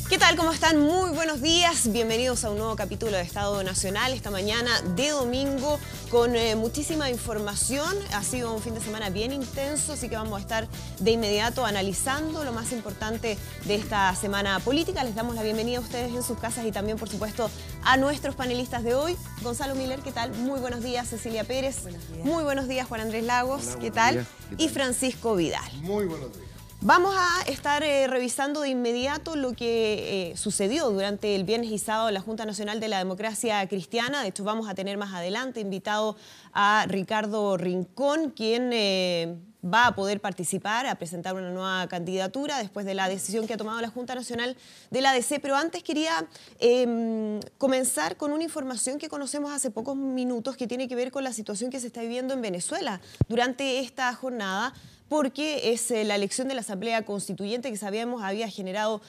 ¿Qué tal? ¿Cómo están? Muy buenos días. Bienvenidos a un nuevo capítulo de Estado Nacional esta mañana de domingo con muchísima información. Ha sido un fin de semana bien intenso, así que vamos a estar de inmediato analizando lo más importante de esta semana política. Les damos la bienvenida a ustedes en sus casas y también, por supuesto, a nuestros panelistas de hoy. Gonzalo Miller, ¿qué tal? Muy buenos días. Cecilia Pérez. Buenos días. Muy buenos días, Juan Andrés Lagos. Hola, ¿Qué tal? días. ¿Qué tal? Y Francisco Vidal. Muy buenos días. Vamos a estar revisando de inmediato lo que sucedió durante el viernes y sábado en la Junta Nacional de la Democracia Cristiana. De hecho, vamos a tener más adelante invitado a Ricardo Rincón, quien va a poder participar, a presentar una nueva candidatura después de la decisión que ha tomado la Junta Nacional de la ADC. Pero antes quería comenzar con una información que conocemos hace pocos minutos que tiene que ver con la situación que se está viviendo en Venezuela durante esta jornada, porque es la elección de la Asamblea Constituyente que sabíamos había generado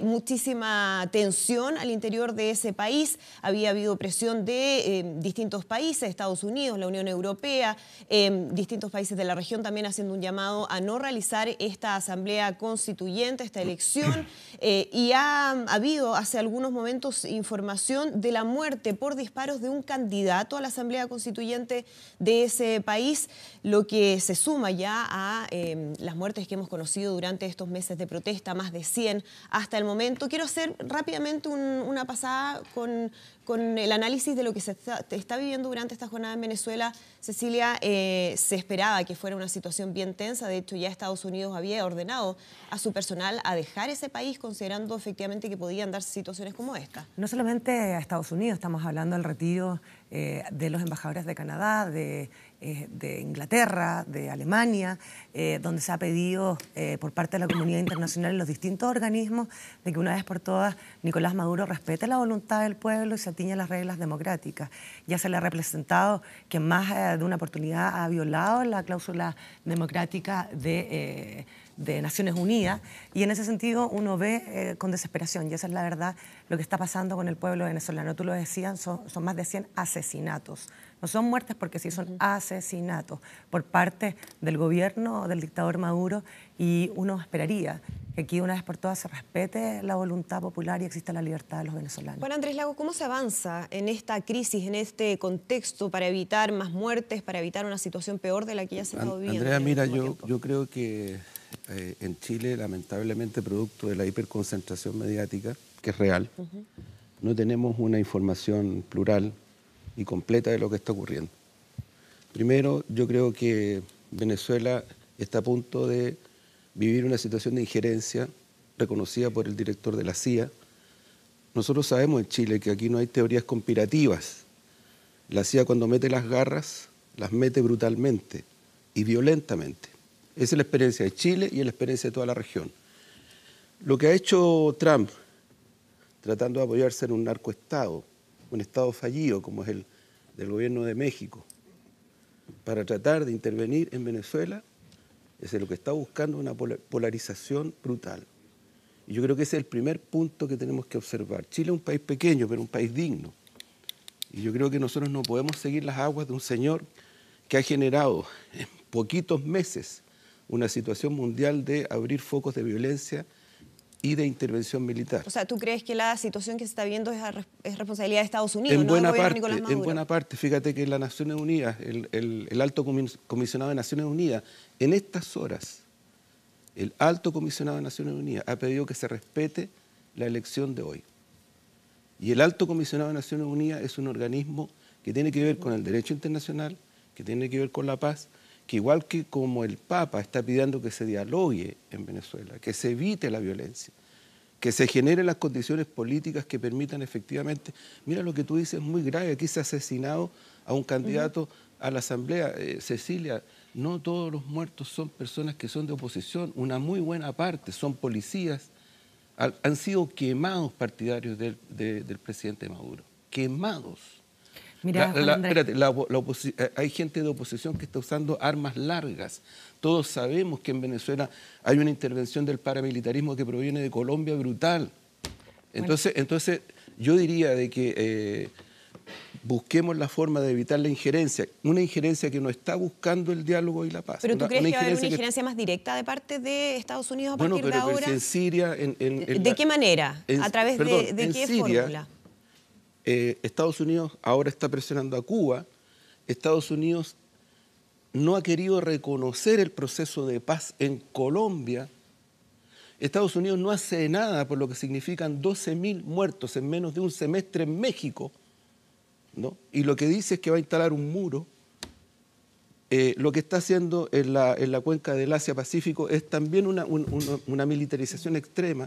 muchísima tensión al interior de ese país. Había habido presión de distintos países, Estados Unidos, la Unión Europea, distintos países de la región también haciendo un llamado a no realizar esta Asamblea Constituyente, esta elección. Y ha habido hace algunos momentos información de la muerte por disparos de un candidato a la Asamblea Constituyente de ese país, lo que se suma ya a las muertes que hemos conocido durante estos meses de protesta, más de 100 hasta el momento. Quiero hacer rápidamente una pasada con el análisis de lo que se está viviendo durante esta jornada en Venezuela. Cecilia, se esperaba que fuera una situación bien tensa. De hecho, ya Estados Unidos había ordenado a su personal a dejar ese país, considerando efectivamente que podían darse situaciones como esta. No solamente a Estados Unidos, estamos hablando del retiro de los embajadores de Canadá, de Inglaterra, de Alemania, donde se ha pedido por parte de la comunidad internacional y los distintos organismos de que una vez por todas Nicolás Maduro respete la voluntad del pueblo y se atiña a las reglas democráticas. Ya se le ha representado que en más de una oportunidad ha violado la cláusula democrática de Naciones Unidas, y en ese sentido uno ve con desesperación, y esa es la verdad, lo que está pasando con el pueblo venezolano. Tú lo decías, son más de 100 asesinatos. No son muertes porque sí son asesinatos por parte del gobierno del dictador Maduro, y uno esperaría que aquí una vez por todas se respete la voluntad popular y exista la libertad de los venezolanos. Juan Andrés Lagos, ¿cómo se avanza en esta crisis, en este contexto, para evitar más muertes, para evitar una situación peor de la que ya se está viviendo? Andrea, mira, yo creo que en Chile, lamentablemente, producto de la hiperconcentración mediática, que es real, no tenemos una información plural y completa de lo que está ocurriendo. Primero, yo creo que Venezuela está a punto de vivir una situación de injerencia reconocida por el director de la CIA. Nosotros sabemos en Chile que aquí no hay teorías conspirativas. La CIA, cuando mete las garras, las mete brutalmente y violentamente. Esa es la experiencia de Chile y es la experiencia de toda la región. Lo que ha hecho Trump, tratando de apoyarse en un narcoestado, un estado fallido como es el del gobierno de México, para tratar de intervenir en Venezuela, es lo que está buscando, una polarización brutal. Y yo creo que ese es el primer punto que tenemos que observar. Chile es un país pequeño, pero un país digno. Y yo creo que nosotros no podemos seguir las aguas de un señor que ha generado en poquitos meses una situación mundial de abrir focos de violencia y de intervención militar. O sea, ¿tú crees que la situación que se está viendo es responsabilidad de Estados Unidos, En no del buena gobierno de parte, Nicolás Maduro? en buena parte. Fíjate que las Naciones Unidas, el alto comisionado de Naciones Unidas, en estas horas, el alto comisionado de Naciones Unidas ha pedido que se respete la elección de hoy. Y el alto comisionado de Naciones Unidas es un organismo que tiene que ver con el derecho internacional, que tiene que ver con la paz, que igual que como el Papa está pidiendo que se dialogue en Venezuela, que se evite la violencia, que se generen las condiciones políticas que permitan efectivamente... Mira lo que tú dices, es muy grave, aquí se ha asesinado a un candidato a la Asamblea. Cecilia, no todos los muertos son personas que son de oposición, una muy buena parte son policías, han sido quemados partidarios del presidente Maduro, quemados. Mira, Espérate, hay gente de oposición que está usando armas largas. Todos sabemos que en Venezuela hay una intervención del paramilitarismo que proviene de Colombia brutal. Entonces yo diría de que busquemos la forma de evitar la injerencia, una injerencia que no está buscando el diálogo y la paz. ¿Pero tú crees que va a haber una que... injerencia más directa de parte de Estados Unidos a partir de ahora? Pero si en Siria... ¿De qué manera? ¿A través de qué fórmula? Estados Unidos ahora está presionando a Cuba. Estados Unidos no ha querido reconocer el proceso de paz en Colombia. Estados Unidos no hace nada por lo que significan 12.000 muertos en menos de un semestre en México, ¿no? Y lo que dice es que va a instalar un muro. Lo que está haciendo en la cuenca del Asia-Pacífico es también una militarización extrema.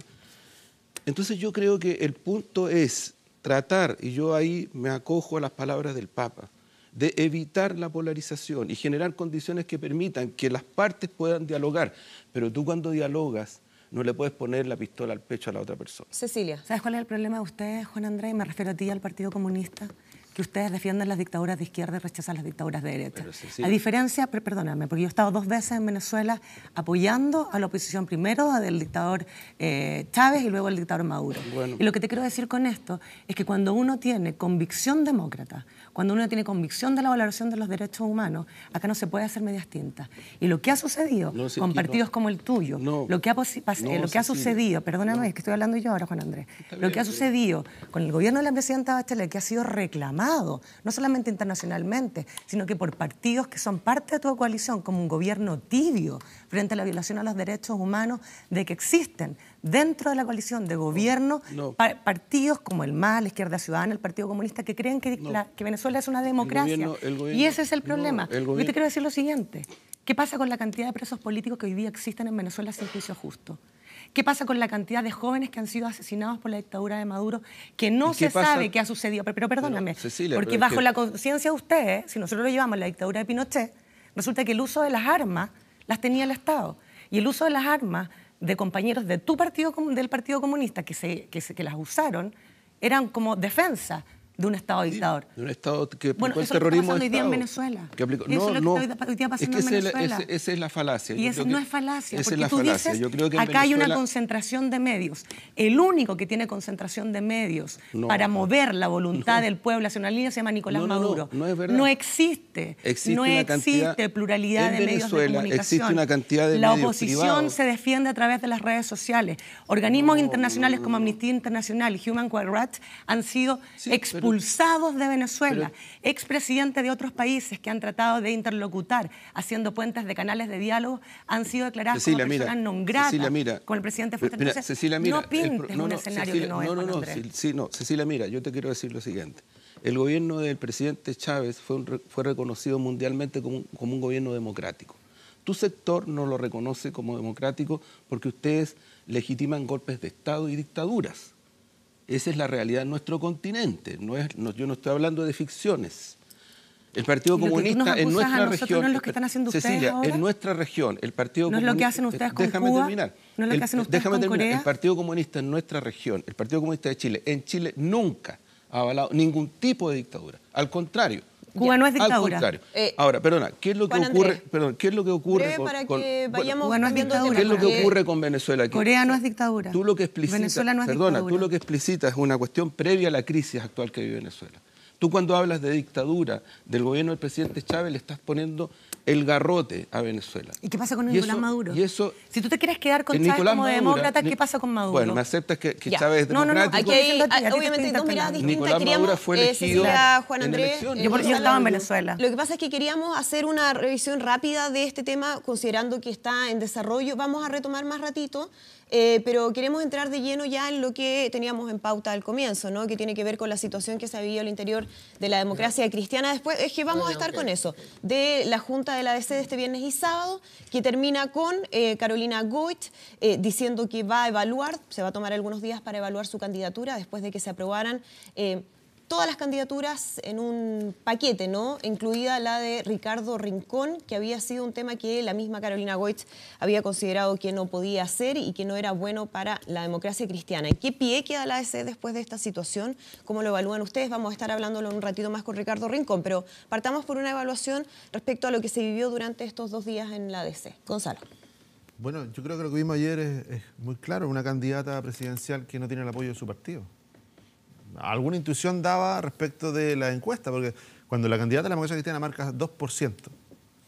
Entonces yo creo que el punto es tratar, y yo ahí me acojo a las palabras del Papa, de evitar la polarización y generar condiciones que permitan que las partes puedan dialogar. Pero tú cuando dialogas no le puedes poner la pistola al pecho a la otra persona. Cecilia. ¿Sabes cuál es el problema de ustedes, Juan Andrés? Me refiero a ti y al Partido Comunista. Que ustedes defienden las dictaduras de izquierda y rechazan las dictaduras de derecha. A diferencia, perdóname, porque yo he estado 2 veces en Venezuela apoyando a la oposición, primero del dictador Chávez y luego al dictador Maduro. Bueno. Y lo que te quiero decir con esto es que cuando uno tiene convicción demócrata, cuando uno tiene convicción de la valoración de los derechos humanos, acá no se puede hacer medias tintas. Y lo que ha sucedido con partidos como el tuyo, lo que ha sucedido, perdóname, es que estoy hablando yo ahora, Juan Andrés, lo que ha sucedido con el gobierno de la presidenta Bachelet, que ha sido reclamado no solamente internacionalmente, sino que por partidos que son parte de tu coalición, como un gobierno tibio frente a la violación a los derechos humanos, de que existen dentro de la coalición de gobierno partidos como el MAS, la Izquierda Ciudadana, el Partido Comunista, que creen que Venezuela es una democracia. El gobierno, y ese es el problema. Yo te quiero decir lo siguiente. ¿Qué pasa con la cantidad de presos políticos que hoy día existen en Venezuela sin juicio justo? ¿Qué pasa con la cantidad de jóvenes que han sido asesinados por la dictadura de Maduro, que no se sabe qué ha sucedido? Pero perdóname, Cecilia, porque bajo la conciencia de ustedes, si nosotros lo llevamos a la dictadura de Pinochet, resulta que el uso de las armas las tenía el Estado. Y el uso de las armas de compañeros de tu partido, del Partido Comunista que las usaron, eran como defensa de un Estado dictador. De un Estado que aplicó el terrorismo. Eso es lo que está pasando hoy día en Venezuela. Eso es lo que está hoy día pasando en Venezuela. Esa es la falacia. Y eso no es falacia. Esa es la falacia. Yo creo que acá hay una concentración de medios. El único que tiene concentración de medios para mover la voluntad del pueblo hacia una línea se llama Nicolás Maduro. No es verdad. No existe. No existe pluralidad de medios de comunicación. Existe una cantidad de la medios oposición privados. Se defiende a través de las redes sociales. Organismos internacionales como Amnistía Internacional y Human Rights Watch han sido expulsados de Venezuela, expresidentes de otros países que han tratado de interlocutar haciendo puentes de canales de diálogo han sido declarados como personas non grata con el presidente Fuentes. No pintes un escenario que no es. Cecilia, mira, yo te quiero decir lo siguiente. El gobierno del presidente Chávez fue reconocido mundialmente como un gobierno democrático. Tu sector no lo reconoce como democrático porque ustedes legitiman golpes de Estado y dictaduras. Esa es la realidad de nuestro continente. Yo no estoy hablando de ficciones. El Partido Comunista en nuestra región... ¿No es lo que están haciendo ustedes Cecilia, ahora? en nuestra región, el Partido Comunista... ¿No es lo que hacen ustedes con déjame Cuba? terminar. ¿No es lo que hacen ustedes con Corea? El Partido Comunista en nuestra región, el Partido Comunista de Chile, en Chile nunca ha avalado ningún tipo de dictadura. Al contrario. Cuba no es dictadura. Al contrario. Ahora, perdona, ¿qué es lo que ocurre? ¿Qué es lo que ocurre Cuba no es dictadura. ¿Qué es lo que ocurre con Venezuela aquí? Corea no es dictadura. Tú lo que explicitas, Venezuela no es dictadura. Tú lo que explicitas es una cuestión previa a la crisis actual que vive Venezuela. Tú cuando hablas de dictadura del gobierno del presidente Chávez le estás poniendo el garrote a Venezuela. ¿Y qué pasa con Nicolás Maduro? Y eso, si tú te quieres quedar con Chávez como demócrata, ¿qué pasa con Maduro? Bueno, ¿me aceptas que Chávez es democrático? Aquí hay obviamente dos miradas distintas. Nicolás Maduro fue elegido Juan Andrés, yo estaba en Venezuela. Lo que pasa es que queríamos hacer una revisión rápida de este tema, considerando que está en desarrollo. Vamos a retomar más ratito, pero queremos entrar de lleno ya en lo que teníamos en pauta al comienzo, ¿no? Que tiene que ver con la situación que se ha vivido al interior de la democracia cristiana. Después es que vamos a estar con eso, de la Junta de la ADC de este viernes y sábado, que termina con Carolina Goich diciendo que va a evaluar, se va a tomar algunos días para evaluar su candidatura después de que se aprobaran todas las candidaturas en un paquete, ¿no? Incluida la de Ricardo Rincón, que había sido un tema que la misma Carolina Goich había considerado que no podía hacer y que no era bueno para la democracia cristiana. ¿En qué pie queda la ADC después de esta situación? ¿Cómo lo evalúan ustedes? Vamos a estar hablándolo un ratito más con Ricardo Rincón, pero partamos por una evaluación respecto a lo que se vivió durante estos 2 días en la ADC. Gonzalo. Bueno, yo creo que lo que vimos ayer es muy claro, una candidata presidencial que no tiene el apoyo de su partido. alguna intuición daba respecto de la encuesta, porque cuando la candidata de la Democracia Cristiana marca 2%,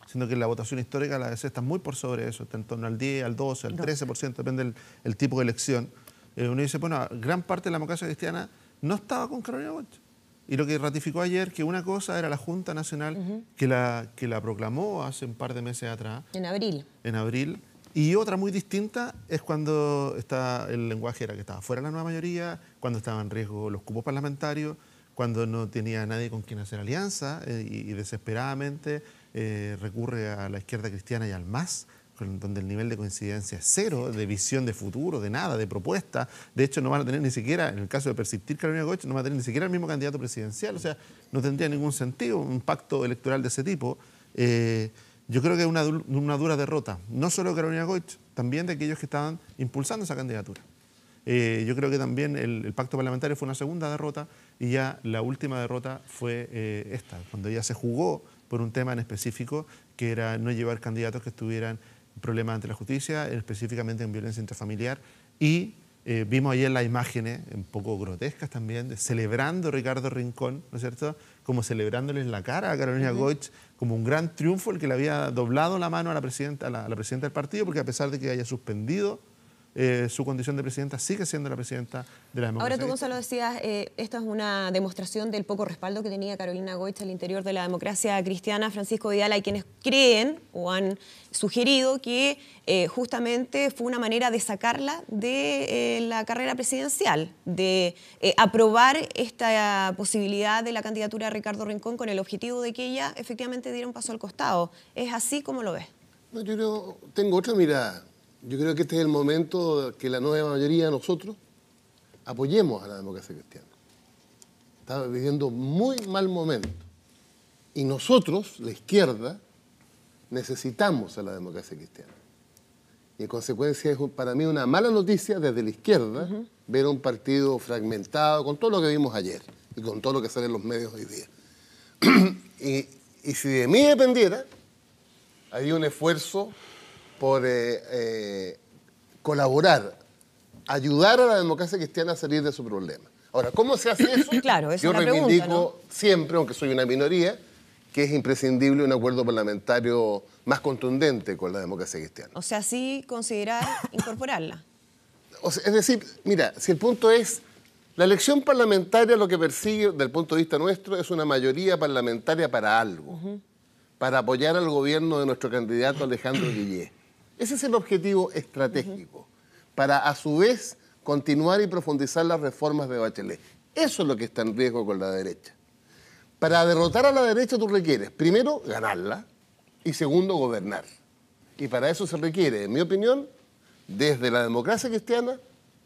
siendo que la votación histórica la DC está muy por sobre eso, está en torno al 10, al 12, al 13%, depende del tipo de elección. Uno dice, bueno, gran parte de la Democracia Cristiana no estaba con Carolina Goich. Y lo que ratificó ayer, que una cosa era la Junta Nacional que la proclamó hace un par de meses atrás. En abril. En abril. Y otra muy distinta es cuando está el lenguaje era que estaba fuera de la nueva mayoría, cuando estaban en riesgo los cupos parlamentarios, cuando no tenía nadie con quien hacer alianza y desesperadamente recurre a la izquierda cristiana y al MAS, donde el nivel de coincidencia es cero, de visión de futuro, de nada, de propuesta. De hecho, no van a tener ni siquiera, en el caso de persistir Carolina Goich, no van a tener ni siquiera el mismo candidato presidencial. O sea, no tendría ningún sentido un pacto electoral de ese tipo. Yo creo que es una dura derrota, no solo de Carolina Goich, también de aquellos que estaban impulsando esa candidatura. Yo creo que también el pacto parlamentario fue una segunda derrota y ya la última derrota fue esta, cuando ya se jugó por un tema en específico, que era no llevar candidatos que estuvieran problemas ante la justicia, específicamente en violencia intrafamiliar, y vimos ayer las imágenes, un poco grotescas también, celebrando a Ricardo Rincón, ¿no es cierto?, como celebrándoles la cara a Carolina Goich, como un gran triunfo, el que le había doblado la mano a la presidenta del partido, porque a pesar de que haya suspendido su condición de presidenta, sigue siendo la presidenta de la democracia. Ahora tú, Gonzalo, decías, esta es una demostración del poco respaldo que tenía Carolina Goich al interior de la democracia cristiana. Francisco Vidal, hay quienes creen o han sugerido que justamente fue una manera de sacarla de la carrera presidencial, de aprobar esta posibilidad de la candidatura de Ricardo Rincón con el objetivo de que ella efectivamente diera un paso al costado. ¿Es así como lo ves? No, yo tengo otra mirada. Yo creo que este es el momento que la nueva mayoría de nosotros apoyemos a la democracia cristiana. Está viviendo muy mal momento. Y nosotros, la izquierda, necesitamos a la democracia cristiana. Y en consecuencia es para mí una mala noticia desde la izquierda ver un partido fragmentado con todo lo que vimos ayer y con todo lo que sale en los medios hoy día. y si de mí dependiera, había un esfuerzo por colaborar, ayudar a la democracia cristiana a salir de su problema. Ahora, ¿cómo se hace eso? Claro, esa yo es la reivindico pregunta, ¿no? siempre, aunque soy una minoría, que es imprescindible un acuerdo parlamentario más contundente con la democracia cristiana. O sea, sí considerar incorporarla. O sea, es decir, mira, si el punto es, la elección parlamentaria lo que persigue, desde el punto de vista nuestro, es una mayoría parlamentaria para algo, para apoyar al gobierno de nuestro candidato Alejandro Guillé. Ese es el objetivo estratégico, para a su vez continuar y profundizar las reformas de Bachelet. Eso es lo que está en riesgo con la derecha. Para derrotar a la derecha tú requieres, primero, ganarla y segundo, gobernar. Y para eso se requiere, en mi opinión, desde la democracia cristiana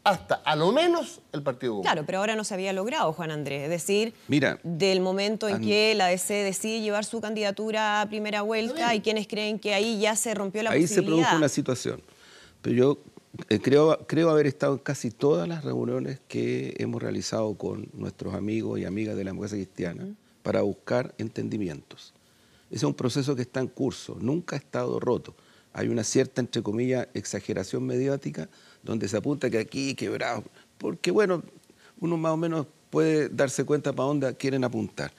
hasta, a lo menos, el Partido Comunista. Claro, pero ahora no se había logrado, Juan Andrés. Es decir, mira, del momento en que la DC decide llevar su candidatura a primera vuelta, hay quienes creen que ahí ya se rompió la posibilidad. Ahí se produjo una situación. Pero yo creo haber estado en casi todas las reuniones que hemos realizado con nuestros amigos y amigas de la democracia cristiana para buscar entendimientos. Ese es un proceso que está en curso, nunca ha estado roto. Hay una cierta, entre comillas, exageración mediática donde se apunta que aquí quebrado, porque bueno, uno más o menos puede darse cuenta para dónde quieren apuntar.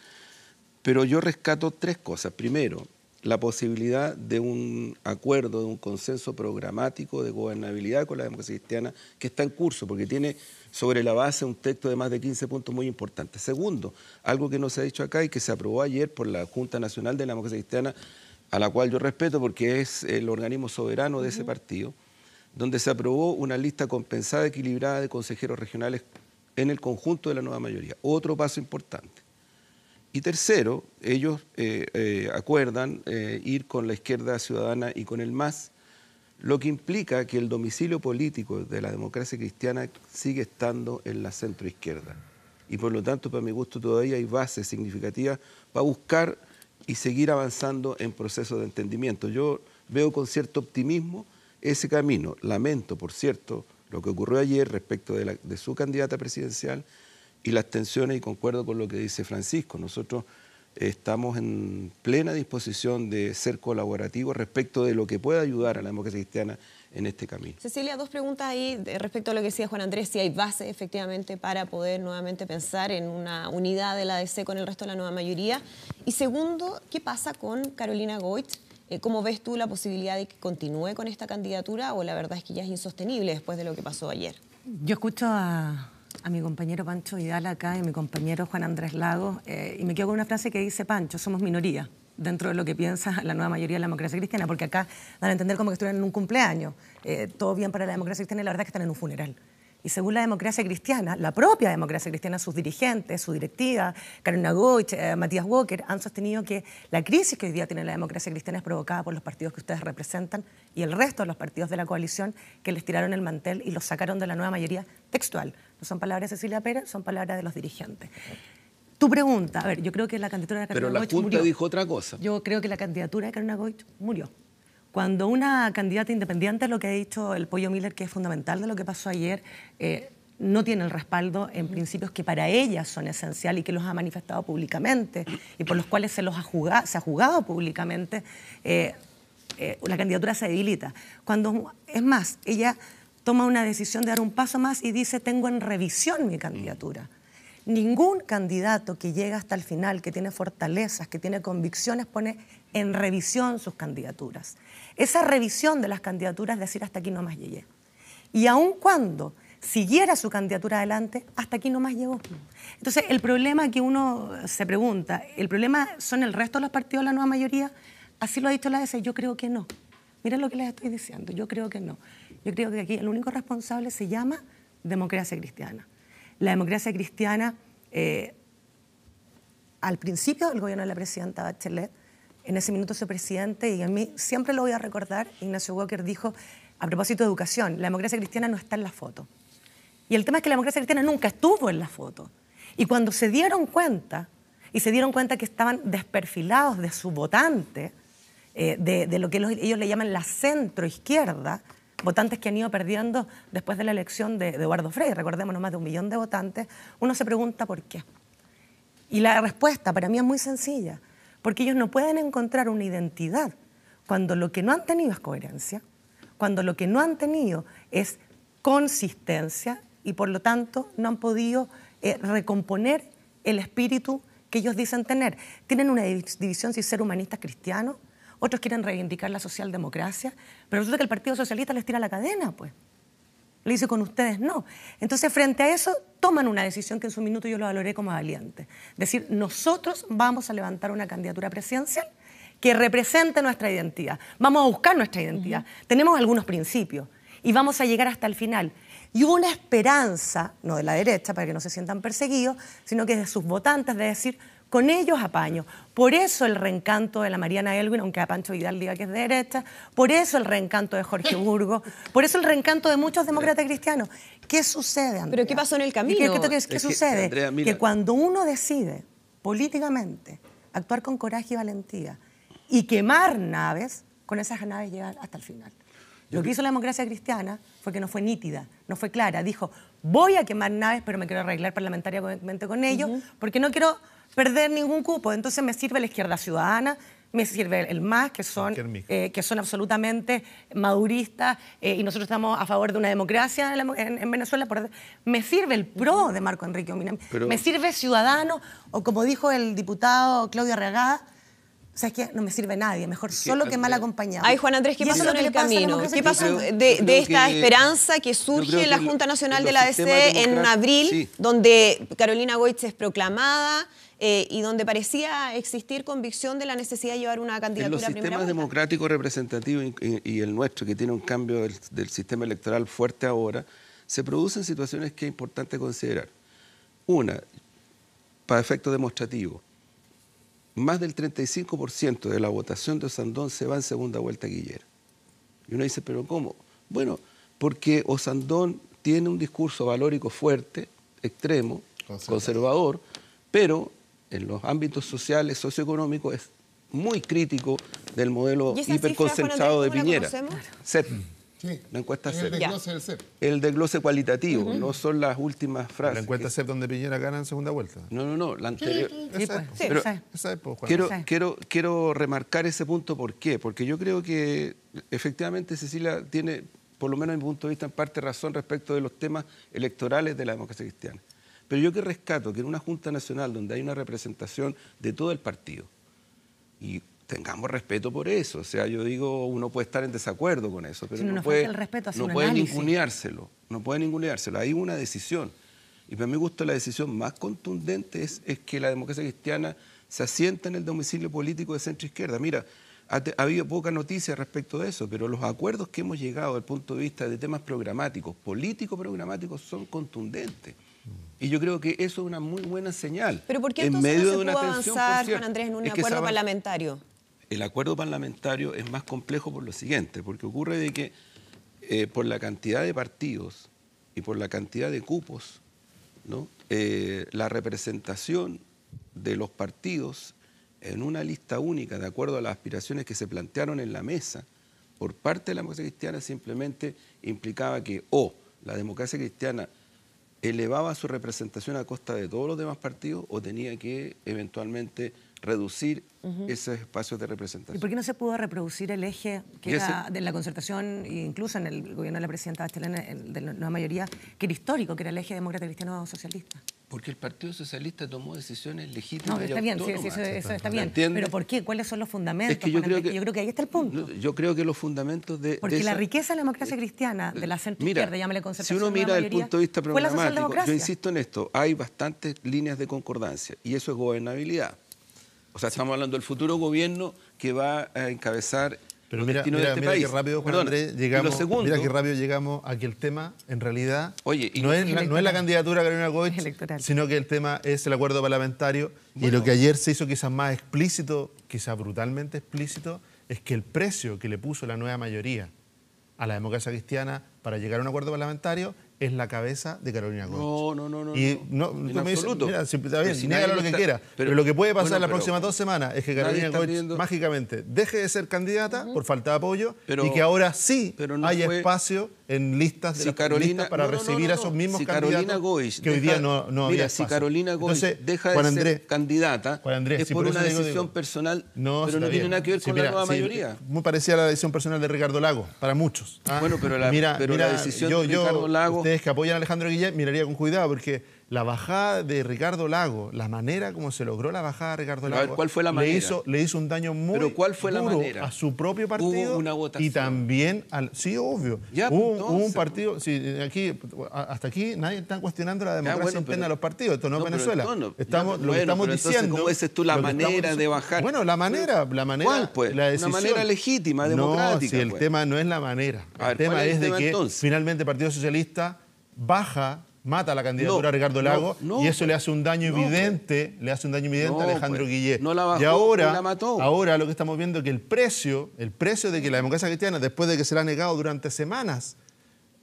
Pero yo rescato tres cosas. Primero, la posibilidad de un acuerdo, de un consenso programático de gobernabilidad con la democracia cristiana que está en curso, porque tiene sobre la base un texto de más de 15 puntos muy importantes. Segundo, algo que no se ha dicho acá y que se aprobó ayer por la Junta Nacional de la Democracia Cristiana, a la cual yo respeto porque es el organismo soberano de ese partido, donde se aprobó una lista compensada, equilibrada de consejeros regionales en el conjunto de la nueva mayoría. Otro paso importante. Y tercero, ellos acuerdan ir con la izquierda ciudadana y con el MAS, lo que implica que el domicilio político de la democracia cristiana sigue estando en la centroizquierda. Y por lo tanto, para mi gusto, todavía hay bases significativas para buscar y seguir avanzando en procesos de entendimiento. Yo veo con cierto optimismo ese camino. Lamento, por cierto, lo que ocurrió ayer respecto de su candidata presidencial y las tensiones, y concuerdo con lo que dice Francisco. Nosotros estamos en plena disposición de ser colaborativos respecto de lo que pueda ayudar a la democracia cristiana en este camino. Cecilia, dos preguntas ahí respecto a lo que decía Juan Andrés, si hay base efectivamente para poder nuevamente pensar en una unidad de la ADC con el resto de la nueva mayoría. Y segundo, ¿qué pasa con Carolina Goich? ¿Cómo ves tú la posibilidad de que continúe con esta candidatura o la verdad es que ya es insostenible después de lo que pasó ayer? Yo escucho a mi compañero Pancho Vidal acá y a mi compañero Juan Andrés Lagos y me quedo con una frase que dice Pancho: somos minoría dentro de lo que piensa la nueva mayoría de la democracia cristiana, porque acá dan a entender como que estuvieran en un cumpleaños, todo bien para la democracia cristiana, y la verdad es que están en un funeral. Y según la democracia cristiana, la propia democracia cristiana, sus dirigentes, su directiva, Carolina Goich, Matías Walker, han sostenido que la crisis que hoy día tiene la democracia cristiana es provocada por los partidos que ustedes representan y el resto de los partidos de la coalición que les tiraron el mantel y los sacaron de la nueva mayoría textual. No son palabras de Cecilia Pérez, son palabras de los dirigentes. Tu pregunta, a ver, yo creo que la candidatura de Carolina Goich murió. Pero la Junta dijo otra cosa. Yo creo que la candidatura de Carolina Goich murió. Cuando una candidata independiente, lo que ha dicho el Pollo Miller, que es fundamental de lo que pasó ayer, no tiene el respaldo en principios que para ella son esenciales y que los ha manifestado públicamente y por los cuales se ha jugado públicamente, la candidatura se debilita. Es más, ella toma una decisión de dar un paso más y dice: tengo en revisión mi candidatura. Ningún candidato que llega hasta el final, que tiene fortalezas, que tiene convicciones, pone en revisión sus candidaturas. Esa revisión de las candidaturas es decir: hasta aquí nomás llegué. Y aun cuando siguiera su candidatura adelante, hasta aquí nomás llegó. Entonces, el problema que uno se pregunta, ¿el problema son el resto de los partidos de la nueva mayoría? Así lo ha dicho la ADC, yo creo que no. Miren lo que les estoy diciendo, yo creo que no. Yo creo que aquí el único responsable se llama democracia cristiana. La democracia cristiana, al principio del gobierno de la presidenta Bachelet, en ese minuto su presidente, y a mí siempre lo voy a recordar, Ignacio Walker dijo, a propósito de educación, la democracia cristiana no está en la foto. Y el tema es que la democracia cristiana nunca estuvo en la foto. Y cuando se dieron cuenta, que estaban desperfilados de su votante, de lo que ellos le llaman la centroizquierda, votantes que han ido perdiendo después de la elección de Eduardo Frei, recordémonos, más de 1 millón de votantes, uno se pregunta por qué. Y la respuesta para mí es muy sencilla, porque ellos no pueden encontrar una identidad cuando lo que no han tenido es coherencia, cuando lo que no han tenido es consistencia y por lo tanto no han podido recomponer el espíritu que ellos dicen tener. Tienen una división sin ser humanistas cristianos, otros quieren reivindicar la socialdemocracia, pero resulta que el Partido Socialista les tira la cadena, pues. Le dice: con ustedes no. Entonces, frente a eso, toman una decisión que en su minuto yo lo valoré como valiente. Decir: nosotros vamos a levantar una candidatura presidencial que represente nuestra identidad. Vamos a buscar nuestra identidad. Tenemos algunos principios y vamos a llegar hasta el final. Y hubo una esperanza, no de la derecha, para que no se sientan perseguidos, sino que de sus votantes, de decir: con ellos apaño. Por eso el reencanto de la Mariana Elwin, aunque a Pancho Vidal diga que es de derecha, por eso el reencanto de Jorge Burgos, por eso el reencanto de muchos demócratas cristianos. ¿Qué sucede, Andrea? ¿Pero qué pasó en el camino? ¿Qué sucede? Andrea, mira, que cuando uno decide políticamente actuar con coraje y valentía y quemar naves, con esas naves llegan hasta el final. Lo que hizo la democracia cristiana fue que no fue nítida, no fue clara. Dijo: voy a quemar naves, pero me quiero arreglar parlamentariamente con ellos, porque no quiero perder ningún cupo. Entonces me sirve la izquierda ciudadana, me sirve el MAS, que son absolutamente maduristas, y nosotros estamos a favor de una democracia en Venezuela. Me sirve el PRO de Marco Enrique Omina, me sirve Ciudadanos, o como dijo el diputado Claudio Arreagada, ¿sabes qué? No me sirve nadie, mejor solo que mal acompañado. Ay, Juan Andrés, ¿qué pasó en el camino? ¿Qué pasó de esta esperanza que surge en la Junta Nacional de la ADC en abril, donde Carolina Goich es proclamada y donde parecía existir convicción de la necesidad de llevar una candidatura a primera vuelta? En los sistemas democráticos representativos y el nuestro, que tiene un cambio del sistema electoral fuerte ahora, se producen situaciones que es importante considerar. Una, para efectos demostrativos, más del 35% de la votación de Osandón se va en segunda vuelta a Guillera. Y uno dice: ¿pero cómo? Bueno, porque Osandón tiene un discurso valórico fuerte, extremo, conservador, pero en los ámbitos sociales, socioeconómicos, es muy crítico del modelo hiperconcentrado de Piñera. Sí, La encuesta es CEP. el desglose del CEP. El desglose cualitativo, no son las últimas frases. La encuesta CEP donde Piñera gana en segunda vuelta. No, la anterior. Sí, pues, sí, Pero- sí. Esa es, pues, Juan. Quiero remarcar ese punto. ¿Por qué? Porque yo creo que efectivamente Cecilia tiene, por lo menos en mi punto de vista, en parte razón respecto de los temas electorales de la democracia cristiana. Pero yo que rescato que en una Junta Nacional donde hay una representación de todo el partido, y tengamos respeto por eso, o sea, yo digo, uno puede estar en desacuerdo con eso, pero Si no no nos puede, falta el respeto, hacer no un puede análisis. ninguneárselo, hay una decisión. Y para mi gusto la decisión más contundente es que la democracia cristiana se asienta en el domicilio político de centro-izquierda. Mira, ha habido poca noticia respecto de eso, pero los acuerdos que hemos llegado desde el punto de vista de temas programáticos, político-programáticos, son contundentes. Y yo creo que eso es una muy buena señal. Pero ¿por qué en entonces medio no de se una pudo tensión, por avanzar, cierto. Juan Andrés, en un Es que acuerdo esa- parlamentario? El acuerdo parlamentario es más complejo por lo siguiente, porque ocurre de que por la cantidad de partidos y por la cantidad de cupos, ¿no? La representación de los partidos en una lista única, de acuerdo a las aspiraciones que se plantearon en la mesa, por parte de la democracia cristiana, simplemente implicaba que la democracia cristiana elevaba su representación a costa de todos los demás partidos o tenía que eventualmente reducir esos espacios de ¿Y representación. por qué no se pudo reproducir el eje que Y era de la concertación, e incluso en el gobierno de la presidenta Bachelet, de la nueva mayoría, que era histórico, que era el eje demócrata cristiano socialista? Porque el Partido Socialista tomó decisiones legítimas No, y está bien, sí, autónomas. eso está bien. ¿Entiendes? Pero ¿por qué? ¿Cuáles son los fundamentos? Es que yo Juan Andrés? creo que- yo creo que ahí está el punto. Yo creo que los fundamentos de Porque la esa- riqueza de la democracia cristiana, de la centro-izquierda, llámale si concertación, uno nueva mira desde el mayoría, punto de vista fue la programático, socialdemocracia. yo insisto en esto, hay bastantes líneas de concordancia y eso es gobernabilidad. O sea, estamos hablando del futuro gobierno que va a encabezar Pero los mira, destinos de mira, este mira país. qué rápido, Juan Perdona, Andrés, y llegamos, lo segundo, mira qué rápido llegamos a que el tema, en realidad, Oye, y- no es la electoral. candidatura de Carolina Goich, Electoral. sino que el tema es el acuerdo parlamentario. Y lo que ayer se hizo quizás más explícito, quizás brutalmente explícito, es que el precio que le puso la nueva mayoría a la democracia cristiana para llegar a un acuerdo parlamentario es la cabeza de Carolina Goich. No. Y no, En tú me dices, absoluto. mira, está Pero bien, si niégalo nadie lo que está- quiera. Pero lo que puede pasar bueno, las pero próximas 2 semanas es que nadie Carolina está Goich viendo- mágicamente deje de ser candidata por falta de apoyo Pero- y que ahora sí pero no haya fue- espacio en listas de Si las Carolina, listas para no, no, recibir no, a esos mismos si candidatos Carolina Goich que hoy deja- día no había Mira, espacio. si Carolina Goich Entonces, deja de Juan ser Andrés, candidata, Juan Andrés, es sí, por eso una digo, decisión personal, No, pero está no tiene bien. nada que ver Sí, con mira, la nueva sí, mayoría. muy parecida a la decisión personal de Ricardo Lago, para muchos. ¿ah? Bueno, pero la decisión de Ricardo Lago- Ustedes que apoyan a Alejandro Guillén, miraría con cuidado, porque la bajada de Ricardo Lago, la manera como se logró la bajada de Ricardo Pero a ver, Lago, ¿cuál fue la le manera? hizo un daño muy Pero ¿cuál fue la duro manera? a su propio Hubo partido una votación. y también al... Sí, obvio. Ya, hubo entonces, un partido... Sí, hasta aquí nadie está cuestionando la democracia bueno, interna pero- de los partidos. Esto no es no, pero Venezuela. entonces, Estamos, ya, lo que bueno, estamos pero entonces, diciendo... ¿cómo dices tú la lo que manera estamos- de bajar? Bueno, la manera... ¿Cuál, pues? La Una decisión. manera legítima, democrática, No, si el pues. tema no es la manera. A ver, El tema ¿cuál es el es de tema, que entonces? finalmente el Partido Socialista mata la candidatura No, a Ricardo Lago no, y eso pues. le hace un daño No, evidente, le hace un daño evidente No, a Alejandro pues. Guillén. No la bajó, y ahora, la mató. ahora lo que estamos viendo es que el precio de que la democracia cristiana, después de que se la ha negado durante semanas,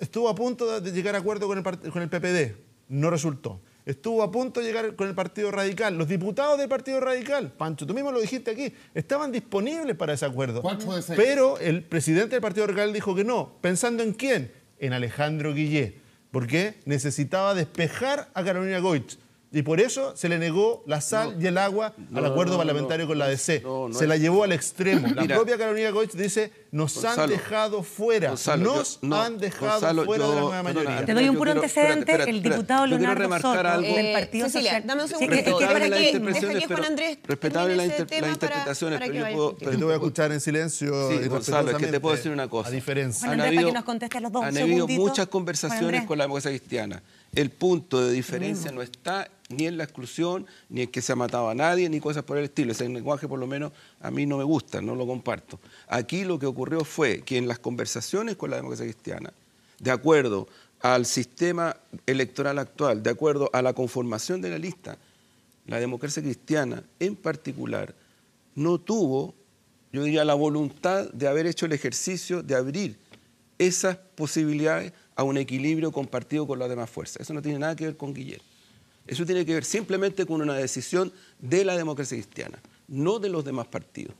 estuvo a punto de llegar a acuerdo con el PPD, no resultó. Estuvo a punto de llegar con el Partido Radical. Los diputados del Partido Radical, Pancho, tú mismo lo dijiste aquí, estaban disponibles para ese acuerdo. ¿Cuál puede ser? Pero el presidente del Partido Radical dijo que no. ¿Pensando en quién? En Alejandro Guillén. Porque necesitaba despejar a Carolina Goich. Y por eso se le negó la sal y el agua al acuerdo parlamentario con la DC. Se la llevó al extremo. La Mira, propia Carolina Goich dice, nos han Gonzalo, dejado fuera. Han dejado Gonzalo, fuera de la yo- nueva perdona, mayoría. Te doy un yo puro quiero- antecedente, espérate, el espérate, diputado yo quiero Leonardo remarcar Soto, algo. del Partido Cecilia, Social. dame un Sí, segundo. Respetable para las que, interpretaciones, deja que Juan pero- Andrés respetable termine las ese inter- tema las para interpretaciones, que pero yo vaya puedo- contigo. Yo te voy a escuchar en silencio. Sí, y Gonzalo, es que te puedo respetuosamente, decir una cosa. A diferencia. Juan Andrés, para que nos conteste a los dos, un Han habido segundito. muchas Juan conversaciones Andrés. con la democracia cristiana. El punto de diferencia no está ni en la exclusión, ni en que se ha matado a nadie, ni cosas por el estilo. Ese lenguaje, por lo menos, a mí no me gusta, no lo comparto. Aquí lo que ocurrió fue que en las conversaciones con la democracia cristiana, de acuerdo al sistema electoral actual, de acuerdo a la conformación de la lista, la democracia cristiana en particular no tuvo, yo diría, la voluntad de haber hecho el ejercicio de abrir esas posibilidades a un equilibrio compartido con las demás fuerzas. Eso no tiene nada que ver con Guillén. Eso tiene que ver simplemente con una decisión de la democracia cristiana, no de los demás partidos.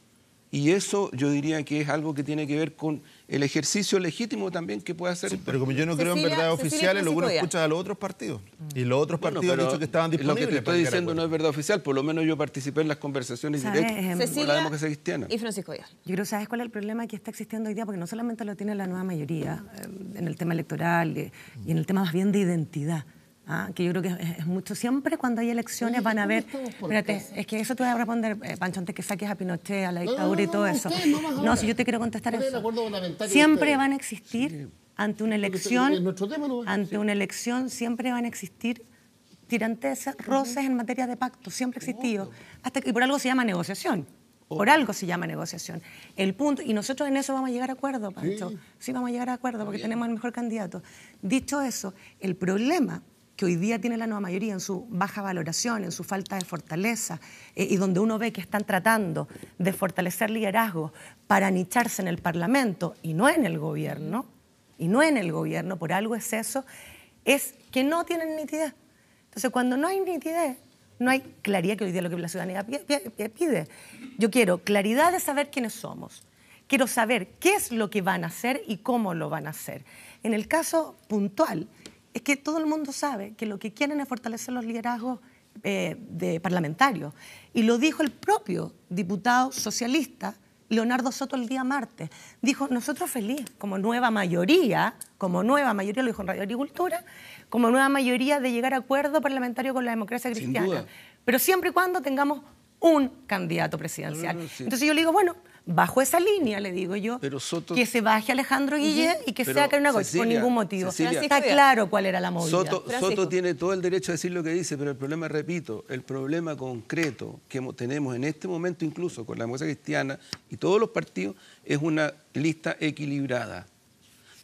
Y eso yo diría que es algo que tiene que ver con el ejercicio legítimo también que puede hacer. Sí, pero como yo no creo en verdades oficiales, lo uno escucha a los otros partidos. Y los otros partidos han dicho que estaban disponibles. Lo que te estoy diciendo no es verdad oficial, por lo menos yo participé en las conversaciones directas con la democracia cristiana. Y Francisco Vidal. Yo creo, ¿sabes cuál es el problema que está existiendo hoy día? Porque no solamente lo tiene la nueva mayoría en el tema electoral y en el tema más bien de identidad. Que yo creo que es mucho. Siempre cuando hay elecciones van a haber... Espérate, es que eso te voy a responder, Pancho, antes que saques a Pinochet, a la dictadura y todo eso. No, si yo te quiero contestar eso. Siempre van a existir, ante una elección, siempre van a existir tiranteses, roces en materia de pacto. Siempre ha existido. Y por algo se llama negociación. Por algo se llama negociación. El punto, y nosotros en eso vamos a llegar a acuerdo, Pancho. Sí, vamos a llegar a acuerdo porque tenemos el mejor candidato. Dicho eso, el problema que hoy día tiene la nueva mayoría en su baja valoración, en su falta de fortaleza, y donde uno ve que están tratando de fortalecer liderazgo para anicharse en el Parlamento y no en el gobierno, por algo es eso, es que no tienen nitidez. Entonces, cuando no hay nitidez, no hay claridad, que hoy día es lo que la ciudadanía pide. Yo quiero claridad de saber quiénes somos. Quiero saber qué es lo que van a hacer y cómo lo van a hacer. En el caso puntual, es que todo el mundo sabe que lo que quieren es fortalecer los liderazgos de parlamentarios. Y lo dijo el propio diputado socialista, Leonardo Soto, el día martes. Dijo, nosotros feliz, como nueva mayoría, lo dijo en Radio Agricultura, como nueva mayoría de llegar a acuerdo parlamentario con la democracia cristiana. Pero siempre y cuando tengamos un candidato presidencial. Sí. Entonces yo le digo, bueno, bajo esa línea, le digo yo, Soto, que se baje Alejandro Guillén y que sea que una cosa, por ningún motivo. Está claro cuál era la movida. Soto tiene todo el derecho a decir lo que dice, pero el problema, repito, el problema concreto que tenemos en este momento, incluso con la democracia cristiana y todos los partidos, es una lista equilibrada.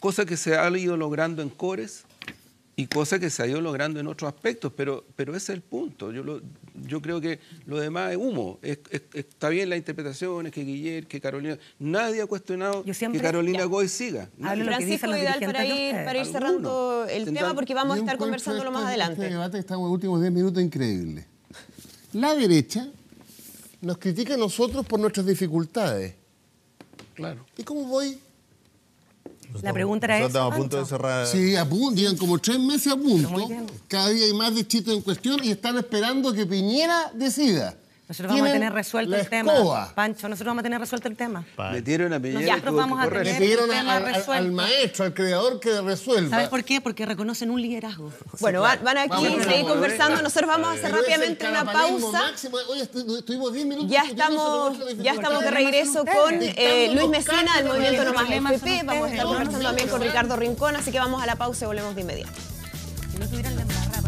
Cosa que se ha ido logrando en Cores y cosa que se ha ido logrando en otros aspectos, pero ese es el punto. Yo creo que lo demás es humo. Está bien las interpretaciones, que Guillermo, que Carolina... Nadie ha cuestionado que Carolina Goy siga. Francisco Vidal, para ir cerrando el tema, porque vamos a estar conversándolo más adelante. Este debate estamos en los últimos 10 minutos increíble. La derecha nos critica a nosotros por nuestras dificultades. Claro. ¿Y cómo voy? La pregunta era esa. Estamos a punto de cerrar. Sí, a punto, llevan como 3 meses a punto. Cada día hay más distritos en cuestión y están esperando que Piñera decida. Nosotros vamos a tener resuelto el tema. Pancho, nosotros vamos a tener resuelto el tema. Metieron a Piñera. Nosotros vamos a tener le pidieron al maestro, al creador, que resuelva. ¿Sabes por qué? Porque reconocen un liderazgo. Bueno, van aquí a seguir conversando. Nosotros vamos a hacer rápidamente una pausa. Hoy estuvimos 10 minutos. Ya estamos de regreso con Luis Mesina del Movimiento No Más FP. Vamos a estar conversando también con Ricardo Rincón, así que vamos a la pausa y volvemos de inmediato. Si no tuvieran la embarrada,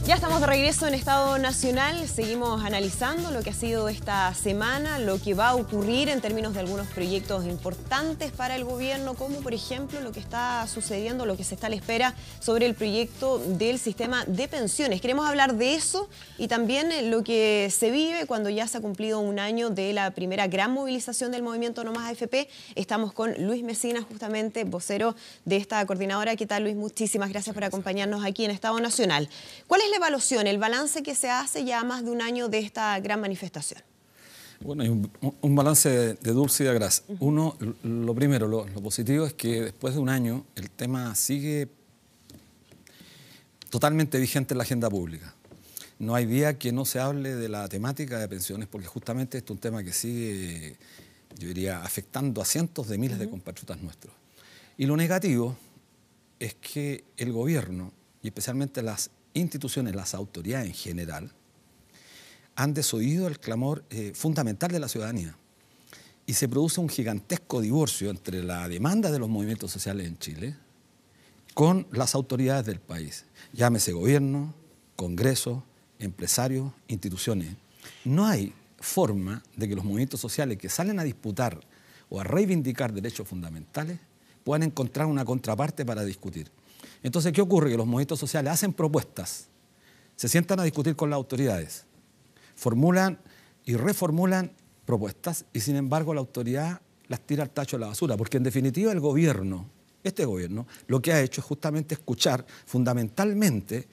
Ya estamos de regreso en Estado Nacional, seguimos analizando lo que ha sido esta semana, lo que va a ocurrir en términos de algunos proyectos importantes para el gobierno, como por ejemplo lo que está sucediendo, lo que se está a la espera sobre el proyecto del sistema de pensiones. Queremos hablar de eso y también lo que se vive cuando ya se ha cumplido un año de la primera gran movilización del movimiento No Más AFP. Estamos con Luis Mesina, justamente vocero de esta coordinadora. ¿Qué tal, Luis? Muchísimas gracias por acompañarnos aquí en Estado Nacional. ¿Cuál es la evaluación, el balance que se hace ya más de un año de esta gran manifestación? Bueno, hay un balance de dulce y de grasa. Uno, lo primero, lo positivo es que después de un año el tema sigue totalmente vigente en la agenda pública. No hay día que no se hable de la temática de pensiones, porque justamente este es un tema que sigue, yo diría, afectando a cientos de miles de compatriotas nuestros. Y lo negativo es que el gobierno, y especialmente las instituciones, las autoridades en general, han desoído el clamor fundamental de la ciudadanía. Y se produce un gigantesco divorcio entre la demanda de los movimientos sociales en Chile con las autoridades del país. Llámese gobierno, congreso, empresarios, instituciones. No hay forma de que los movimientos sociales que salen a disputar o a reivindicar derechos fundamentales puedan encontrar una contraparte para discutir. Entonces, ¿qué ocurre? Que los movimientos sociales hacen propuestas, se sientan a discutir con las autoridades, formulan y reformulan propuestas y, sin embargo, la autoridad las tira al tacho de la basura, porque en definitiva el gobierno, este gobierno, lo que ha hecho es justamente escuchar fundamentalmente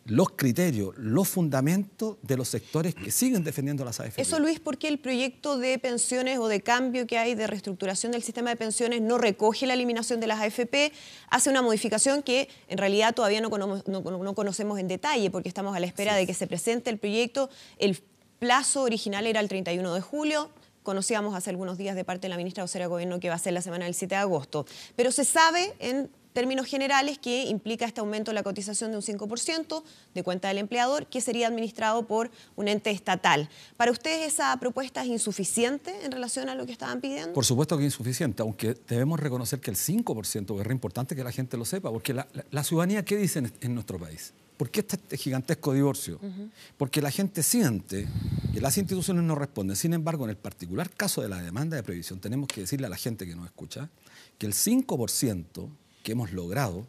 los criterios, los fundamentos de los sectores que siguen defendiendo las AFP. Eso, Luis, porque el proyecto de pensiones o de cambio que hay de reestructuración del sistema de pensiones no recoge la eliminación de las AFP, hace una modificación que en realidad todavía no conocemos en detalle, porque estamos a la espera de que se presente el proyecto. El plazo original era el 31 de julio. Conocíamos hace algunos días de parte de la ministra vocera de Gobierno que va a ser la semana del 7 de agosto. Pero se sabe en términos generales que implica este aumento de la cotización de un 5% de cuenta del empleador, que sería administrado por un ente estatal. ¿Para ustedes esa propuesta es insuficiente en relación a lo que estaban pidiendo? Por supuesto que es insuficiente, aunque debemos reconocer que el 5%, que es re importante que la gente lo sepa, porque la ciudadanía, ¿qué dice en nuestro país? ¿Por qué este gigantesco divorcio? Porque la gente siente que las instituciones no responden. Sin embargo, en el particular caso de la demanda de previsión, tenemos que decirle a la gente que nos escucha que el 5% que hemos logrado,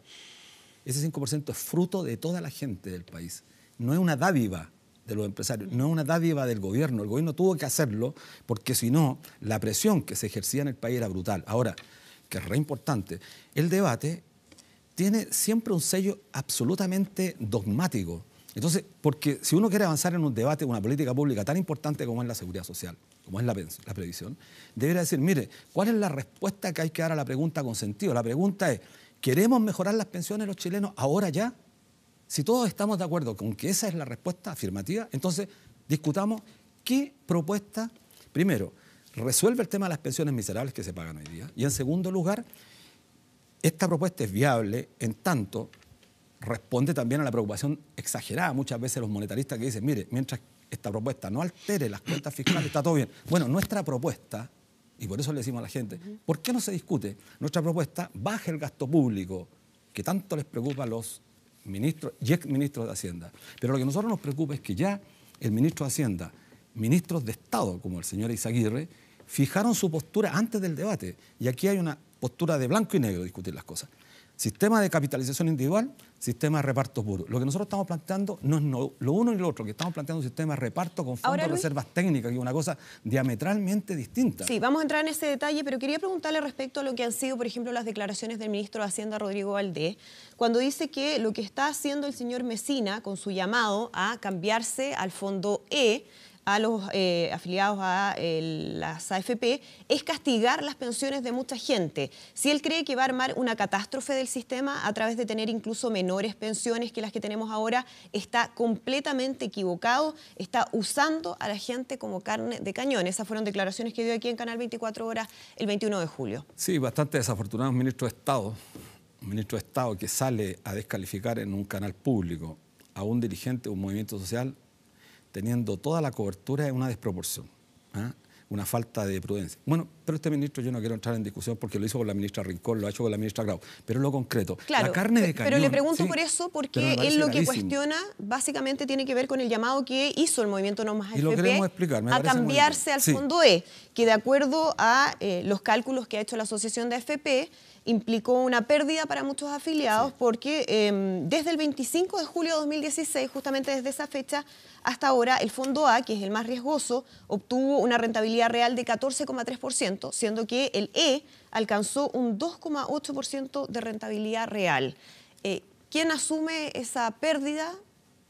ese 5% es fruto de toda la gente del país. No es una dádiva de los empresarios, no es una dádiva del gobierno. El gobierno tuvo que hacerlo porque si no, la presión que se ejercía en el país era brutal. Ahora, que es re importante, el debate tiene siempre un sello absolutamente dogmático. Entonces, porque si uno quiere avanzar en un debate, una política pública tan importante como es la seguridad social, como es la previsión, debería decir, mire, ¿cuál es la respuesta que hay que dar a la pregunta con sentido? La pregunta es, ¿queremos mejorar las pensiones de los chilenos ahora ya? Si todos estamos de acuerdo con que esa es la respuesta afirmativa, entonces discutamos qué propuesta, primero, resuelve el tema de las pensiones miserables que se pagan hoy día, y en segundo lugar, esta propuesta es viable en tanto responde también a la preocupación exagerada muchas veces de los monetaristas que dicen, mire, mientras esta propuesta no altere las cuentas fiscales, está todo bien. Bueno, nuestra propuesta, y por eso le decimos a la gente, ¿por qué no se discute? Nuestra propuesta baja el gasto público, que tanto les preocupa a los ministros y exministros de Hacienda. Pero lo que a nosotros nos preocupa es que ya el ministro de Hacienda, ministros de Estado, como el señor Izaguirre, fijaron su postura antes del debate. Y aquí hay una postura de blanco y negro discutir las cosas. Sistema de capitalización individual, sistema de reparto puro. Lo que nosotros estamos planteando no es lo uno ni lo otro, que estamos planteando un sistema de reparto con fondos de reservas técnicas, que es una cosa diametralmente distinta. Sí, vamos a entrar en ese detalle, pero quería preguntarle respecto a lo que han sido, por ejemplo, las declaraciones del ministro de Hacienda, Rodrigo Valdés, cuando dice que lo que está haciendo el señor Mesina con su llamado a cambiarse al fondo E, a los afiliados a las AFP, es castigar las pensiones de mucha gente. Si él cree que va a armar una catástrofe del sistema a través de tener incluso menores pensiones que las que tenemos ahora, está completamente equivocado, está usando a la gente como carne de cañón. Esas fueron declaraciones que dio aquí en Canal 24 Horas el 21 de julio. Sí, bastante desafortunado un ministro de Estado que sale a descalificar en un canal público a un dirigente de un movimiento social teniendo toda la cobertura de una desproporción, una falta de prudencia. Bueno, pero este ministro yo no quiero entrar en discusión porque lo hizo con la ministra Rincón, lo ha hecho con la ministra Grau, pero lo concreto, claro, la carne de cañón... Pero le pregunto por eso, porque él lo que gravísimo. cuestiona básicamente tiene que ver con el llamado que hizo el movimiento No Más AFP y lo queremos explicar, a cambiarse al fondo E, que de acuerdo a los cálculos que ha hecho la Asociación de AFP, implicó una pérdida para muchos afiliados porque desde el 25 de julio de 2016, justamente desde esa fecha hasta ahora, el Fondo A, que es el más riesgoso, obtuvo una rentabilidad real de 14,3%, siendo que el E alcanzó un 2,8% de rentabilidad real. ¿Quién asume esa pérdida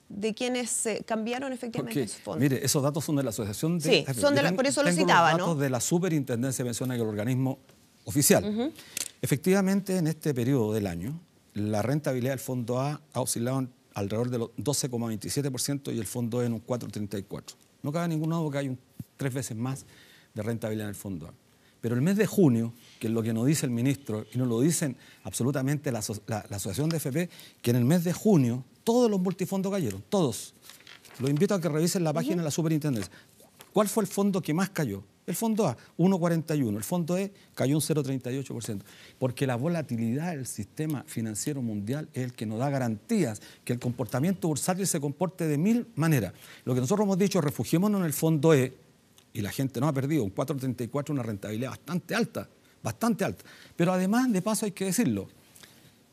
de quienes cambiaron efectivamente sus fondos? Mire, esos datos son de la Asociación de... Sí, son por eso lo citaba, los datos de la Superintendencia de Pensiones, que es el organismo oficial. Efectivamente, en este periodo del año, la rentabilidad del Fondo A ha oscilado alrededor de los 12,27% y el Fondo E en un 4,34%. No cabe ningún duda porque hay 3 veces más de rentabilidad en el Fondo A. Pero el mes de junio, que es lo que nos dice el ministro, y nos lo dicen absolutamente la Asociación de AFP, que en el mes de junio todos los multifondos cayeron, todos. Los invito a que revisen la página de la Superintendencia. ¿Cuál fue el fondo que más cayó? El fondo A, 1,41. El fondo E cayó un 0,38%. Porque la volatilidad del sistema financiero mundial es el que nos da garantías que el comportamiento bursátil se comporte de 1000 maneras. Lo que nosotros hemos dicho, refugiémonos en el fondo E, y la gente no ha perdido, un 4,34, una rentabilidad bastante alta. Pero además, de paso hay que decirlo,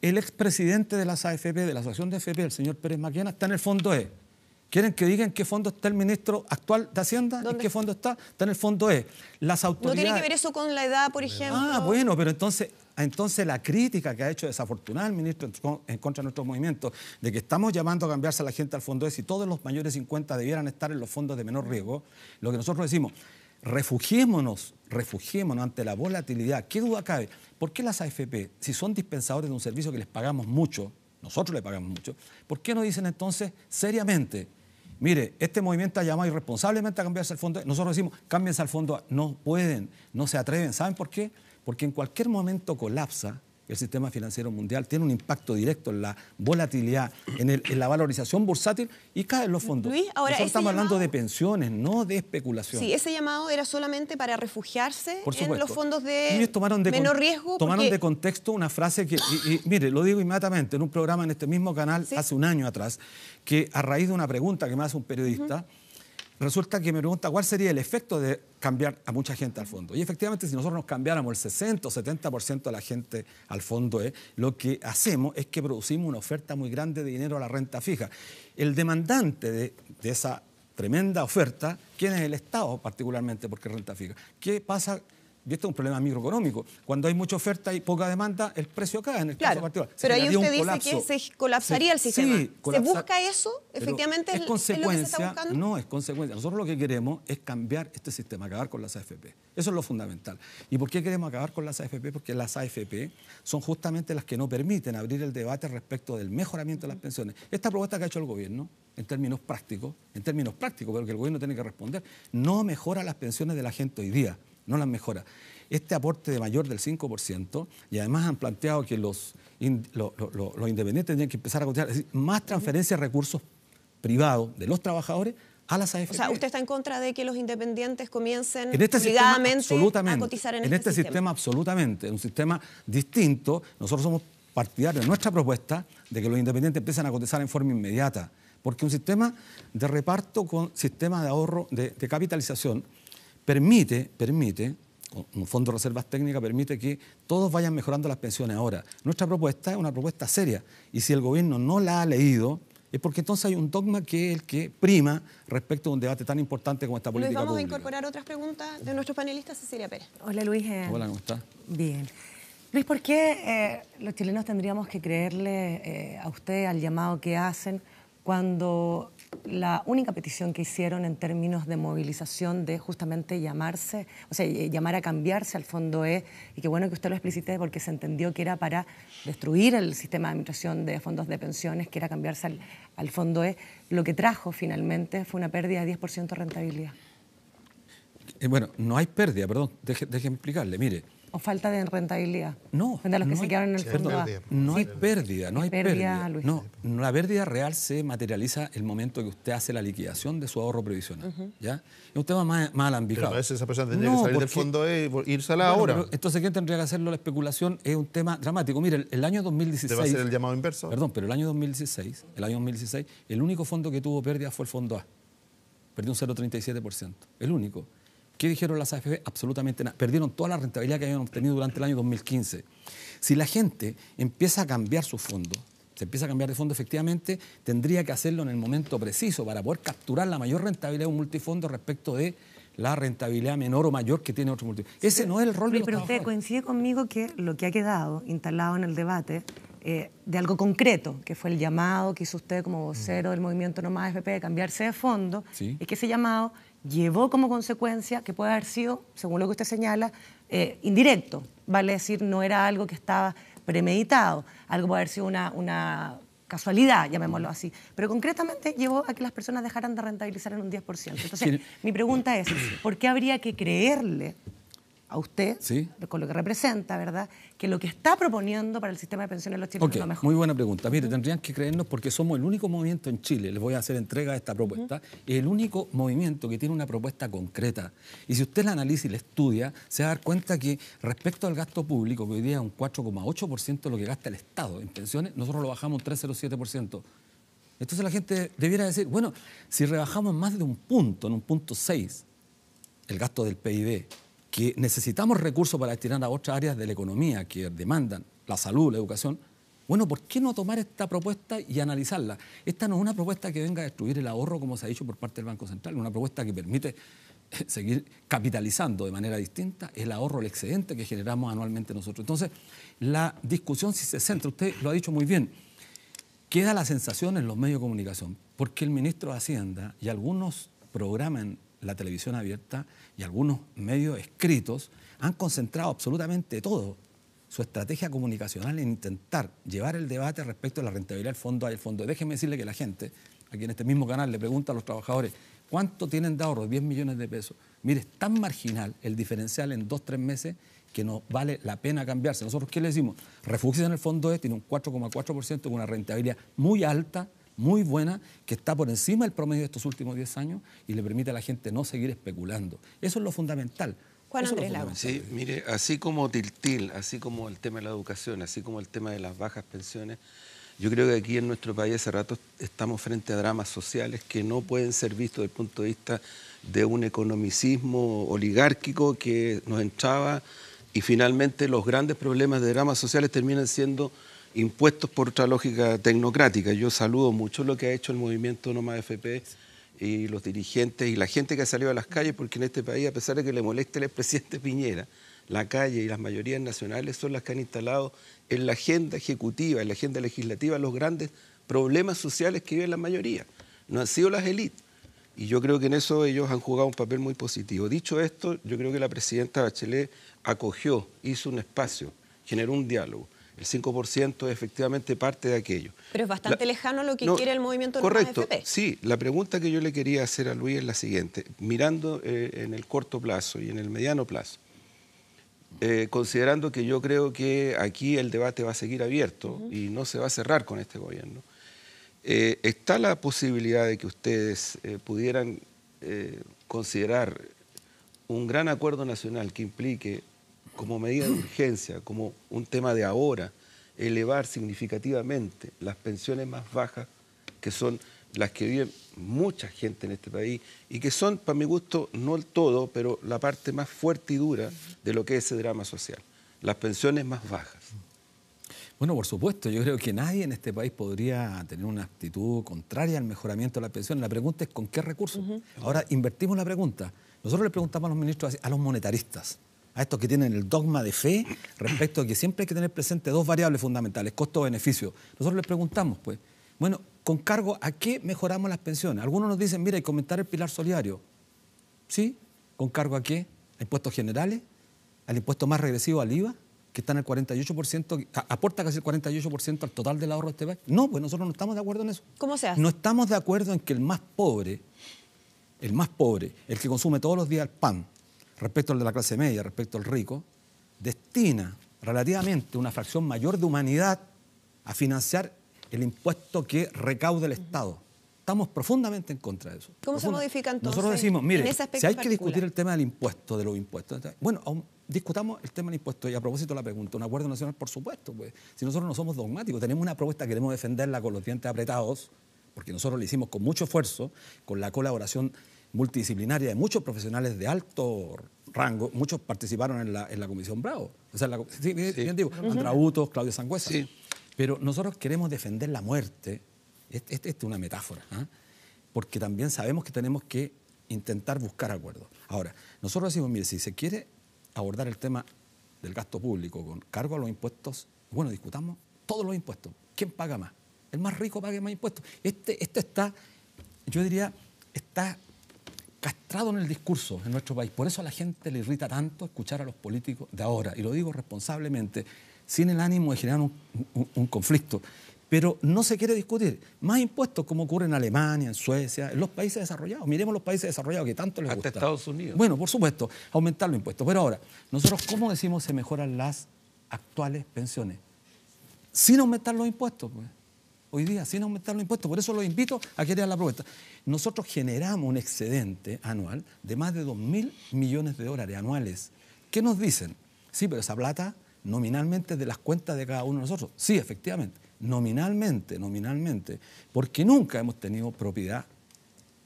el expresidente de las AFP, de la Asociación de AFP, el señor Pérez Maquena, está en el fondo E. ¿Quieren que digan en qué fondo está el ministro actual de Hacienda? ¿En qué fondo está? Está en el fondo E. Las autoridades... ¿No tiene que ver eso con la edad, por ejemplo? Bueno, pero entonces entonces la crítica que ha hecho desafortunada el ministro en contra de nuestro movimiento, de que estamos llamando a cambiarse a la gente al fondo E, si todos los mayores 50 debieran estar en los fondos de menor riesgo, lo que nosotros decimos, refugiémonos ante la volatilidad. ¿Qué duda cabe? ¿Por qué las AFP, si son dispensadores de un servicio que les pagamos mucho, nosotros le pagamos mucho, ¿por qué no dicen entonces seriamente, mire, este movimiento ha llamado irresponsablemente a cambiarse al fondo E? Nosotros decimos, cámbiense al fondo A. No pueden, no se atreven. ¿Saben por qué? Porque en cualquier momento colapsa el sistema financiero mundial, tiene un impacto directo en la volatilidad, en la valorización bursátil y caen los fondos. Luis, ahora, nosotros estamos hablando de pensiones, no de especulación. Sí, ese llamado era solamente para refugiarse en los fondos de ellos tomaron menor riesgo. Tomaron de contexto una frase que, y mire, lo digo inmediatamente, en un programa en este mismo canal, ¿sí?, hace un año atrás, que a raíz de una pregunta que me hace un periodista, resulta que me pregunta cuál sería el efecto de cambiar a mucha gente al fondo. Y efectivamente, si nosotros nos cambiáramos el 60 o 70% de la gente al fondo E, lo que hacemos es que producimos una oferta muy grande de dinero a la renta fija. El demandante de esa tremenda oferta, ¿quién es? El Estado, particularmente, porque es renta fija. ¿Qué pasa? Y este es un problema microeconómico. Cuando hay mucha oferta y poca demanda, el precio cae en el caso particular. Pero ahí usted dice que se colapsaría el sistema. Sí, ¿se busca eso? ¿Efectivamente es lo que se está buscando? No, es consecuencia. Nosotros lo que queremos es cambiar este sistema, acabar con las AFP. Eso es lo fundamental. ¿Y por qué queremos acabar con las AFP? Porque las AFP son justamente las que no permiten abrir el debate respecto del mejoramiento de las pensiones. Esta propuesta que ha hecho el gobierno, en términos prácticos, pero que el gobierno tiene que responder, no mejora las pensiones de la gente hoy día. No las mejora. Este aporte de mayor del 5%, y además han planteado que los independientes tendrían que empezar a cotizar, es decir, más transferencia de recursos privados de los trabajadores a las AFP. O sea, ¿usted está en contra de que los independientes comiencen obligadamente a cotizar en este sistema? Absolutamente, en un sistema distinto. Nosotros somos partidarios de nuestra propuesta de que los independientes empiecen a cotizar en forma inmediata, porque un sistema de reparto con sistema de ahorro, de capitalización, permite, un fondo de reservas técnicas permite que todos vayan mejorando las pensiones ahora. Nuestra propuesta es una propuesta seria y si el gobierno no la ha leído es porque entonces hay un dogma que es el que prima respecto a un debate tan importante como esta política pública. Vamos a incorporar otras preguntas de nuestros panelistas. Cecilia Pérez. Hola, Luis. Hola, ¿cómo estás? Bien. Luis, ¿por qué los chilenos tendríamos que creerle a usted al llamado que hacen cuando la única petición que hicieron en términos de movilización de justamente llamar a cambiarse al fondo E, y qué bueno que usted lo explicite porque se entendió que era para destruir el sistema de administración de fondos de pensiones, que era cambiarse al fondo E, lo que trajo finalmente fue una pérdida de 10% de rentabilidad? Bueno, no hay pérdida, perdón, déjeme explicarle, mire. ¿O falta de rentabilidad? No. De los que se quedaron en el fondo A. No hay pérdida, no hay pérdida. Luis. No, la pérdida real se materializa el momento que usted hace la liquidación de su ahorro previsional. ¿Ya? Es un tema más alambicado. Pero a veces esa persona tendría que salir del fondo E y irse a la hora. Entonces, ¿quién tendría que hacerlo? La especulación es un tema dramático. Mire, el año 2016... ¿Te va a hacer el llamado inverso? Perdón, pero el año 2016, el único fondo que tuvo pérdida fue el fondo A. Perdió un 0,37%. El único. ¿Qué dijeron las AFP? Absolutamente nada. Perdieron toda la rentabilidad que habían obtenido durante el año 2015. Si la gente empieza a cambiar sus fondos, se empieza a cambiar de fondo, efectivamente, tendría que hacerlo en el momento preciso para poder capturar la mayor rentabilidad de un multifondo respecto de la rentabilidad menor o mayor que tiene otro multifondo. Ese no es el rol de los trabajadores. Pero usted coincide conmigo que lo que ha quedado instalado en el debate de algo concreto, que fue el llamado que hizo usted como vocero del movimiento No Más AFP de cambiarse de fondo, ¿sí? Es que ese llamado llevó como consecuencia que puede haber sido, según lo que usted señala, indirecto. Vale decir, no era algo que estaba premeditado, algo puede haber sido una casualidad, llamémoslo así. Pero concretamente llevó a que las personas dejaran de rentabilizar en un 10%. Entonces, mi pregunta es, ¿por qué habría que creerle a usted, ¿sí?, con lo que representa, ¿verdad?, que lo que está proponiendo para el sistema de pensiones de los chilenos es lo mejor? Muy buena pregunta. Mire, tendrían que creernos porque somos el único movimiento en Chile, les voy a hacer entrega de esta propuesta, el único movimiento que tiene una propuesta concreta. Y si usted la analiza y la estudia, se va a dar cuenta que respecto al gasto público, que hoy día es un 4,8% de lo que gasta el Estado en pensiones, nosotros lo bajamos un 3,07%. Entonces la gente debiera decir, bueno, si rebajamos más de un punto, en un punto 6, el gasto del PIB, que necesitamos recursos para destinar a otras áreas de la economía que demandan la salud, la educación, bueno, ¿por qué no tomar esta propuesta y analizarla? Esta no es una propuesta que venga a destruir el ahorro, como se ha dicho por parte del Banco Central, es una propuesta que permite seguir capitalizando de manera distinta el ahorro, el excedente que generamos anualmente nosotros. Entonces, la discusión, si se centra, usted lo ha dicho muy bien, queda la sensación en los medios de comunicación, porque el ministro de Hacienda y algunos programas en la televisión abierta y algunos medios escritos han concentrado absolutamente todo su estrategia comunicacional en intentar llevar el debate respecto a la rentabilidad del fondo A y el fondo B. Déjeme decirle que la gente, aquí en este mismo canal, le pregunta a los trabajadores ¿cuánto tienen de ahorro? 10 millones de pesos. Mire, es tan marginal el diferencial en 2 o 3 meses que no vale la pena cambiarse. Nosotros, ¿qué le decimos? Refúgiese en el fondo E, tiene un 4,4% con una rentabilidad muy alta, muy buena, que está por encima del promedio de estos últimos 10 años y le permite a la gente no seguir especulando. Eso es lo fundamental. Juan Andrés Lagos. Sí, mire, así como Tiltil, así como el tema de la educación, así como el tema de las bajas pensiones, yo creo que aquí en nuestro país hace rato estamos frente a dramas sociales que no pueden ser vistos desde el punto de vista de un economicismo oligárquico que nos entraba y finalmente los grandes problemas de dramas sociales terminan siendo impuestos por otra lógica tecnocrática. Yo saludo mucho lo que ha hecho el movimiento No Más AFP y los dirigentes y la gente que ha salido a las calles, porque en este país, a pesar de que le moleste el expresidente Piñera, la calle y las mayorías nacionales son las que han instalado en la agenda ejecutiva, en la agenda legislativa, los grandes problemas sociales que vive la mayoría. No han sido las élites. Y yo creo que en eso ellos han jugado un papel muy positivo. Dicho esto, yo creo que la presidenta Bachelet acogió, hizo un espacio, generó un diálogo. El 5% es efectivamente parte de aquello. Pero es bastante lejano lo que quiere el movimiento de correcto, AFP. Sí, la pregunta que yo le quería hacer a Luis es la siguiente. Mirando en el corto plazo y en el mediano plazo, considerando que yo creo que aquí el debate va a seguir abierto y no se va a cerrar con este gobierno, ¿está la posibilidad de que ustedes pudieran considerar un gran acuerdo nacional que implique como medida de urgencia, como un tema de ahora, elevar significativamente las pensiones más bajas, que son las que viven mucha gente en este país y que son, para mi gusto, no el todo, pero la parte más fuerte y dura de lo que es ese drama social, las pensiones más bajas? Bueno, por supuesto, yo creo que nadie en este país podría tener una actitud contraria al mejoramiento de las pensiones. La pregunta es ¿con qué recursos? Ahora, invertimos la pregunta. Nosotros le preguntamos a los ministros, a los monetaristas, a estos que tienen el dogma de fe respecto a que siempre hay que tener presente 2 variables fundamentales, costo-beneficio. Nosotros les preguntamos, pues, bueno, ¿con cargo a qué mejoramos las pensiones? Algunos nos dicen, mira, hay que aumentar el pilar solidario. ¿Sí? ¿Con cargo a qué? ¿A impuestos generales? ¿Al impuesto más regresivo al IVA? Que está en el 48%, aporta casi el 48% al total del ahorro de este país. No, pues nosotros no estamos de acuerdo en eso. ¿Cómo se hace? No estamos de acuerdo en que el más pobre, el que consume todos los días el pan, respecto al de la clase media, respecto al rico, destina relativamente una fracción mayor de humanidad a financiar el impuesto que recauda el Estado. Estamos profundamente en contra de eso. ¿Cómo se modifica entonces? Nosotros decimos, mire, en ese aspecto si hay que particular? discutir el tema del impuesto, de los impuestos, bueno, discutamos el tema del impuesto. Y a propósito de la pregunta, un acuerdo nacional, por supuesto, pues, si nosotros no somos dogmáticos, tenemos una propuesta que queremos defenderla con los dientes apretados, porque nosotros la hicimos con mucho esfuerzo, con la colaboración multidisciplinaria de muchos profesionales de alto rango, muchos participaron en la Comisión Bravo. O sea, bien digo, Andrautos, Claudio Sangüesa. Sí. Pero nosotros queremos defender la muerte. Esta es una metáfora, ¿eh? Porque también sabemos que tenemos que intentar buscar acuerdos. Ahora, nosotros decimos, mire, si se quiere abordar el tema del gasto público con cargo a los impuestos, bueno, discutamos todos los impuestos. ¿Quién paga más? El más rico pague más impuestos. Esto está, yo diría, está castrado en el discurso en nuestro país. Por eso a la gente le irrita tanto escuchar a los políticos de ahora, y lo digo responsablemente, sin el ánimo de generar un conflicto. Pero no se quiere discutir más impuestos como ocurre en Alemania, en Suecia, en los países desarrollados. Miremos los países desarrollados que tanto les gusta. Hasta Estados Unidos. Bueno, por supuesto, aumentar los impuestos. Pero ahora, nosotros, ¿cómo decimos se mejoran las actuales pensiones? Sin aumentar los impuestos, pues. Hoy día, sin aumentar los impuestos. Por eso los invito a que lean la propuesta. Nosotros generamos un excedente anual de más de 2.000 millones de dólares anuales. ¿Qué nos dicen? Sí, pero esa plata nominalmente es de las cuentas de cada uno de nosotros. Sí, efectivamente. Nominalmente, porque nunca hemos tenido propiedad,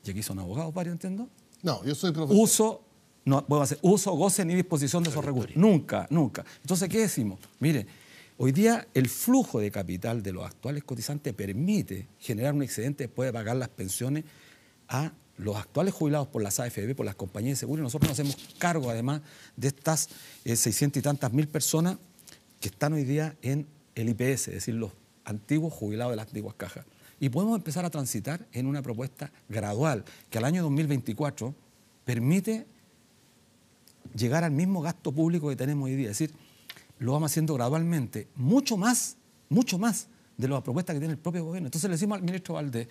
y aquí son abogados varios, ¿entiendo? No, yo soy profesor. Uso, goce ni disposición de esos recursos. Nunca. Entonces, ¿qué decimos? Mire, hoy día el flujo de capital de los actuales cotizantes permite generar un excedente después de pagar las pensiones a los actuales jubilados por las AFP, por las compañías de seguro, y nosotros nos hacemos cargo además de estas 600 y tantas mil personas que están hoy día en el IPS, es decir, los antiguos jubilados de las antiguas cajas. Y podemos empezar a transitar en una propuesta gradual que al año 2024 permite llegar al mismo gasto público que tenemos hoy día. Es decir, lo vamos haciendo gradualmente, mucho más de la propuesta que tiene el propio gobierno. Entonces le decimos al ministro Valdés,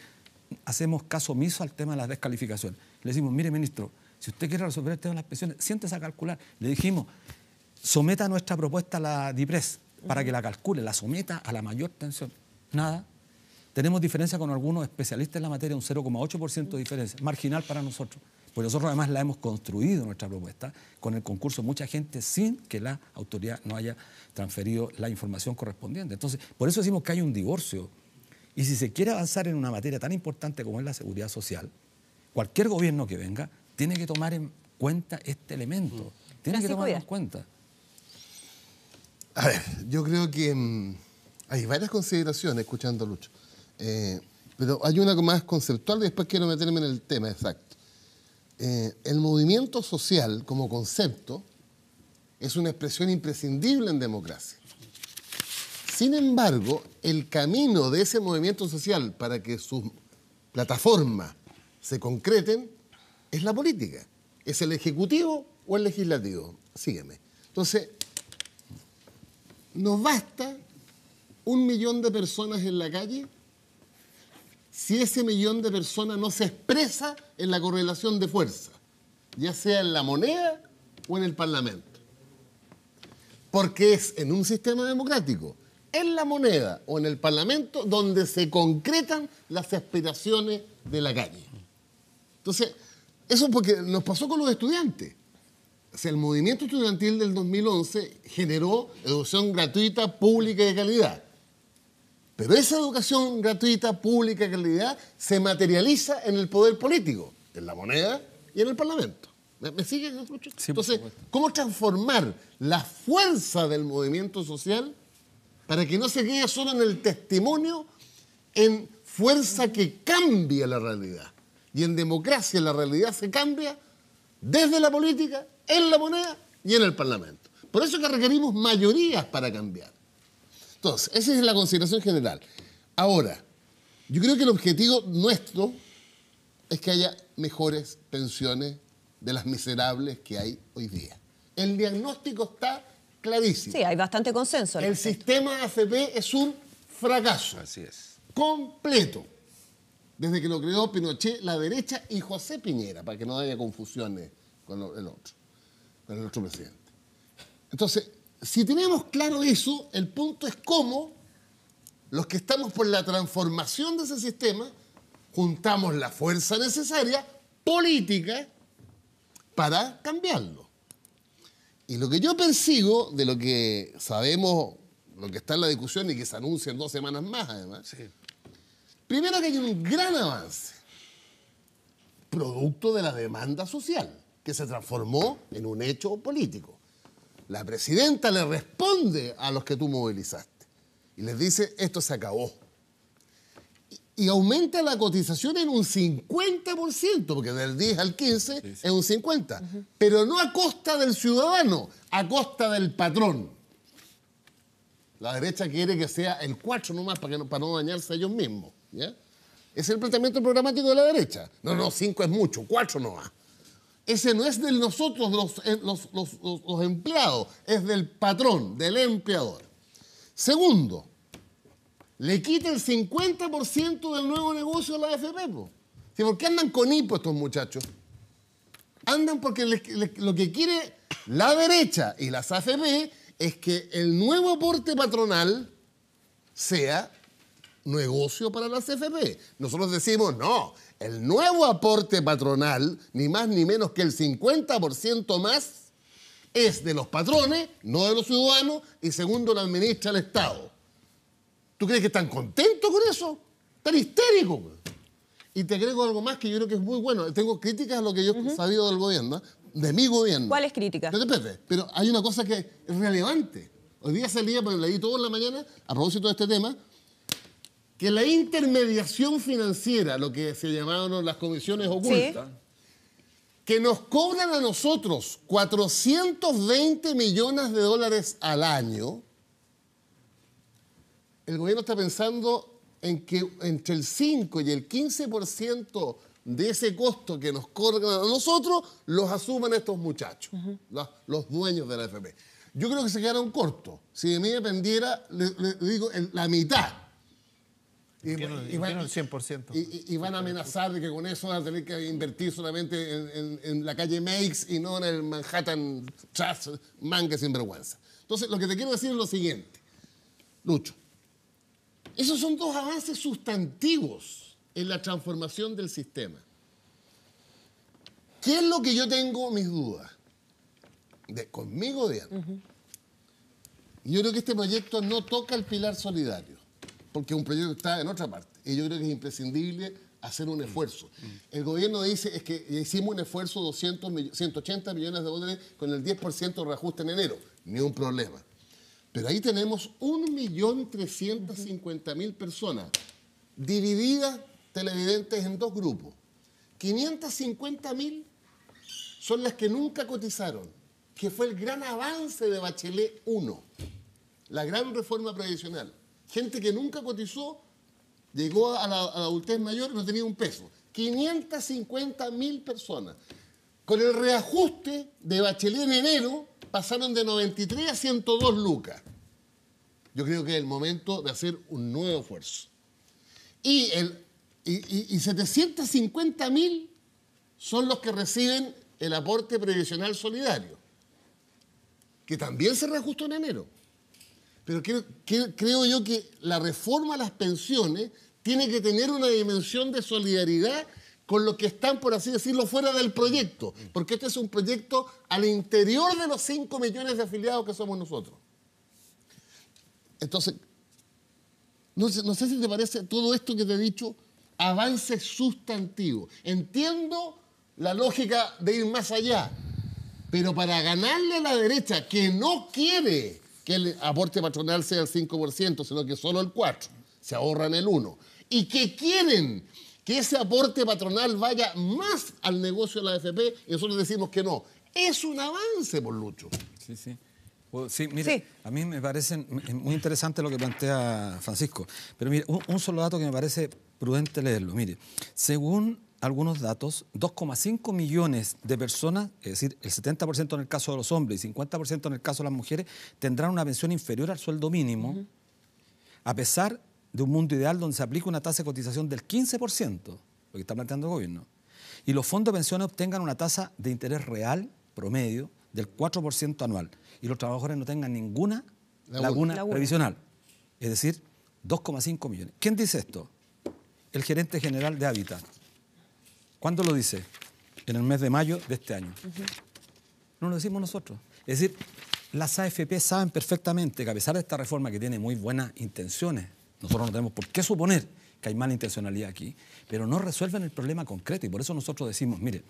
hacemos caso omiso al tema de las descalificaciones. Le decimos, mire ministro, si usted quiere resolver el tema de las pensiones, siéntese a calcular. Le dijimos, someta nuestra propuesta a la DIPRES para que la calcule, la someta a la mayor tensión. Nada. Tenemos diferencia con algunos especialistas en la materia, un 0,8% de diferencia, marginal para nosotros. Pues nosotros además la hemos construido nuestra propuesta con el concurso de mucha gente sin que la autoridad no haya transferido la información correspondiente. Entonces, por eso decimos que hay un divorcio. Y si se quiere avanzar en una materia tan importante como es la seguridad social, cualquier gobierno que venga tiene que tomar en cuenta este elemento. Tiene que tomarlo en cuenta. A ver, yo creo que hay varias consideraciones escuchando a Lucho. Pero hay una más conceptual y después quiero meterme en el tema exacto. El movimiento social como concepto es una expresión imprescindible en democracia. Sin embargo, el camino de ese movimiento social para que sus plataformas se concreten es la política. ¿Es el ejecutivo o el legislativo? Sígueme. Entonces, ¿nos basta 1 millón de personas en la calle si ese millón de personas no se expresa en la correlación de fuerza, ya sea en la moneda o en el Parlamento? Porque es en un sistema democrático, en la moneda o en el Parlamento, donde se concretan las aspiraciones de la calle. Entonces, eso porque nos pasó con los estudiantes. O sea, el movimiento estudiantil del 2011 generó educación gratuita, pública y de calidad. Pero esa educación gratuita, pública y de calidad se materializa en el poder político, en la moneda y en el Parlamento. ¿Me sigue? Sí, entonces, ¿cómo transformar la fuerza del movimiento social para que no se quede solo en el testimonio, en fuerza que cambie la realidad? Y en democracia la realidad se cambia desde la política, en la moneda y en el Parlamento. Por eso es que requerimos mayorías para cambiar. Entonces, esa es la consideración general. Ahora, yo creo que el objetivo nuestro es que haya mejores pensiones de las miserables que hay hoy día. El diagnóstico está clarísimo. Sí, hay bastante consenso. El sistema AFP es un fracaso. Así es. Completo. Desde que lo creó Pinochet, la derecha y José Piñera, para que no haya confusiones con el otro presidente. Entonces, si tenemos claro eso, el punto es cómo los que estamos por la transformación de ese sistema juntamos la fuerza necesaria, política, para cambiarlo. Y lo que yo persigo de lo que sabemos, lo que está en la discusión y que se anuncia en 2 semanas más, además, Sí. primero que hay un gran avance, producto de la demanda social, que se transformó en un hecho político. La presidenta le responde a los que tú movilizaste y les dice, esto se acabó. Y aumenta la cotización en un 50%, porque del 10 al 15 es un 50%. Pero no a costa del ciudadano, a costa del patrón. La derecha quiere que sea el 4 nomás para no dañarse a ellos mismos. ¿Ya? Es el planteamiento programático de la derecha. No, 5 es mucho, 4 nomás. Ese no es de nosotros, los empleados, es del patrón, del empleador. Segundo, le quita el 50% del nuevo negocio a la AFP. ¿Sí? ¿Por qué andan con hipo estos muchachos? Andan porque lo que quiere la derecha y las AFP es que el nuevo aporte patronal sea negocio para las AFP. Nosotros decimos, no, el nuevo aporte patronal, ni más ni menos que el 50% más, es de los patrones, no de los ciudadanos, y segundo, lo administra el Estado. ¿Tú crees que están contentos con eso? Están histéricos. Y te agrego algo más que yo creo que es muy bueno. Tengo críticas a lo que yo he sabido del gobierno, de mi gobierno. ¿Cuáles críticas? Pero hay una cosa que es relevante. Hoy día salía, porque leí todo en la mañana, a propósito de este tema, que la intermediación financiera, lo que se llamaban las comisiones ocultas, que nos cobran a nosotros 420 millones de dólares al año, el gobierno está pensando en que entre el 5 y el 15% de ese costo que nos cobran a nosotros, los asuman estos muchachos, los dueños de la AFP. Yo creo que se quedaron cortos. Si de mí dependiera, le digo la mitad. ¿Por qué no el 100%? Y van a amenazar de que con eso van a tener que invertir solamente en la calle Makes y no en el Manhattan Trust, mangue sinvergüenza. Entonces, lo que te quiero decir es lo siguiente. Lucho, esos son dos avances sustantivos en la transformación del sistema. ¿Qué es lo que yo tengo mis dudas? Conmigo bien. Yo creo que este proyecto no toca el pilar solidario, porque un proyecto está en otra parte. Y yo creo que es imprescindible hacer un esfuerzo. El gobierno dice es que hicimos un esfuerzo de 180 millones de dólares con el 10% de reajuste en enero. Ni un problema. Pero ahí tenemos 1.350.000 personas divididas, televidentes, en dos grupos. 550.000 son las que nunca cotizaron, que fue el gran avance de Bachelet 1, la gran reforma previsional. Gente que nunca cotizó, llegó a la adultez mayor y no tenía un peso. 550.000 personas. Con el reajuste de Bachelet en enero, pasaron de 93 a 102 lucas. Yo creo que es el momento de hacer un nuevo esfuerzo. Y 750.000 son los que reciben el aporte previsional solidario, que también se reajustó en enero. Pero creo yo que la reforma a las pensiones tiene que tener una dimensión de solidaridad con los que están, por así decirlo, fuera del proyecto. Porque este es un proyecto al interior de los 5 millones de afiliados que somos nosotros. Entonces, no sé si te parece todo esto que te he dicho, avance sustantivo. Entiendo la lógica de ir más allá, pero para ganarle a la derecha, que no quiere que el aporte patronal sea el 5%, sino que solo el 4%, se ahorran el 1%, y que quieren que ese aporte patronal vaya más al negocio de la AFP, y nosotros decimos que no. Es un avance, por Lucho. Sí, sí. Sí, mire, a mí me parece muy interesante lo que plantea Francisco, pero mire, un solo dato que me parece prudente leerlo. Mire, según algunos datos, 2,5 millones de personas, es decir, el 70% en el caso de los hombres y 50% en el caso de las mujeres, tendrán una pensión inferior al sueldo mínimo, a pesar de un mundo ideal donde se aplica una tasa de cotización del 15%, lo que está planteando el gobierno, y los fondos de pensiones obtengan una tasa de interés real, promedio, del 4% anual, y los trabajadores no tengan ninguna laguna previsional, es decir, 2,5 millones. ¿Quién dice esto? El gerente general de Hábitat. ¿Cuándo lo dice? En el mes de mayo de este año. No lo decimos nosotros. Es decir, las AFP saben perfectamente que a pesar de esta reforma que tiene muy buenas intenciones, nosotros no tenemos por qué suponer que hay mala intencionalidad aquí, pero no resuelven el problema concreto, y por eso nosotros decimos, mire,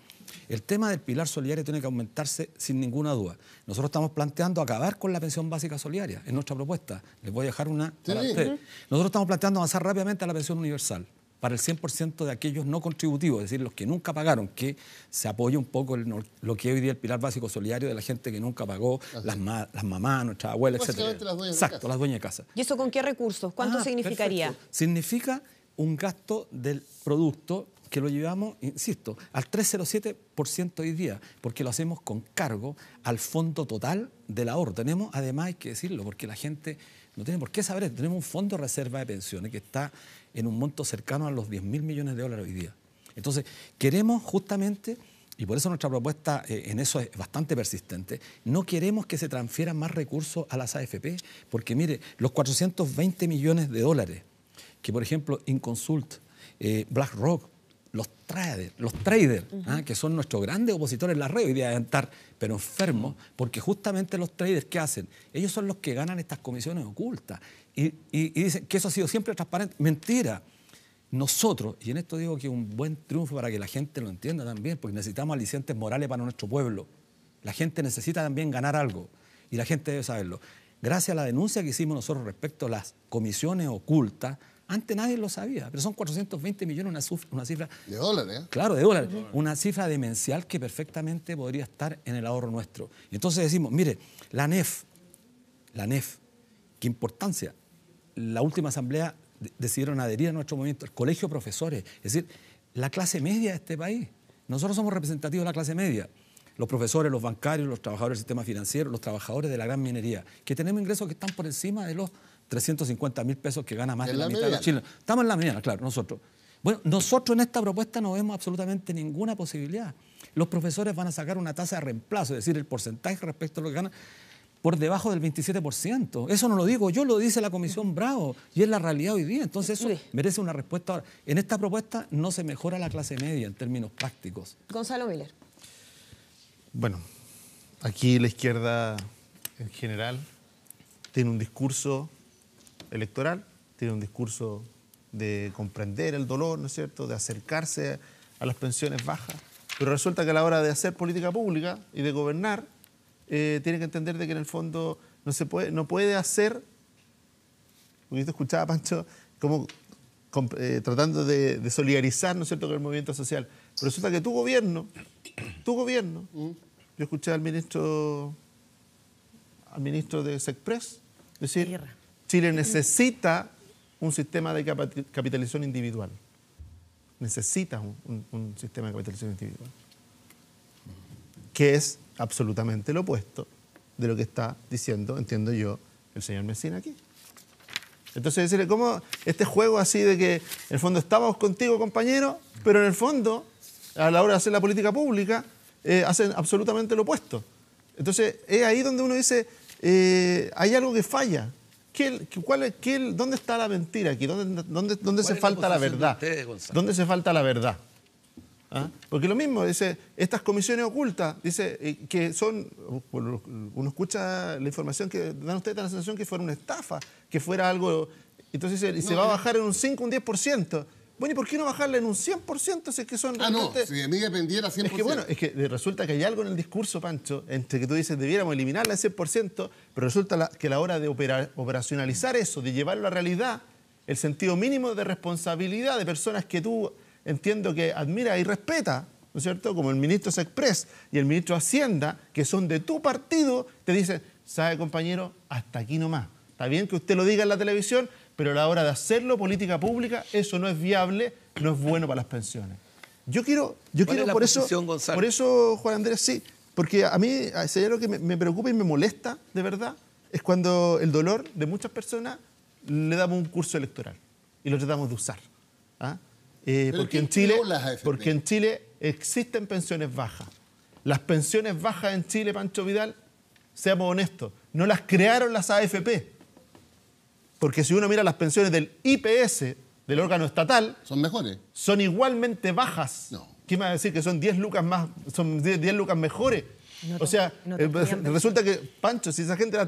el tema del pilar solidario tiene que aumentarse sin ninguna duda. Nosotros estamos planteando acabar con la pensión básica solidaria, en nuestra propuesta. Les voy a dejar una para ustedes. Nosotros estamos planteando avanzar rápidamente a la pensión universal, para el 100% de aquellos no contributivos, es decir, los que nunca pagaron, que se apoye un poco lo que hoy día el pilar básico solidario de la gente que nunca pagó, las mamás, nuestras abuelas, etc. Exacto, las dueñas de casa. ¿Y eso con qué recursos? ¿Cuánto significaría? Perfecto. Significa un gasto del producto que lo llevamos, insisto, al 3,07% hoy día, porque lo hacemos con cargo al fondo total del ahorro. Tenemos, además, hay que decirlo, porque la gente no tiene por qué saber, tenemos un fondo de reserva de pensiones que está en un monto cercano a los 10.000 millones de dólares hoy día. Entonces, queremos justamente, y por eso nuestra propuesta en eso es bastante persistente, no queremos que se transfieran más recursos a las AFP, porque mire, los 420 millones de dólares que, por ejemplo, Inconsult, BlackRock, los traders, que son nuestros grandes opositores en la red, hoy día deben estar, pero enfermos, porque justamente los traders, ¿qué hacen? Ellos son los que ganan estas comisiones ocultas y dicen que eso ha sido siempre transparente. Mentira. Nosotros, y en esto digo que es un buen triunfo para que la gente lo entienda también, porque necesitamos alicientes morales para nuestro pueblo. La gente necesita también ganar algo y la gente debe saberlo. Gracias a la denuncia que hicimos nosotros respecto a las comisiones ocultas, Antes nadie lo sabía, pero son 420 millones, una cifra... De dólares, ¿eh? Claro, de dólares. Una cifra demencial que perfectamente podría estar en el ahorro nuestro. Y entonces decimos, mire, la NEF, qué importancia. La última asamblea decidieron adherir a nuestro movimiento, el colegio de profesores, es decir, la clase media de este país. Nosotros somos representativos de la clase media. Los profesores, los bancarios, los trabajadores del sistema financiero, los trabajadores de la gran minería, que tenemos ingresos que están por encima de los 350.000 pesos que gana más de la mitad de los chilenos. Estamos en la mediana, claro, nosotros. Bueno, nosotros en esta propuesta no vemos absolutamente ninguna posibilidad. Los profesores van a sacar una tasa de reemplazo, es decir, el porcentaje respecto a lo que ganan, por debajo del 27%. Eso no lo digo yo, lo dice la Comisión Bravo, y es la realidad hoy día. Entonces eso merece una respuesta ahora. En esta propuesta no se mejora la clase media en términos prácticos. Gonzalo Miller. Bueno, aquí la izquierda en general tiene un discurso electoral, tiene un discurso de comprender el dolor, ¿no es cierto?, de acercarse a las pensiones bajas, pero resulta que a la hora de hacer política pública y de gobernar, tiene que entender de que en el fondo no puede hacer, porque yo te escuchaba, Pancho, como tratando de solidarizar, ¿no es cierto?, con el movimiento social, pero resulta que tu gobierno, yo escuché al ministro de Sexpress decir, Chile necesita un sistema de capitalización individual. Necesita un sistema de capitalización individual. Que es absolutamente lo opuesto de lo que está diciendo, entiendo yo, el señor Mesina aquí. Entonces, decirle, ¿cómo este juego así de que en el fondo estamos contigo, compañero, pero en el fondo, a la hora de hacer la política pública, hacen absolutamente lo opuesto? Entonces, es ahí donde uno dice, hay algo que falla. ¿Dónde está la mentira aquí? ¿Dónde se falta la verdad? ¿Dónde se falta la verdad? ¿Ah? Porque lo mismo, dice, estas comisiones ocultas, dice, que son, uno escucha la información que dan ustedes, la sensación que fuera una estafa, que fuera algo, entonces dice, se va a bajar en un 5, un 10%. Bueno, ¿y por qué no bajarle en un 100% si es que son realmente... no, si de mí dependiera 100%. Es que bueno, es que resulta que hay algo en el discurso, Pancho, entre que tú dices debiéramos eliminarla al 100%, pero resulta que a la hora de operacionalizar eso, de llevarlo a la realidad, el sentido mínimo de responsabilidad de personas que tú, entiendo que admiras y respetas, ¿no es cierto?, como el ministro Sexpress y el ministro de Hacienda, que son de tu partido, te dicen, ¿sabe, compañero? Hasta aquí nomás. Está bien que usted lo diga en la televisión, pero a la hora de hacerlo, política pública, eso no es viable, no es bueno para las pensiones. Yo quiero por eso, Juan Andrés, sí, porque a mí, si hay algo que me preocupa y me molesta, de verdad, es cuando el dolor de muchas personas le damos un curso electoral y lo tratamos de usar. ¿Ah? Porque en Chile existen pensiones bajas. Las pensiones bajas en Chile, Pancho Vidal, seamos honestos, no las crearon las AFP. Porque si uno mira las pensiones del IPS, del órgano estatal... ¿Son mejores? Son igualmente bajas. No. ¿Qué me va a decir? Que son 10 lucas más, son 10 lucas mejores. O sea, resulta que, Pancho, si esa gente no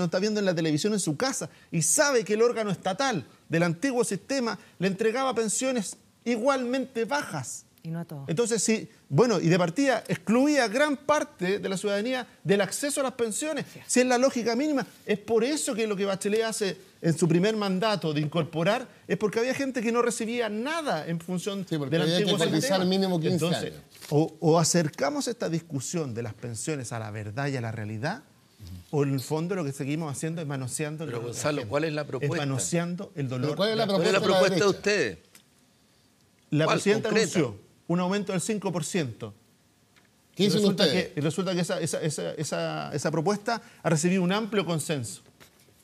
está viendo en la televisión en su casa y sabe que el órgano estatal del antiguo sistema le entregaba pensiones igualmente bajas. Y no a todos. Entonces, sí, bueno, y de partida excluía gran parte de la ciudadanía del acceso a las pensiones. Si es la lógica mínima, es por eso que lo que Bachelet hace en su primer mandato de incorporar, es porque había gente que no recibía nada en función del antiguo sistema. Mínimo 15 Entonces, años. O acercamos esta discusión de las pensiones a la verdad y a la realidad, o en el fondo lo que seguimos haciendo es manoseando el dolor. Pero Gonzalo, ¿cuál es la propuesta? Es manoseando el dolor. ¿Cuál es la ¿Cuál es la propuesta de ustedes? La ¿Cuál, presidenta concreta? anunció un aumento del 5%. ¿Qué dicen ustedes? Y resulta que esa propuesta ha recibido un amplio consenso.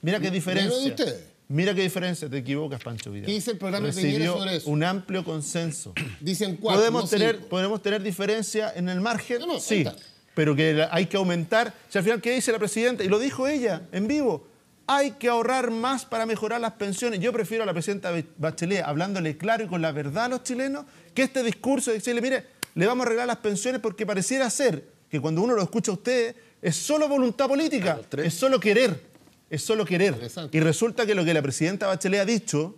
Mira qué diferencia. ¿De ustedes? Mira qué diferencia. Te equivocas, Pancho Vidal. ¿Qué dice el programa de Piñera Recibió sobre eso? un amplio consenso. Dicen 4, no 5. Podemos tener diferencia en el margen, No, sí, está. pero que hay que aumentar. Si al final, ¿qué dice la presidenta? Y lo dijo ella en vivo. Hay que ahorrar más para mejorar las pensiones. Yo prefiero a la presidenta Bachelet hablándole claro y con la verdad a los chilenos que este discurso de decirle, mire, le vamos a arreglar las pensiones, porque pareciera ser que cuando uno lo escucha a ustedes es solo voluntad política, es solo querer. Es solo querer. Y resulta que lo que la presidenta Bachelet ha dicho,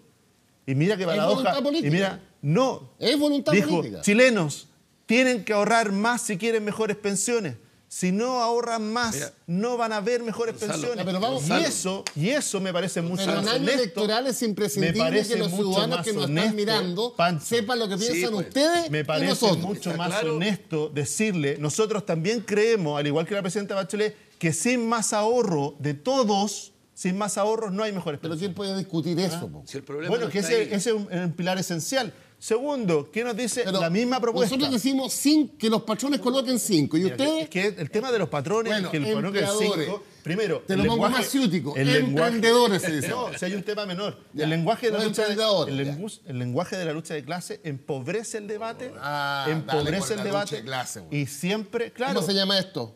y mira qué paradoja, y mira, no, Es voluntad dijo, política. chilenos tienen que ahorrar más si quieren mejores pensiones. Si no ahorran más, Mira, no van a haber mejores Gonzalo, pensiones. pero vamos, y eso me parece mucho Pero más en años honesto. electorales es Me imprescindible parece que los mucho ciudadanos más que nos están honesto, mirando Pancho. sepan lo que piensan pues. ustedes Me y parece nosotros. mucho Está más claro. honesto decirle, nosotros también creemos, al igual que la presidenta Bachelet, que sin más ahorro de todos, sin más ahorros no hay mejores Pero pensiones. ¿quién puede discutir eso? Po? Si el problema Bueno, no que está ese ahí. es un pilar esencial. Segundo, ¿qué nos dice Pero la misma propuesta? nosotros decimos que los patrones coloquen 5 y Mira, ustedes... es que el tema de los patrones, Bueno, que el patrón que es empleadores. 5, primero, Te el lo pongo lenguaje- más ciútico. el lenguaje- Emprendedores se dice. No, si hay un tema menor. Ya, El lenguaje de la los lucha emprendedores, el lenguaje de la lucha de clase empobrece el debate, Ah, dale empobrece con el la debate lucha de clase, güey. y siempre, claro, ¿Cómo se llama esto?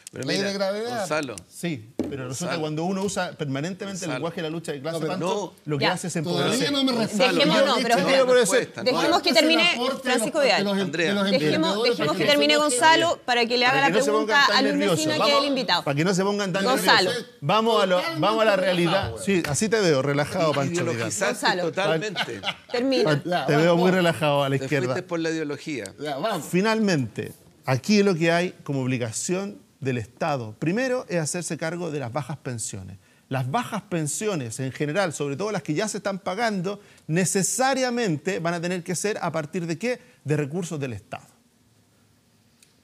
Pero ley mira, de gravedad. Gonzalo, sí, pero resulta Gonzalo. cuando uno usa permanentemente el Gonzalo. lenguaje de la lucha de clase, No, pero Pancho, lo que Ya. hace es empobrecer. Todavía no me respeto. Dejémonos, Yo he pero dicho- espera. por eso- Respuesta, ¿no? Dejemos que ¿Cuál es el termine aporte Francisco de Vidal. los Andrea. emprendedores? Dejemos que Porque termine eso es Gonzalo para que le haga Para la que no se pregunta pongan tan a Luis nerviosos. Messina, que es el invitado. Para que no se pongan tan Gonzalo. nerviosos. Vamos a la Totalmente realidad. relajado, Sí, así te veo, relajado, Pancho Vidal. ideologizaste Gonzalo. totalmente. Termina. Ya, Te vamos, veo muy vamos. relajado a la Te izquierda. fuiste por la ideología. Ya, vamos. Finalmente, aquí lo que hay como obligación del Estado, primero, es hacerse cargo de las bajas pensiones. Las bajas pensiones en general, sobre todo las que ya se están pagando, necesariamente van a tener que ser a partir de qué? De recursos del Estado.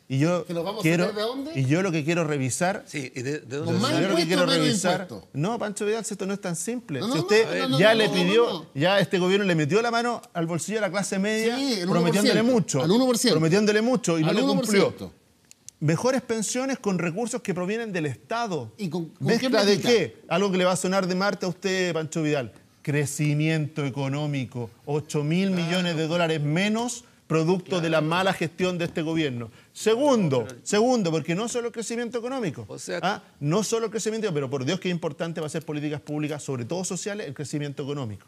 Y yo ¿Que los vamos a quiero, sacar de dónde? y yo lo que quiero revisar, Sí, ¿y de dónde Con más sale? yo lo que impuestos quiero o menos revisar, impuestos? no, Pancho Vidal, si esto no es tan simple. No, Si no, usted no, no, ya no, le no, pidió, no. ya este gobierno le metió la mano al bolsillo de la clase media, Sí, el 1%, prometiéndole mucho, al 1%. prometiéndole mucho y no Al le 1%. cumplió. Mejores pensiones con recursos que provienen del Estado. ¿Y con qué ¿Mezcla de platita? qué? Algo que le va a sonar de Marte a usted, Pancho Vidal. Crecimiento económico. 8.000 millones de dólares menos producto de la mala gestión de este gobierno. Segundo, porque no solo el crecimiento económico. O sea, No solo el crecimiento, pero por Dios que es importante va a ser políticas públicas, sobre todo sociales, el crecimiento económico.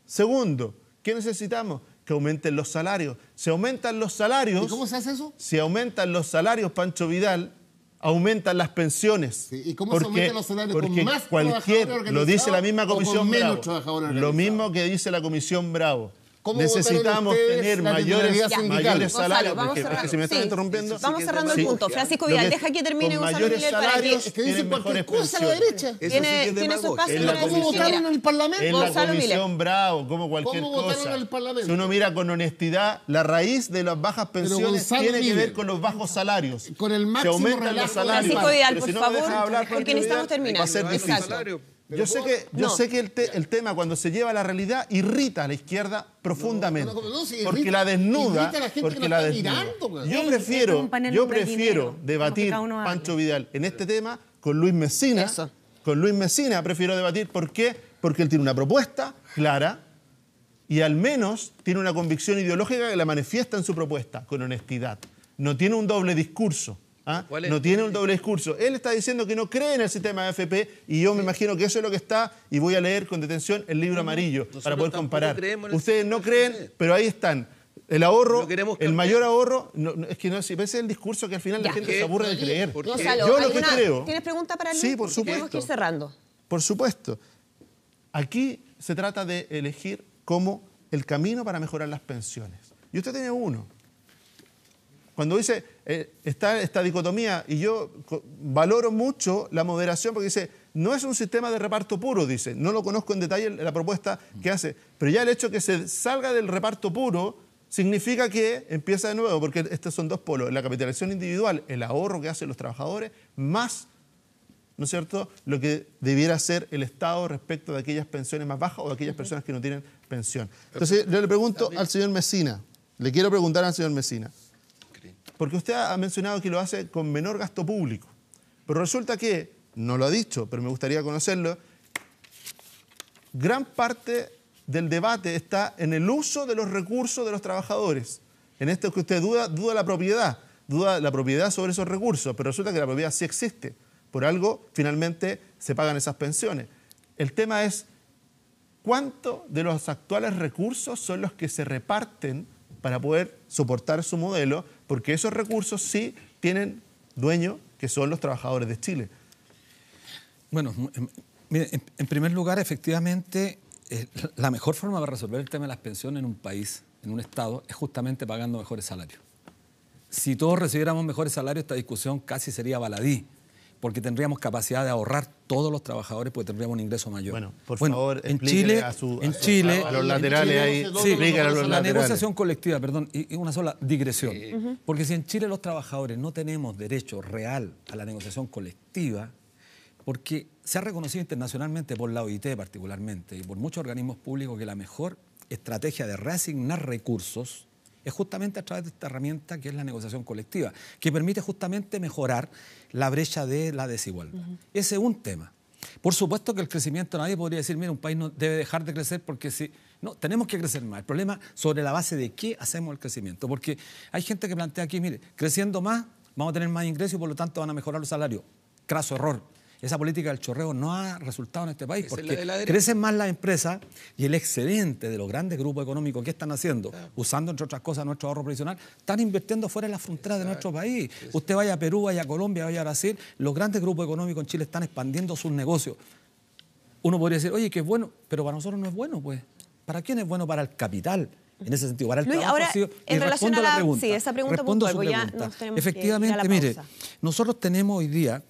Segundo, ¿qué necesitamos? Que aumenten los salarios. Si aumentan los salarios... ¿Y cómo se hace eso? Si aumentan los salarios, Pancho Vidal, aumentan las pensiones. Sí, ¿y cómo se aumentan los salarios? ¿Con Porque más cualquier, trabajadores lo dice la organizados misma o con Comisión menos Bravo. trabajadores Lo organizados? mismo que dice la Comisión Bravo. ¿Cómo Necesitamos votaron ustedes tener la mayores, titularidad sindical? mayores Gonzalo, salarios. vamos Es que cerrando. si me están Sí, interrumpiendo. vamos cerrando el Sí. punto. Francisco Lo Vidal, que- deja que termine con Gonzalo mayores Miguel para que salarios Es que dicen tienen cualquier mejores cosa a la pensiones. derecha. Eso sí que tiene es su demagogia. espacio En la para ¿Cómo decir, votaron mira, en el Parlamento? En la Gonzalo Comisión Bravo, como cualquier ¿Cómo votaron cosa. en el Parlamento? Si uno mira con honestidad, la raíz de las bajas pensiones Gonzalo tiene que Miguel, ver con los bajos salarios. con el Se máximo aumentan relajo los salarios. Francisco Vidal, Pero por si no me favor, deja hablar, porque Pancho necesitamos Vidal, terminar. va a ser difícil. Exacto. Yo sé que el tema cuando se lleva a la realidad irrita a la izquierda profundamente. no, si porque irrita- la desnuda. irrita a la gente porque que la lo está desnuda. mirando, pues. Yo Sí, prefiero, es como un panel de prefiero dinero, como que debatir, cada uno hable. Pancho Vidal, en este tema con Luis Messina. Eso. Con Luis Messina prefiero debatir. ¿Por qué? Porque él tiene una propuesta clara y al menos tiene una convicción ideológica que la manifiesta en su propuesta, con honestidad. No tiene un doble discurso. ¿Ah? ¿Cuál es? No tiene un doble discurso. Él está diciendo que no cree en el sistema de AFP y yo me imagino que eso es lo que está, y voy a leer con detención el libro amarillo para poder tampoco comparar. creemos en el Ustedes no sistema de creen, AFP. pero ahí están. El ahorro, Lo queremos el cambiar. mayor ahorro, es que no, si ese es el discurso que al final Ya. la gente ¿Por qué? se aburre de creer. ¿Por qué? Gonzalo, Yo lo que creo... ¿tienes pregunta para Luis? Sí, por Porque tenemos supuesto. que ir cerrando. Por supuesto. Aquí se trata de elegir como el camino para mejorar las pensiones. Y usted tiene uno. Cuando dice, está esta dicotomía, y yo valoro mucho la moderación, porque dice, no es un sistema de reparto puro, dice. No lo conozco en detalle la propuesta que hace. Pero ya el hecho que se salga del reparto puro significa que empieza de nuevo, porque estos son dos polos. La capitalización individual, el ahorro que hacen los trabajadores, más, ¿no es cierto?, lo que debiera hacer el Estado respecto de aquellas pensiones más bajas o de aquellas personas que no tienen pensión. Entonces, yo le pregunto al señor Messina, le quiero preguntar al señor Messina, porque usted ha mencionado que lo hace con menor gasto público, pero resulta que, no lo ha dicho, pero me gustaría conocerlo, gran parte del debate está en el uso de los recursos de los trabajadores. En esto que usted duda la propiedad sobre esos recursos, pero resulta que la propiedad sí existe. Por algo, finalmente, se pagan esas pensiones. El tema es, ¿cuánto de los actuales recursos son los que se reparten para poder soportar su modelo? Porque esos recursos sí tienen dueños, que son los trabajadores de Chile. Bueno, mire, en primer lugar, efectivamente, la mejor forma para resolver el tema de las pensiones en un país, en un Estado, es justamente pagando mejores salarios. si todos recibiéramos mejores salarios, esta discusión casi sería baladí, porque tendríamos capacidad de ahorrar todos los trabajadores, porque tendríamos un ingreso mayor. Bueno, por favor, en Chile, a los laterales ahí. Sí, la negociación colectiva, perdón, y una sola digresión. Porque si en Chile los trabajadores no tenemos derecho real a la negociación colectiva, porque se ha reconocido internacionalmente por la OIT particularmente y por muchos organismos públicos que la mejor estrategia de reasignar recursos es justamente a través de esta herramienta que es la negociación colectiva, que permite justamente mejorar la brecha de la desigualdad. Ese es un tema. Por supuesto que el crecimiento, nadie podría decir, mira, un país no debe dejar de crecer porque si... No, tenemos que crecer más. El problema sobre la base de qué hacemos el crecimiento. Porque hay gente que plantea aquí, mire, creciendo más, vamos a tener más ingresos y por lo tanto van a mejorar los salarios. Craso error. Esa política del chorreo no ha resultado en este país porque crecen más las empresas y el excedente de los grandes grupos económicos que están haciendo, usando entre otras cosas nuestro ahorro provisional, están invirtiendo fuera de las fronteras de nuestro país. Usted vaya a Perú, vaya a Colombia, vaya a Brasil, los grandes grupos económicos en Chile están expandiendo sus negocios. Uno podría decir, oye, que es bueno, pero para nosotros no es bueno, pues. ¿Para quién es bueno? Para el capital. En ese sentido, para el Luis, trabajo. ahora, en relación a esa pregunta respondo puntual, su ya pregunta. nos tenemos Efectivamente, que ir a la mire, pausa. nosotros tenemos hoy día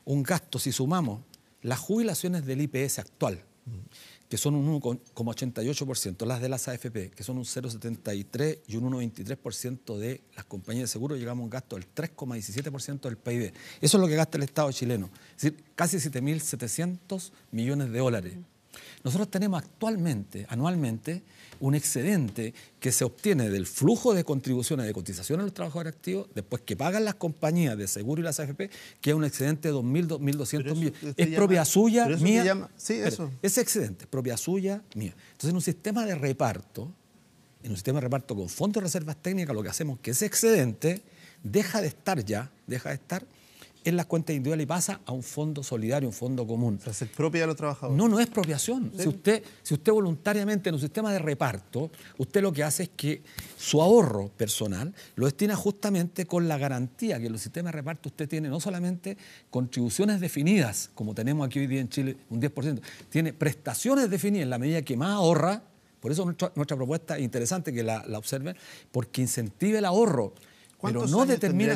un gasto, si sumamos las jubilaciones del IPS actual, que son un 1,88%, las de las AFP, que son un 0,73% y un 1,23% de las compañías de seguro, llegamos a un gasto del 3,17% del PIB. Eso es lo que gasta el Estado chileno, es decir, casi 7.700 millones de dólares. Nosotros tenemos actualmente, anualmente, un excedente que se obtiene del flujo de contribuciones de cotizaciones a los trabajadores activos, después que pagan las compañías de seguro y las AFP, que es un excedente de 2.200 millones. Es propia suya, mía. Sí, eso. Ese excedente es propia suya, mía. Entonces, en un sistema de reparto con fondos de reservas técnicas, lo que hacemos es que ese excedente deja de estar en las cuentas individuales y pasa a un fondo solidario, un fondo común. O sea, se expropia a los trabajadores. No es expropiación. Sí. Si usted voluntariamente en un sistema de reparto, usted lo que hace es que su ahorro personal lo destina justamente con la garantía que en los sistemas de reparto usted tiene no solamente contribuciones definidas, como tenemos aquí hoy día en Chile, un 10%, tiene prestaciones definidas en la medida que más ahorra. Por eso nuestra propuesta es interesante que la observen, porque incentive el ahorro. Pero no determina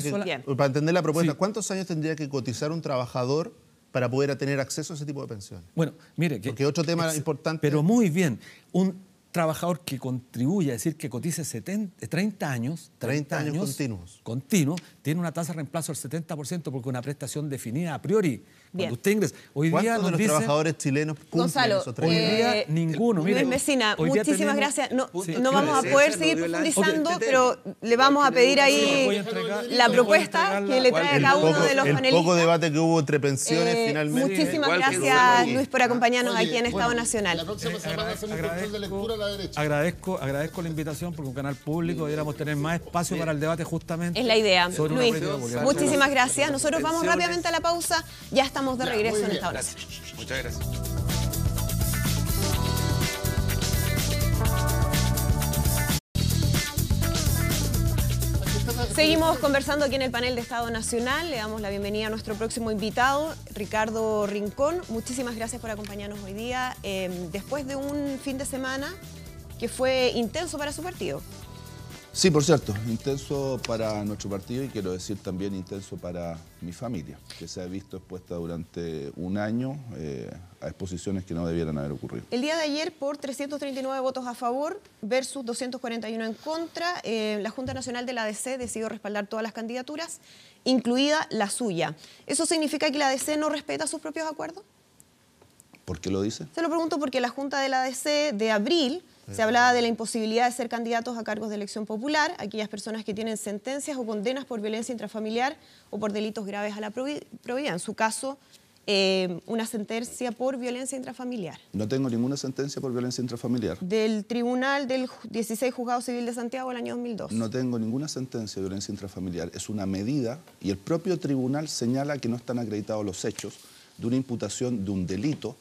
para entender la propuesta, sí. ¿Cuántos años tendría que cotizar un trabajador para poder tener acceso a ese tipo de pensiones? Bueno, mire... Porque otro tema importante... Pero muy bien, un trabajador que contribuye, es decir, que cotice 30 años... 30 años continuos, tiene una tasa de reemplazo del 70% porque una prestación definida a priori. Cuando usted ingresa... Hoy día ¿Cuántos de los trabajadores chilenos cumplen Gonzalo, esos 30 años? Hoy día ninguno. Mire, Luis Mesina, muchísimas gracias. No vamos a Sí, poder sí, seguir lo dio la- profundizando, Ok, pero le vamos a pedir ahí la propuesta que le trae a cada uno de los el panelistas. poco debate que hubo entre pensiones finalmente. Muchísimas Igual que gracias, Gonzalo. Luis, por acompañarnos aquí en Estado La Nacional. próxima semana hacemos un control de lectura a la derecha. Agradezco la invitación porque un canal público debiéramos tener más espacio para el debate justamente. Es la idea. sobre una Luis, política, porque muchísimas gracias. Nosotros vamos rápidamente a la pausa. Ya estamos de regreso en Estado Nacional. Muchas gracias. Seguimos conversando aquí en el panel de Estado Nacional. Le damos la bienvenida a nuestro próximo invitado, Ricardo Rincón. Muchísimas gracias por acompañarnos hoy día, después de un fin de semana que fue intenso para su partido. Sí, por cierto, intenso para nuestro partido y quiero decir también intenso para mi familia, que se ha visto expuesta durante un año a exposiciones que no debieran haber ocurrido. El día de ayer, por 339 votos a favor versus 241 en contra, la Junta Nacional de la ADC decidió respaldar todas las candidaturas, incluida la suya. ¿Eso significa que la ADC no respeta sus propios acuerdos? ¿Por qué lo dice? Se lo pregunto porque la Junta de la ADC de abril se hablaba de la imposibilidad de ser candidatos a cargos de elección popular, aquellas personas que tienen sentencias o condenas por violencia intrafamiliar o por delitos graves a la probidad. En su caso, una sentencia por violencia intrafamiliar. No tengo ninguna sentencia por violencia intrafamiliar. Del Tribunal del 16 Juzgado Civil de Santiago el año 2002. No tengo ninguna sentencia de violencia intrafamiliar. Es una medida y el propio tribunal señala que no están acreditados los hechos de una imputación de un delito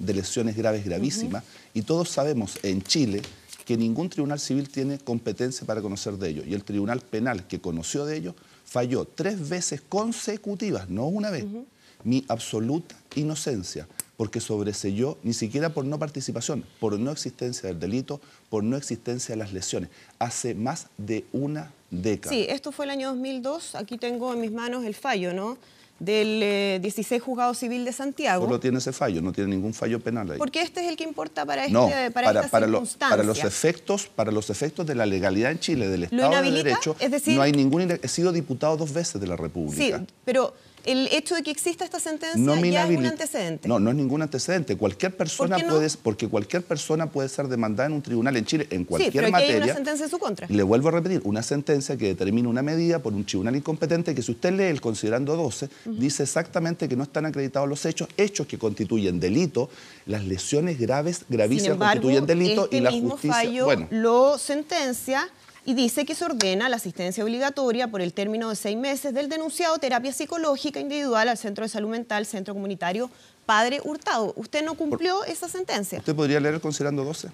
de lesiones graves gravísimas, y todos sabemos en Chile que ningún tribunal civil tiene competencia para conocer de ello, y el tribunal penal que conoció de ello falló 3 veces consecutivas, no una vez, mi absoluta inocencia. porque sobreseyó, ni siquiera por no participación, por no existencia del delito, por no existencia de las lesiones, hace más de una década. Sí, esto fue el año 2002, aquí tengo en mis manos el fallo, ¿no?, del 16 Juzgado Civil de Santiago. Solo tiene ese fallo, no tiene ningún fallo penal ahí. Porque este es el que importa para, No, esta circunstancia. para los efectos de la legalidad en Chile, del Estado de inhabilita? Derecho, Es decir, no hay he sido diputado 2 veces de la República. Sí, pero el hecho de que exista esta sentencia No me ya es un inhabilita. antecedente. No, no es ningún antecedente. Cualquier persona ¿Por qué no? porque cualquier persona puede ser demandada en un tribunal en Chile en cualquier Sí, pero aquí materia. hay una sentencia en su contra. Le vuelvo a repetir, una sentencia que determina una medida por un tribunal incompetente que, si usted lee el considerando 12, dice exactamente que no están acreditados los hechos que constituyen delito, las lesiones graves, gravísimas, Sin embargo, constituyen delito este y la mismo justicia... fallo Bueno, lo sentencia y dice que se ordena la asistencia obligatoria por el término de 6 meses del denunciado, terapia psicológica individual al Centro de Salud Mental, Centro Comunitario Padre Hurtado. ¿Usted no cumplió esa sentencia? ¿usted podría leer el considerando 12?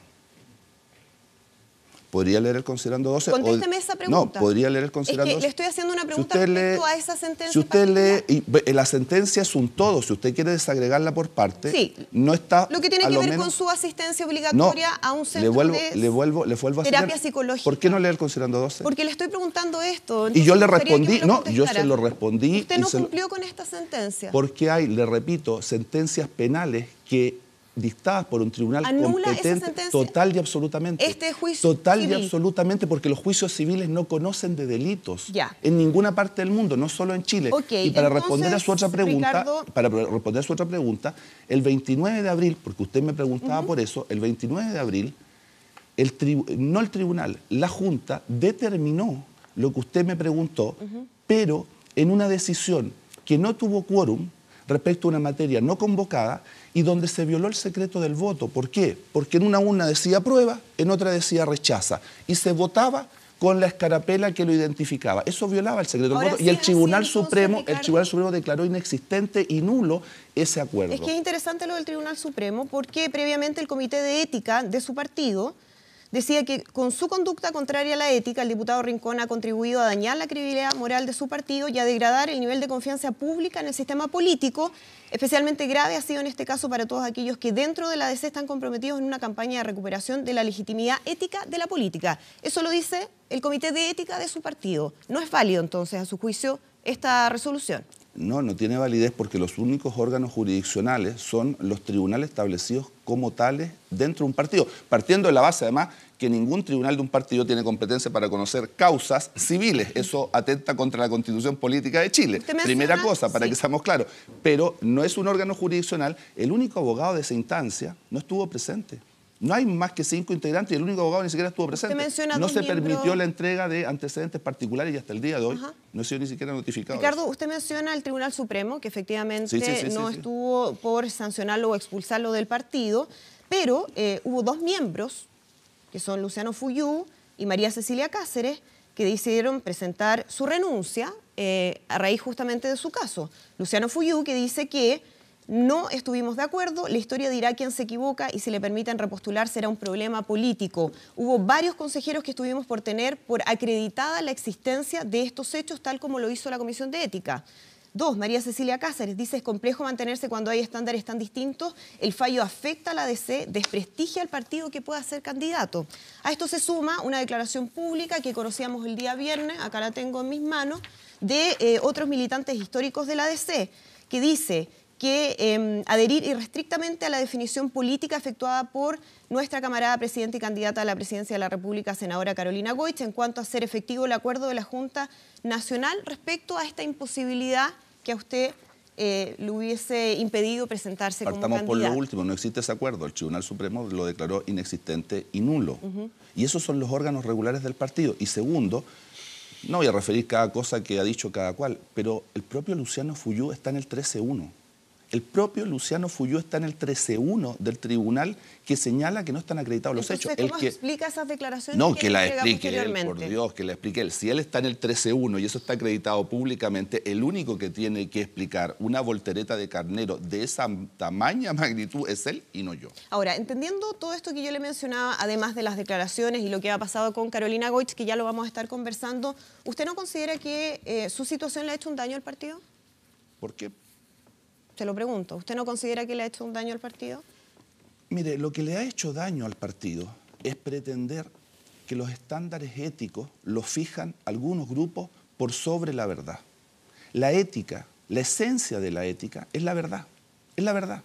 ¿Podría leer el considerando 12? Contésteme esa pregunta. No, podría leer el considerando 12. Es que le estoy haciendo una pregunta usted respecto a esa sentencia. Si usted lee, la sentencia es un todo, si usted quiere desagregarla por parte, sí, no está... Lo que tiene que ver con su asistencia obligatoria a un centro le vuelvo a terapia hacer, psicológica. ¿Por qué no lee el considerando 12? Porque le estoy preguntando esto. Y yo le me gustaría que respondí, me lo no, yo se lo respondí. Usted no cumplió con esta sentencia. Porque hay, le repito, sentencias penales que dictadas por un tribunal ¿anula competente, esa sentencia? total y absolutamente. Este juicio total civil. Y absolutamente, porque los juicios civiles no conocen de delitos. Ya. En ninguna parte del mundo, no solo en Chile. Okay, y para entonces, responder a su otra pregunta, Ricardo... el 29 de abril, porque usted me preguntaba por eso, el 29 de abril, no el tribunal, la Junta determinó lo que usted me preguntó, pero en una decisión que no tuvo quórum respecto a una materia no convocada y donde se violó el secreto del voto. ¿Por qué? Porque en una urna decía aprueba, en otra decía rechaza, y se votaba con la escarapela que lo identificaba. Eso violaba el secreto del voto, y el Tribunal Supremo declaró inexistente y nulo ese acuerdo. Es que es interesante lo del Tribunal Supremo, porque previamente el Comité de Ética de su partido decía que con su conducta contraria a la ética, el diputado Rincón ha contribuido a dañar la credibilidad moral de su partido y a degradar el nivel de confianza pública en el sistema político. Especialmente grave ha sido en este caso para todos aquellos que dentro de la ADC están comprometidos en una campaña de recuperación de la legitimidad ética de la política. Eso lo dice el Comité de Ética de su partido. ¿No es válido entonces, a su juicio, esta resolución? No, no tiene validez porque los únicos órganos jurisdiccionales son los tribunales establecidos como tales dentro de un partido. Partiendo de la base, además, que ningún tribunal de un partido tiene competencia para conocer causas civiles. Eso atenta contra la Constitución Política de Chile. Primera cosa, para que seamos claros. Pero no es un órgano jurisdiccional. El único abogado de esa instancia no estuvo presente. No hay más que 5 integrantes y el único abogado ni siquiera estuvo presente. No se permitió la entrega de antecedentes particulares y hasta el día de hoy no ha sido ni siquiera notificado. Ricardo, usted menciona al Tribunal Supremo, que efectivamente no estuvo por sancionarlo o expulsarlo del partido, pero hubo 2 miembros, que son Luciano Fuyú y María Cecilia Cáceres, que decidieron presentar su renuncia a raíz justamente de su caso. Luciano Fuyú, que dice que no estuvimos de acuerdo, la historia dirá quién se equivoca y si le permiten repostular será un problema político. Hubo varios consejeros que estuvimos por tener por acreditada la existencia de estos hechos, tal como lo hizo la Comisión de Ética. 2, María Cecilia Cáceres dice: es complejo mantenerse cuando hay estándares tan distintos, el fallo afecta a la ADC, desprestigia al partido que pueda ser candidato. A esto se suma una declaración pública que conocíamos el día viernes, acá la tengo en mis manos, de otros militantes históricos de la ADC, que dice que adherir irrestrictamente a la definición política efectuada por nuestra camarada presidenta y candidata a la presidencia de la República, senadora Carolina Goich, en cuanto a hacer efectivo el acuerdo de la Junta Nacional respecto a esta imposibilidad que a usted le hubiese impedido presentarse como candidato. Partamos por lo último, no existe ese acuerdo. El Tribunal Supremo lo declaró inexistente y nulo. Y esos son los órganos regulares del partido. Y segundo, no voy a referir cada cosa que ha dicho cada cual, pero el propio Luciano Fuyú está en el 13.1. El propio Luciano Fuyú está en el 13.1 del tribunal que señala que no están acreditados los hechos. ¿Cómo explica esas declaraciones? No, que la explique él, por Dios, que la explique él. Si él está en el 13.1 y eso está acreditado públicamente, el único que tiene que explicar una voltereta de carnero de esa tamaña magnitud es él y no yo. Ahora, entendiendo todo esto que yo le mencionaba, además de las declaraciones y lo que ha pasado con Carolina Goich, que ya lo vamos a estar conversando, ¿usted no considera que su situación le ha hecho un daño al partido? ¿Por qué? usted lo pregunto. ¿Usted no considera que le ha hecho un daño al partido? Mire, lo que le ha hecho daño al partido es pretender que los estándares éticos los fijan algunos grupos por sobre la verdad. La ética, la esencia de la ética es la verdad, es la verdad.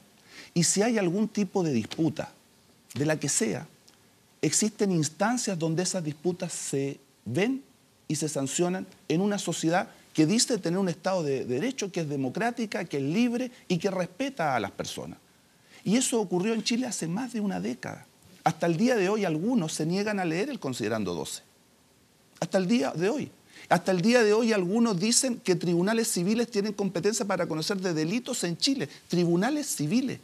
Y si hay algún tipo de disputa, de la que sea, existen instancias donde esas disputas se ven y se sancionan en una sociedad que dice tener un Estado de Derecho, que es democrática, que es libre y que respeta a las personas. Y eso ocurrió en Chile hace más de una década. Hasta el día de hoy algunos se niegan a leer el Considerando 12. Hasta el día de hoy. Hasta el día de hoy algunos dicen que tribunales civiles tienen competencia para conocer de delitos en Chile. Tribunales civiles.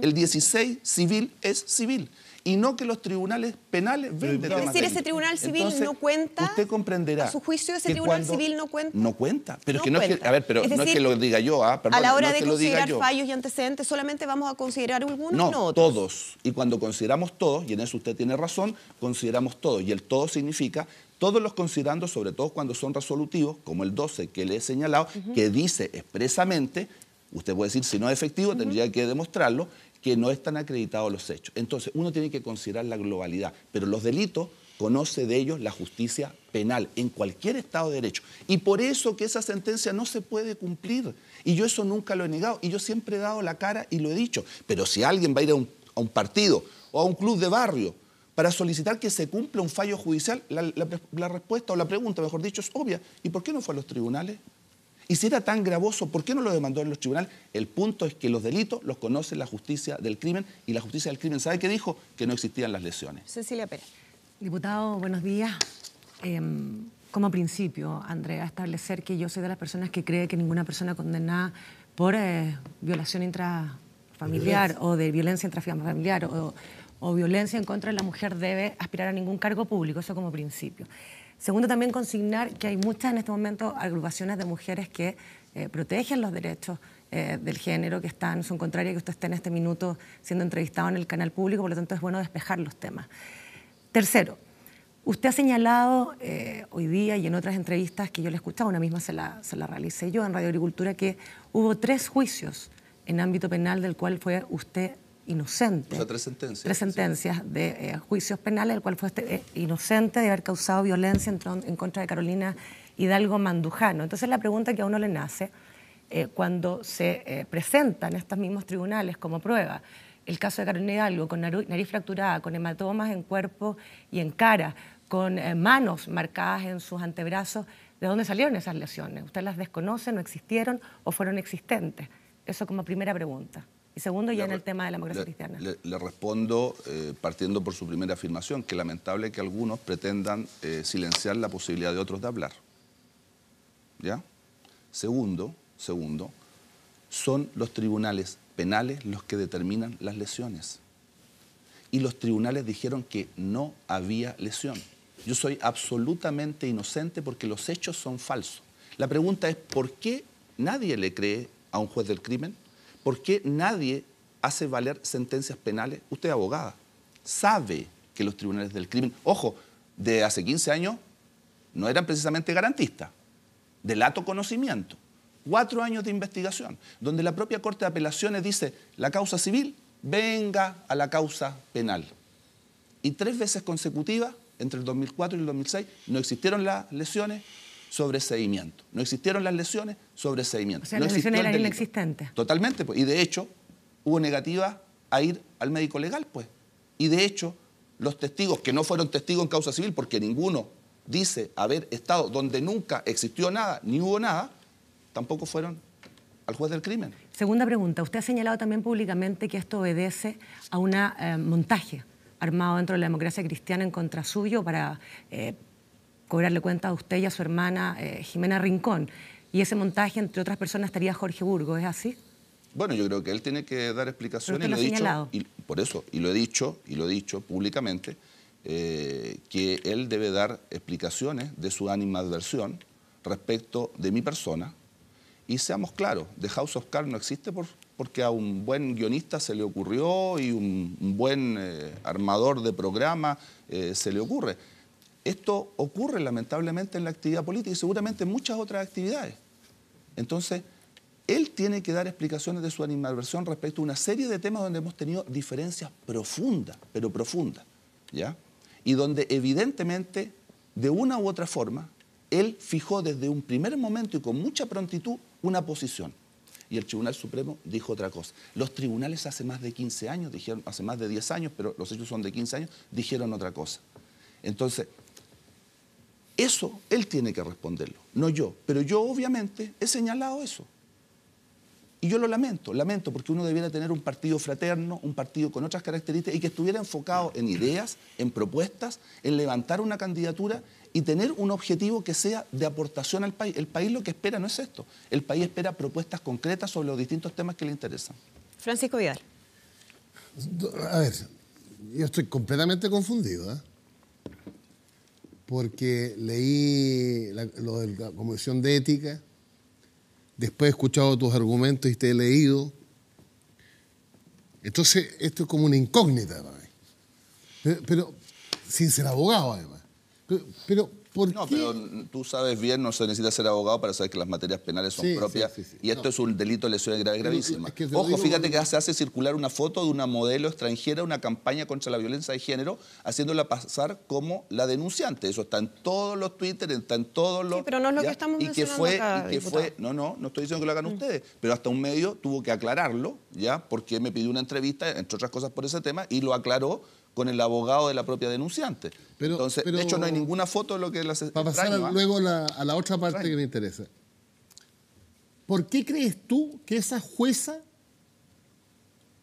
El 16 civil es civil. Y no que los tribunales penales ven de temas. Es decir, ese tribunal civil Entonces, no cuenta. Usted comprenderá. A su juicio, ese tribunal civil no cuenta. No cuenta. Pero No es que no es que. cuenta. A ver, pero Es no es decir, que lo diga yo, perdón, a la hora no es de que lo diga considerar yo. fallos y antecedentes, solamente vamos a considerar algunos, No, no otros. todos. Y cuando consideramos todos, y en eso usted tiene razón, consideramos todos. Y el todo significa todos los considerando, sobre todo cuando son resolutivos, como el 12 que le he señalado, que dice expresamente, usted puede decir, si no es efectivo, tendría que demostrarlo, que no están acreditados los hechos. Entonces, uno tiene que considerar la globalidad, pero los delitos conoce de ellos la justicia penal en cualquier Estado de Derecho. Y por eso que esa sentencia no se puede cumplir. Y yo eso nunca lo he negado. Y yo siempre he dado la cara y lo he dicho. Pero si alguien va a ir a un partido o a un club de barrio para solicitar que se cumpla un fallo judicial, la respuesta o la pregunta, mejor dicho, es obvia. ¿Y por qué no fue a los tribunales? Y si era tan gravoso, ¿por qué no lo demandó en los tribunales? El punto es que los delitos los conoce la justicia del crimen y la justicia del crimen, ¿sabe qué dijo? Que no existían las lesiones. Cecilia Pérez. Diputado, buenos días. Como principio, Andrea, establecer que yo soy de las personas que cree que ninguna persona condenada por violación intrafamiliar o de violencia intrafamiliar o violencia en contra de la mujer debe aspirar a ningún cargo público, eso como principio. Segundo, también consignar que hay muchas en este momento agrupaciones de mujeres que protegen los derechos del género, que son contrarias a que usted esté en este minuto siendo entrevistado en el canal público, por lo tanto es bueno despejar los temas. Tercero, usted ha señalado hoy día y en otras entrevistas que yo le escuchaba, una misma se la realicé yo en Radio Agricultura, que hubo 3 juicios en ámbito penal del cual fue usted inocente. O sea, 3 sentencias. 3 sentencias de juicios penales, del cual fue inocente de haber causado violencia en contra de Carolina Hidalgo Mandujano. Entonces la pregunta que a uno le nace, cuando se presentan estos mismos tribunales como prueba, el caso de Carolina Hidalgo con nariz fracturada, con hematomas en cuerpo y en cara, con manos marcadas en sus antebrazos, ¿de dónde salieron esas lesiones? ¿Usted las desconoce, no existieron o fueron existentes? Eso como primera pregunta. Y segundo, ya en el tema de la democracia cristiana. Le respondo partiendo por su primera afirmación, que lamentable que algunos pretendan silenciar la posibilidad de otros de hablar. ¿Ya? Segundo, son los tribunales penales los que determinan las lesiones. Y los tribunales dijeron que no había lesión. Yo soy absolutamente inocente porque los hechos son falsos. La pregunta es, ¿por qué nadie le cree a un juez del crimen? ¿Por qué nadie hace valer sentencias penales? Usted es abogada, sabe que los tribunales del crimen, ojo, de hace 15 años no eran precisamente garantistas. Delato conocimiento, 4 años de investigación, donde la propia Corte de Apelaciones dice, la causa civil venga a la causa penal. Y 3 veces consecutivas, entre el 2004 y el 2006, no existieron las lesiones, sobreseimiento. No existieron las lesiones, sobreseimiento. O sea, no las lesiones eran inexistentes. Totalmente, pues. Y de hecho, hubo negativa a ir al médico legal, pues. Y de hecho, los testigos que no fueron testigos en causa civil, porque ninguno dice haber estado donde nunca existió nada, ni hubo nada, tampoco fueron al juez del crimen. Segunda pregunta. Usted ha señalado también públicamente que esto obedece a un montaje armado dentro de la democracia cristiana en contra suyo para cobrarle cuenta a usted y a su hermana Jimena Rincón. Y ese montaje, entre otras personas, estaría Jorge Burgos, ¿es así? Bueno, yo creo que él tiene que dar explicaciones. Pero usted lo ha señalado. Por eso, y lo he dicho públicamente, que él debe dar explicaciones de su animadversión respecto de mi persona. Y seamos claros, The House of Cards no existe porque a un buen guionista se le ocurrió y un buen armador de programa se le ocurre. Esto ocurre lamentablemente en la actividad política y seguramente en muchas otras actividades. Entonces, él tiene que dar explicaciones de su animadversión respecto a una serie de temas donde hemos tenido diferencias profundas, pero profundas, ¿ya? Y donde evidentemente, de una u otra forma, él fijó desde un primer momento y con mucha prontitud una posición. Y el Tribunal Supremo dijo otra cosa. Los tribunales hace más de 15 años, dijeron, hace más de 10 años, pero los hechos son de 15 años, dijeron otra cosa. Entonces, eso él tiene que responderlo, no yo. Pero yo obviamente he señalado eso. Y yo lo lamento porque uno debiera tener un partido fraterno, un partido con otras características y que estuviera enfocado en ideas, en propuestas, en levantar una candidatura y tener un objetivo que sea de aportación al país. El país lo que espera no es esto. El país espera propuestas concretas sobre los distintos temas que le interesan. Francisco Vidal. A ver, yo estoy completamente confundido, ¿eh? Porque leí lo de la Comisión de Ética, después he escuchado tus argumentos y te he leído. Entonces, esto es como una incógnita para mí. Pero sin ser abogado, además. Pero ¿por No, qué? pero tú sabes bien, no se necesita ser abogado para saber que las materias penales son propias sí. y esto es un delito de lesiones graves gravísimas. Es que te lo Ojo, digo fíjate porque- que se hace circular una foto de una modelo extranjera, una campaña contra la violencia de género, haciéndola pasar como la denunciante. Eso está en todos los Twitter, está en todos los... Sí, pero no es lo ¿ya? que estamos y que mencionando fue, acá, y que diputado. fue, no estoy diciendo que lo hagan ustedes, pero hasta un medio tuvo que aclararlo, ¿ya? Porque me pidió una entrevista, entre otras cosas por ese tema, y lo aclaró con el abogado de la propia denunciante. Entonces, de hecho, no hay ninguna foto de lo que las Para pasar extraño, ¿ah? luego a la otra parte que me interesa. ¿Por qué crees tú que esa jueza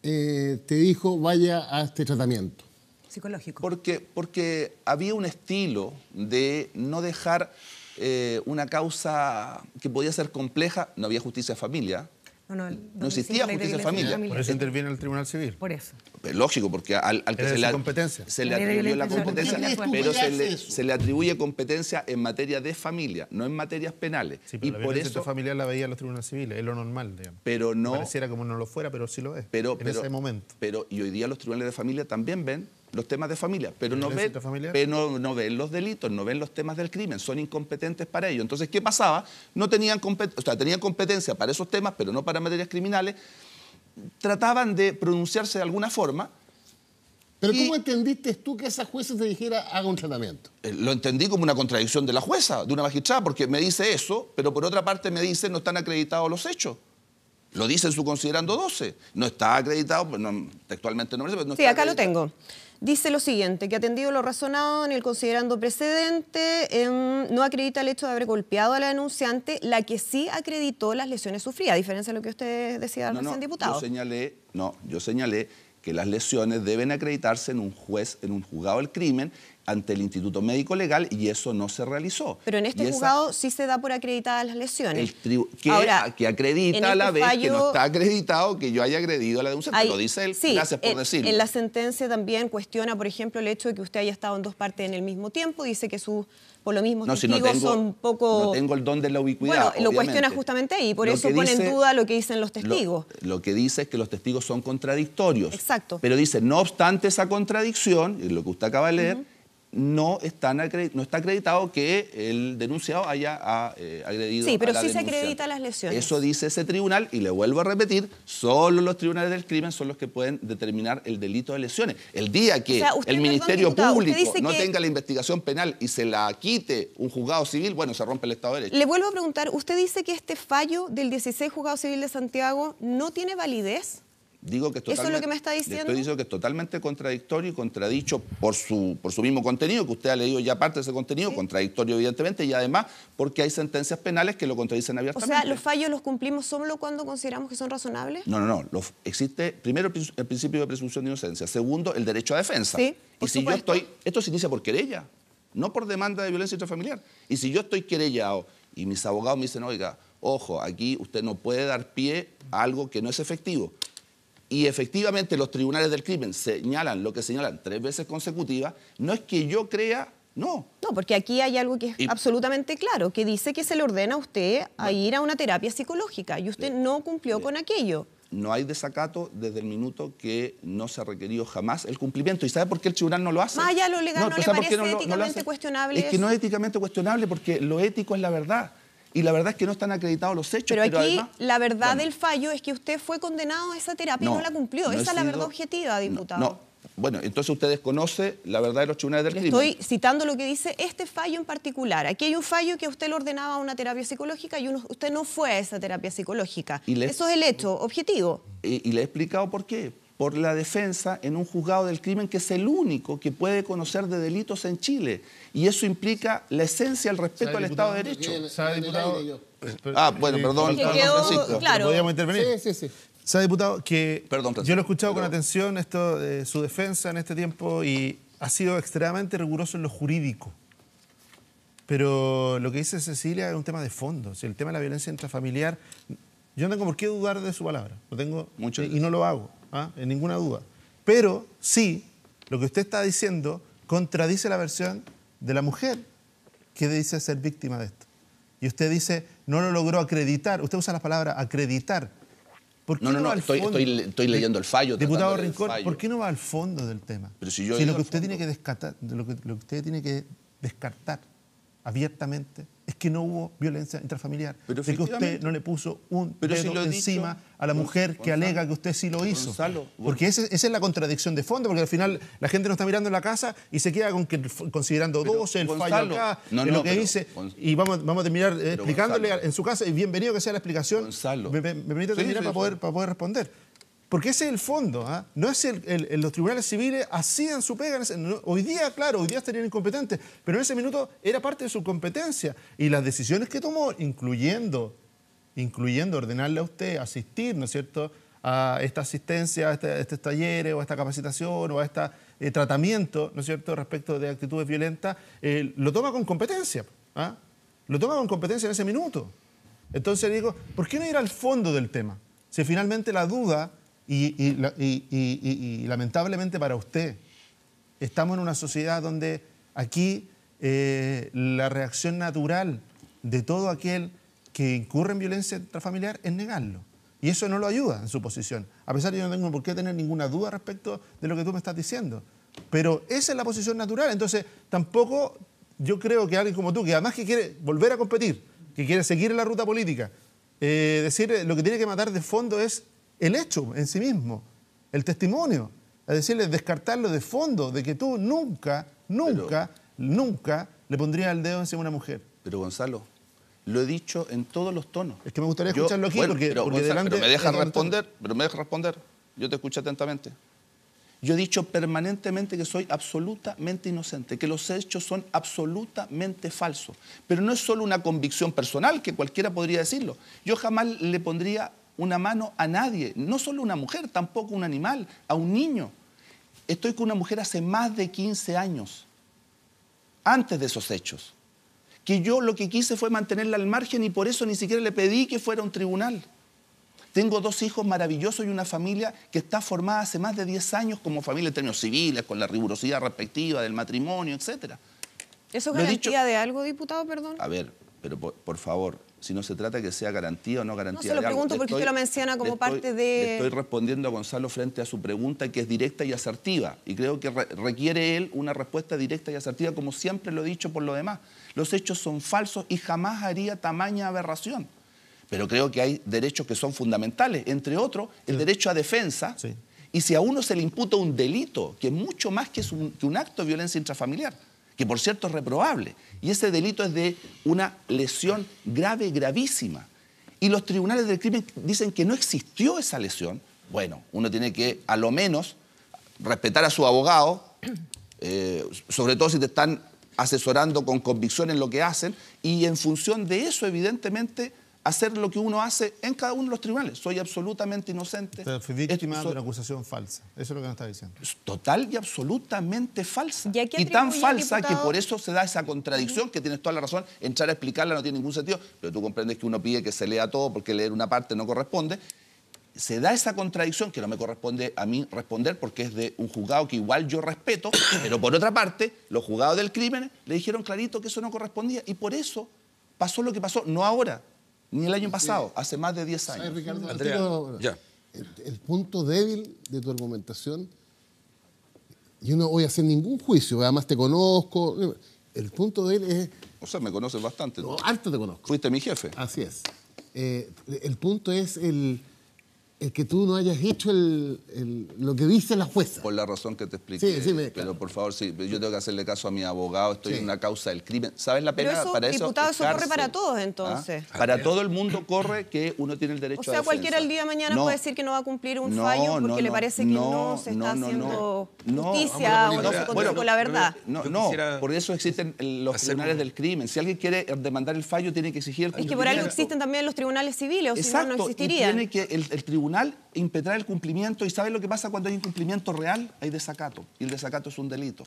te dijo vaya a este tratamiento? Psicológico. Porque había un estilo de no dejar una causa que podía ser compleja. No había justicia de familia. No existía justicia de familia. Por eso interviene el Tribunal Civil. Por eso. Es lógico, porque al que Era de se su le, competencia. se le La ley de atribuyó la violencia competencia, familiar. pero ¿Por qué hace eso? se le atribuye competencia en materia de familia, no en materias penales. Sí, pero y la por violencia eso, familiar la veía los tribunales civiles, es lo normal, digamos. pero no... Pareciera como no lo fuera, pero sí lo es. En ese momento. Y hoy día los tribunales de familia también ven los temas de familia, pero no ¿Violencia ven, intrafamiliar? pero no ven los delitos, no ven los temas del crimen, son incompetentes para ello. Entonces, ¿qué pasaba? No tenían tenían competencia para esos temas, pero no para materias criminales. Trataban de pronunciarse de alguna forma. ¿Pero Y- cómo entendiste tú que esa jueza te dijera haga un tratamiento? Lo entendí como una contradicción de la jueza, de una magistrada, porque me dice eso, pero por otra parte me dice no están acreditados los hechos. Lo dice en su considerando 12. No está acreditado, pues no, textualmente no me dice, pero no Sí, está acá lo acreditado. tengo. Dice lo siguiente, que atendido lo razonado en el considerando precedente, no acredita el hecho de haber golpeado a la denunciante, la que sí acreditó las lesiones sufridas, a diferencia de lo que usted decía recién, diputado. Yo señalé que las lesiones deben acreditarse en un juez, en un juzgado del crimen, ante el Instituto Médico Legal, y eso no se realizó. Pero en este Y esa- juzgado sí se da por acreditadas las lesiones. Ahora, que acredita en a la este vez que no fallo- está acreditado que yo haya agredido a la denunciante. Hay- Lo dice él, sí, gracias por decirlo. En la sentencia también cuestiona, por ejemplo, el hecho de que usted haya estado en dos partes en el mismo tiempo. Dice que por lo mismo No, si no testigos tengo, son poco... no tengo el don de la ubicuidad. Bueno, lo obviamente. cuestiona justamente ahí, por Lo eso que pone en dice- duda lo que dicen los testigos. Lo que dice es que los testigos son contradictorios. Exacto. Pero dice, no obstante esa contradicción, y lo que usted acaba de leer, no está acreditado que el denunciado haya agredido Sí, pero a la sí se denunciante. acredita las lesiones. Eso dice ese tribunal, y le vuelvo a repetir, solo los tribunales del crimen son los que pueden determinar el delito de lesiones. El día que O sea, usted, el perdón, Ministerio diputado, usted Público dice no que- tenga la investigación penal y se la quite un juzgado civil, bueno, se rompe el Estado de Derecho. Le vuelvo a preguntar, ¿usted dice que este fallo del 16 Juzgado Civil de Santiago no tiene validez? Digo que es ¿Eso es lo totalmente- que me está le diciendo? Estoy diciendo que es totalmente contradictorio y contradicho por su mismo contenido, que usted ha leído ya parte de ese contenido, contradictorio evidentemente, y además porque hay sentencias penales que lo contradicen O abiertamente. sea, ¿los fallos los cumplimos solo cuando consideramos que son razonables? No. Existe, primero, el principio de presunción de inocencia. Segundo, el derecho a defensa. Sí, por y si supuesto. esto se inicia por querella, no por demanda de violencia intrafamiliar. Y si yo estoy querellado y mis abogados me dicen, oiga, ojo, aquí usted no puede dar pie a algo que no es efectivo. Y efectivamente los tribunales del crimen señalan lo que señalan 3 veces consecutivas, no es que yo crea, no. No, porque aquí hay algo que es Y- absolutamente claro, que dice que se le ordena a usted a ir a una terapia psicológica y usted no cumplió con aquello. No hay desacato desde el minuto que no se ha requerido jamás el cumplimiento. ¿Y sabe por qué el tribunal no lo hace? Más allá de lo legal, ¿no pero le ¿sabe por qué parece lo éticamente hace? cuestionable Es que no eso? es éticamente cuestionable porque lo ético es la verdad. Y la verdad es que no están acreditados los hechos. Pero aquí además, la verdad bueno, del fallo es que usted fue condenado a esa terapia y no la cumplió. no he Esa es la sido- verdad objetiva, diputado. No, bueno, entonces usted desconoce la verdad de los tribunales del Le crimen. estoy citando lo que dice este fallo en particular. Aquí hay un fallo que usted le ordenaba una terapia psicológica y usted no fue a esa terapia psicológica. Eso es el hecho objetivo. Y le he explicado por qué. Por la defensa en un juzgado del crimen que es el único que puede conocer de delitos en Chile. Y eso implica la esencia del respeto al Estado de Derecho. ¿Sabe, diputado? Bueno, perdón, Que perdón, quedó Francisco. claro. ¿Podríamos intervenir? Sí, sí, sí. ¿Sabe, diputado, que Perdón, Francisco. yo lo he escuchado con Perdón. atención esto de su defensa en este tiempo y ha sido extremadamente riguroso en lo jurídico. Pero lo que dice Cecilia es un tema de fondo. Si el tema de la violencia intrafamiliar, yo no tengo por qué dudar de su palabra. Lo tengo y no lo hago, en ninguna duda. Pero sí, lo que usted está diciendo contradice la versión de la mujer que dice ser víctima de esto. Y usted dice, no lo logró acreditar. Usted usa la palabra acreditar. ¿Por qué No, va al estoy fondo? leyendo el fallo. Diputado tratando de leer el Rincón, fallo. ¿por qué no va al fondo del tema? Pero si yo he lo ido que al usted fondo. tiene que descartar, lo que usted tiene que descartar abiertamente es que no hubo violencia intrafamiliar, Pero de que usted efectivamente. no le puso un Pero si dedo lo he dicho, encima a la mujer que Gonzalo, alega que usted sí lo hizo. Gonzalo, Porque esa es la contradicción de fondo, porque al final la gente no está mirando en la casa y se queda con que considerando Pero, 12, el Gonzalo, fallo acá, no, en no, lo que pero, dice, Gonz- y vamos a terminar explicándole Gonzalo. en su casa, y bienvenido que sea la explicación. Gonzalo. Me permite Sí, terminar sí, para sí. poder responder. Porque ese es el fondo, ¿ah? No es los tribunales civiles hacían su pega. Hoy día, claro, hoy día estarían incompetentes, pero en ese minuto era parte de su competencia. Y las decisiones que tomó, incluyendo ordenarle a usted asistir, ¿no es cierto?, a esta asistencia, a estos talleres, o a esta capacitación, o a este tratamiento, ¿no es cierto?, respecto de actitudes violentas, lo toma con competencia, ¿ah? Lo toma con competencia en ese minuto. Entonces digo, ¿por qué no ir al fondo del tema? Si finalmente la duda, y lamentablemente para usted, estamos en una sociedad donde aquí la reacción natural de todo aquel que incurre en violencia intrafamiliar es negarlo. Y eso no lo ayuda en su posición. A pesar de que yo no tengo por qué tener ninguna duda respecto de lo que tú me estás diciendo. Pero esa es la posición natural. Entonces, tampoco yo creo que alguien como tú, que además que quiere volver a competir, que quiere seguir en la ruta política, decir lo que tiene que matar de fondo es el hecho en sí mismo, el testimonio. Es decir, descartarlo de fondo, de que tú nunca le pondrías el dedo encima a una mujer. Pero Gonzalo, lo he dicho en todos los tonos. Es que me gustaría escucharlo aquí, porque Gonzalo, delante... pero me deja es donde responder, Yo te escucho atentamente. Yo he dicho permanentemente que soy absolutamente inocente, que los hechos son absolutamente falsos. Pero no es solo una convicción personal, que cualquiera podría decirlo. Yo jamás le pondría una mano a nadie, no solo a una mujer, tampoco a un animal, a un niño. Estoy con una mujer hace más de 15 años, antes de esos hechos, que yo lo que quise fue mantenerla al margen y por eso ni siquiera le pedí que fuera a un tribunal. Tengo 2 hijos maravillosos y una familia que está formada hace más de 10 años como familia en términos civiles, con la rigurosidad respectiva del matrimonio, etc. ¿Eso es Lo he garantía de algo, diputado, perdón? A ver, pero por favor, si no se trata que sea garantía o no garantía No, se lo de algo. pregunto porque usted lo menciona como parte de... Le estoy respondiendo a Gonzalo frente a su pregunta, que es directa y asertiva. Y creo que requiere él una respuesta directa y asertiva, como siempre lo he dicho por lo demás. Los hechos son falsos y jamás haría tamaña aberración. Pero creo que hay derechos que son fundamentales, entre otros, el derecho a defensa. Sí. Y si a uno se le imputa un delito, que es mucho más que un acto de violencia intrafamiliar, que por cierto es reprobable, y ese delito es de una lesión grave, gravísima, y los tribunales del crimen dicen que no existió esa lesión, bueno, uno tiene que, a lo menos, respetar a su abogado, sobre todo si te están asesorando con convicción en lo que hacen, y en función de eso, evidentemente, hacer lo que uno hace en cada uno de los tribunales. Soy absolutamente inocente. Usted fue víctima de una acusación falsa. Eso es lo que nos está diciendo. Es total y absolutamente falsa. ¿Y a qué Y tan atribuye, falsa diputado? que por eso se da esa contradicción, que tienes toda la razón. Entrar a explicarla no tiene ningún sentido, pero tú comprendes que uno pide que se lea todo porque leer una parte no corresponde. Se da esa contradicción que no me corresponde a mí responder porque es de un juzgado que igual yo respeto, pero por otra parte, los juzgados del crimen le dijeron clarito que eso no correspondía y por eso pasó lo que pasó, no ahora, ni el año pasado, hace más de 10 años. ¿Sabes, Ricardo? Andrea, ya. El punto débil de tu argumentación, yo no voy a hacer ningún juicio, además te conozco, el punto de él es... O sea, me conoces bastante. No, harto te conozco. Fuiste mi jefe. Así es. El punto es el que tú no hayas hecho lo que dice la jueza. Por la razón que te expliqué. Sí, pero claro. por favor, sí, yo tengo que hacerle caso a mi abogado, estoy en una causa del crimen. ¿Sabes la pena? Pero eso, para eso, diputado, es eso corre cárcel. para todos, entonces. Para todo el mundo corre que uno tiene el O derecho a sea, defensa. cualquiera el día de mañana No. puede decir que no va a cumplir un No, fallo porque no, le no, parece que no se está haciendo justicia o no se contesta con la verdad. No, Yo no, quisiera por eso existen los hacer tribunales un- del crimen. Si alguien quiere demandar el fallo, tiene que exigir el Es que por algo existen también los tribunales civiles, o si no, no Exacto, y existirían. tiene que el tribunal impetrar el cumplimiento. ¿Y sabe lo que pasa cuando hay incumplimiento real? Hay desacato. Y el desacato es un delito.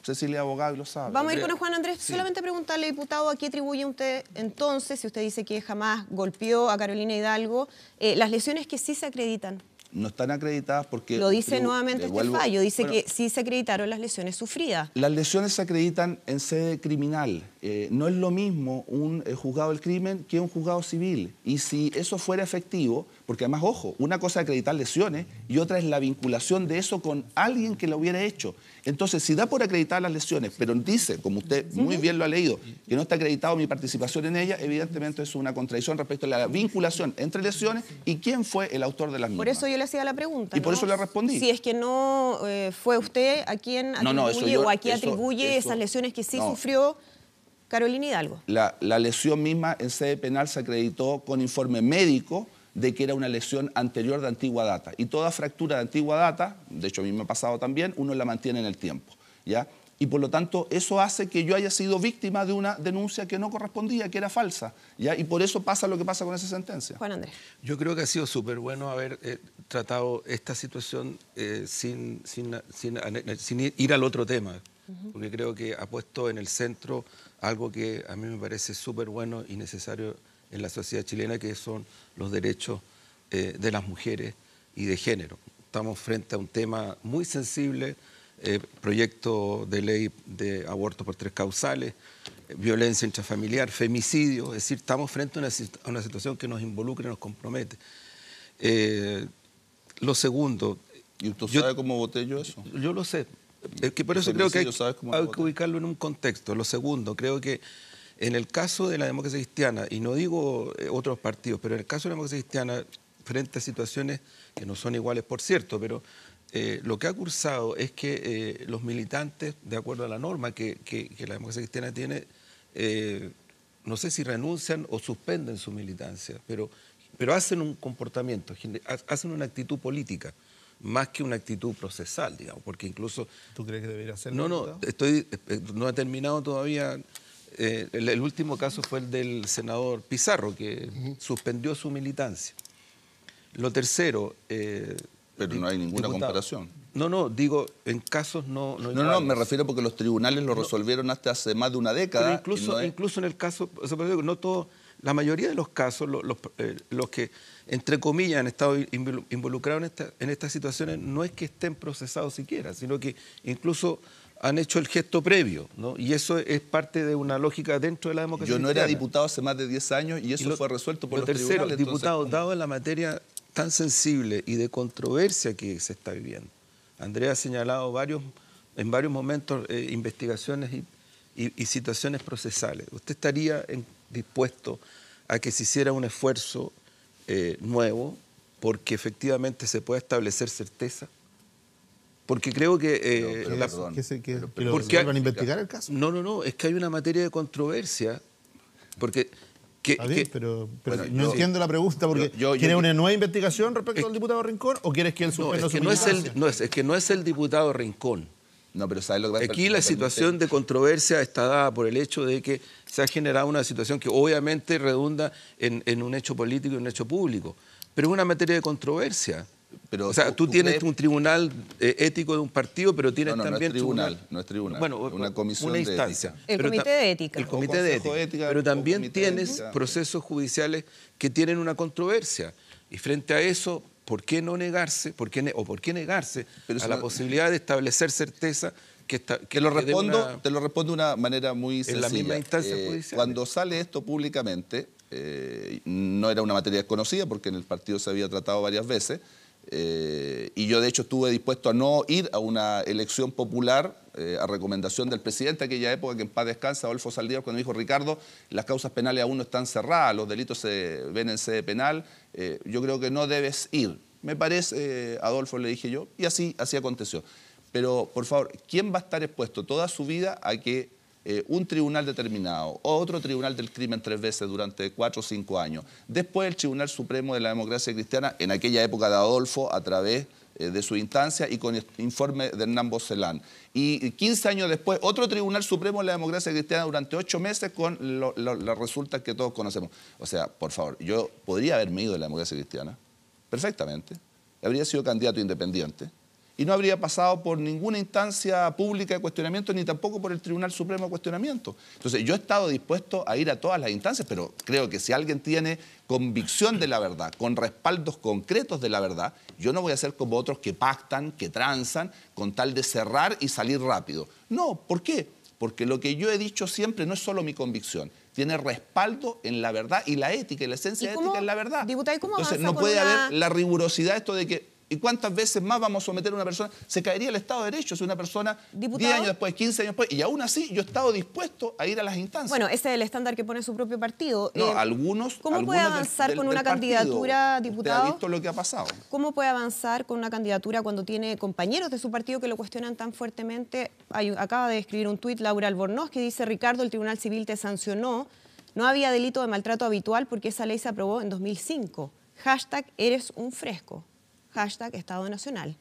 Cecilia es abogado y lo sabe. Vamos a ir con Juan Andrés. Solamente preguntarle, diputado, ¿a qué atribuye usted entonces, si usted dice que jamás golpeó a Carolina Hidalgo, las lesiones que sí se acreditan? No están acreditadas porque... Lo dice nuevamente este devuelvo- fallo, dice Bueno, que sí se acreditaron las lesiones sufridas. Las lesiones se acreditan en sede criminal. No es lo mismo un juzgado del crimen que un juzgado civil. Y si eso fuera efectivo, porque además, ojo, una cosa es acreditar lesiones y otra es la vinculación de eso con alguien que lo hubiera hecho. Entonces, si da por acreditar las lesiones, pero dice, como usted muy bien lo ha leído, que no está acreditado mi participación en ella, evidentemente es una contradicción respecto a la vinculación entre lesiones y quién fue el autor de las mismas. Por eso yo le hacía la pregunta. Y por ¿no? eso le respondí. Si es que no fue usted a quien No, no, atribuye eso yo- o a quien eso- atribuye eso- esas lesiones que sí no. sufrió Carolina Hidalgo. La lesión misma en sede penal se acreditó con informe médico de que era una lesión anterior de antigua data. Y toda fractura de antigua data, de hecho a mí me ha pasado también, uno la mantiene en el tiempo, ¿ya? Y por lo tanto eso hace que yo haya sido víctima de una denuncia que no correspondía, que era falsa, ¿ya? Y por eso pasa lo que pasa con esa sentencia. Juan Andrés. Yo creo que ha sido súper bueno haber tratado esta situación sin ir al otro tema, porque creo que ha puesto en el centro algo que a mí me parece súper bueno y necesario en la sociedad chilena, que son los derechos de las mujeres y de género. Estamos frente a un tema muy sensible, proyecto de ley de aborto por 3 causales, violencia intrafamiliar, femicidio, es decir, estamos frente a una situación que nos involucra y nos compromete. Lo segundo... ¿Y usted sabe cómo voté yo eso? Yo lo sé. Es que por eso El creo que femicidio, ¿sabes cómo lo hay que voté? ubicarlo en un contexto. Lo segundo, creo que en el caso de la democracia cristiana, y no digo otros partidos, pero en el caso de la democracia cristiana, frente a situaciones que no son iguales, por cierto, pero lo que ha cursado es que los militantes, de acuerdo a la norma que la democracia cristiana tiene, no sé si renuncian o suspenden su militancia, pero hacen un comportamiento, hacen una actitud política, más que una actitud procesal, digamos, porque incluso... ¿Tú crees que debería hacerlo? No, diputado? no he terminado todavía. El último caso fue el del senador Pizarro, que suspendió su militancia. Lo tercero... Pero no hay ninguna diputado. comparación. No, digo, en casos no No, iguales. me refiero porque los tribunales lo resolvieron hasta hace más de una década. Pero incluso, y no es- incluso en el caso, o sea, no todo, la mayoría de los casos, los que, entre comillas, han estado involucrados en estas situaciones, no es que estén procesados siquiera, sino que incluso han hecho el gesto previo, ¿no? Y eso es parte de una lógica dentro de la democracia Yo no era cristiana. diputado hace más de 10 años y eso fue resuelto por Lo los tercero, tribunales. entonces, diputado, ¿cómo? dado en la materia tan sensible y de controversia que se está viviendo, Andrea ha señalado en varios momentos investigaciones y situaciones procesales. ¿Usted estaría dispuesto a que se hiciera un esfuerzo nuevo porque efectivamente se pueda establecer certeza? Porque creo que... Pero, perdón, Que lo porque- vuelvan a investigar el caso. No, es que hay una materia de controversia, porque... Está bien, pero Bueno, no yo- entiendo la pregunta, porque yo- ¿quieres una nueva investigación respecto al diputado Rincón o quieres que él No, suspenda es que su no es, militancia? es que no es el diputado Rincón. No, pero ¿sabes lo que pasa? Aquí la situación de controversia está dada por el hecho de que se ha generado una situación que obviamente redunda en un hecho político y un hecho público, pero es una materia de controversia. Pero o sea, tú tienes crees- un tribunal ético de un partido, pero tienes No, no es también... tribunal, no es tribunal, Bueno, es una comisión una de instancia. ética. El Pero comité ta- de ética. El O comité de consejo de ética. ética, Pero o también comité de tienes ética. procesos judiciales que tienen una controversia. Y frente a eso, ¿por qué no negarse? ¿Por qué negarse Pero a eso la no- posibilidad de establecer certeza que Te lo que dé respondo, una- te lo respondo de una manera muy En sencilla. la misma instancia judicial. Cuando sale esto públicamente, no era una materia desconocida porque en el partido se había tratado varias veces, Y yo, de hecho, estuve dispuesto a no ir a una elección popular a recomendación del presidente de aquella época, que en paz descansa, Adolfo Saldívar, cuando dijo: Ricardo, las causas penales aún no están cerradas, los delitos se ven en sede penal, yo creo que no debes ir. Me parece, Adolfo, le dije yo, y así aconteció. Pero, por favor, ¿quién va a estar expuesto toda su vida a que un tribunal determinado, otro tribunal del crimen 3 veces durante 4 o 5 años, después el Tribunal Supremo de la Democracia Cristiana, en aquella época de Adolfo, a través de su instancia y con el informe de Hernán Bocelán, y 15 años después otro Tribunal Supremo de la Democracia Cristiana durante 8 meses con las resultas que todos conocemos? O sea, por favor, yo podría haberme ido de la Democracia Cristiana perfectamente, habría sido candidato independiente y no habría pasado por ninguna instancia pública de cuestionamiento, ni tampoco por el Tribunal Supremo de cuestionamiento. Entonces, yo he estado dispuesto a ir a todas las instancias, pero creo que si alguien tiene convicción de la verdad, con respaldos concretos de la verdad, yo no voy a ser como otros que pactan, que transan, con tal de cerrar y salir rápido. No, ¿por qué? Porque lo que yo he dicho siempre no es solo mi convicción, tiene respaldo en la verdad y la ética, y la esencia ética es la verdad. Diputado, ¿y cómo Entonces, no puede haber la rigurosidad esto de que ¿y cuántas veces más vamos a someter a una persona? Se caería el Estado de Derecho si una persona, Diputado, 10 años después, 15 años después, y aún así yo he estado dispuesto a ir a las instancias. Bueno, ese es el estándar que pone su propio partido. No, algunos. ¿Cómo puede avanzar con una candidatura, diputado? ¿Usted ha visto lo que ha pasado? ¿Cómo puede avanzar con una candidatura cuando tiene compañeros de su partido que lo cuestionan tan fuertemente? Acaba de escribir un tuit Laura Albornoz que dice: Ricardo, el Tribunal Civil te sancionó. No había delito de maltrato habitual porque esa ley se aprobó en 2005. Hashtag eres un fresco. Hashtag Estado Nacional.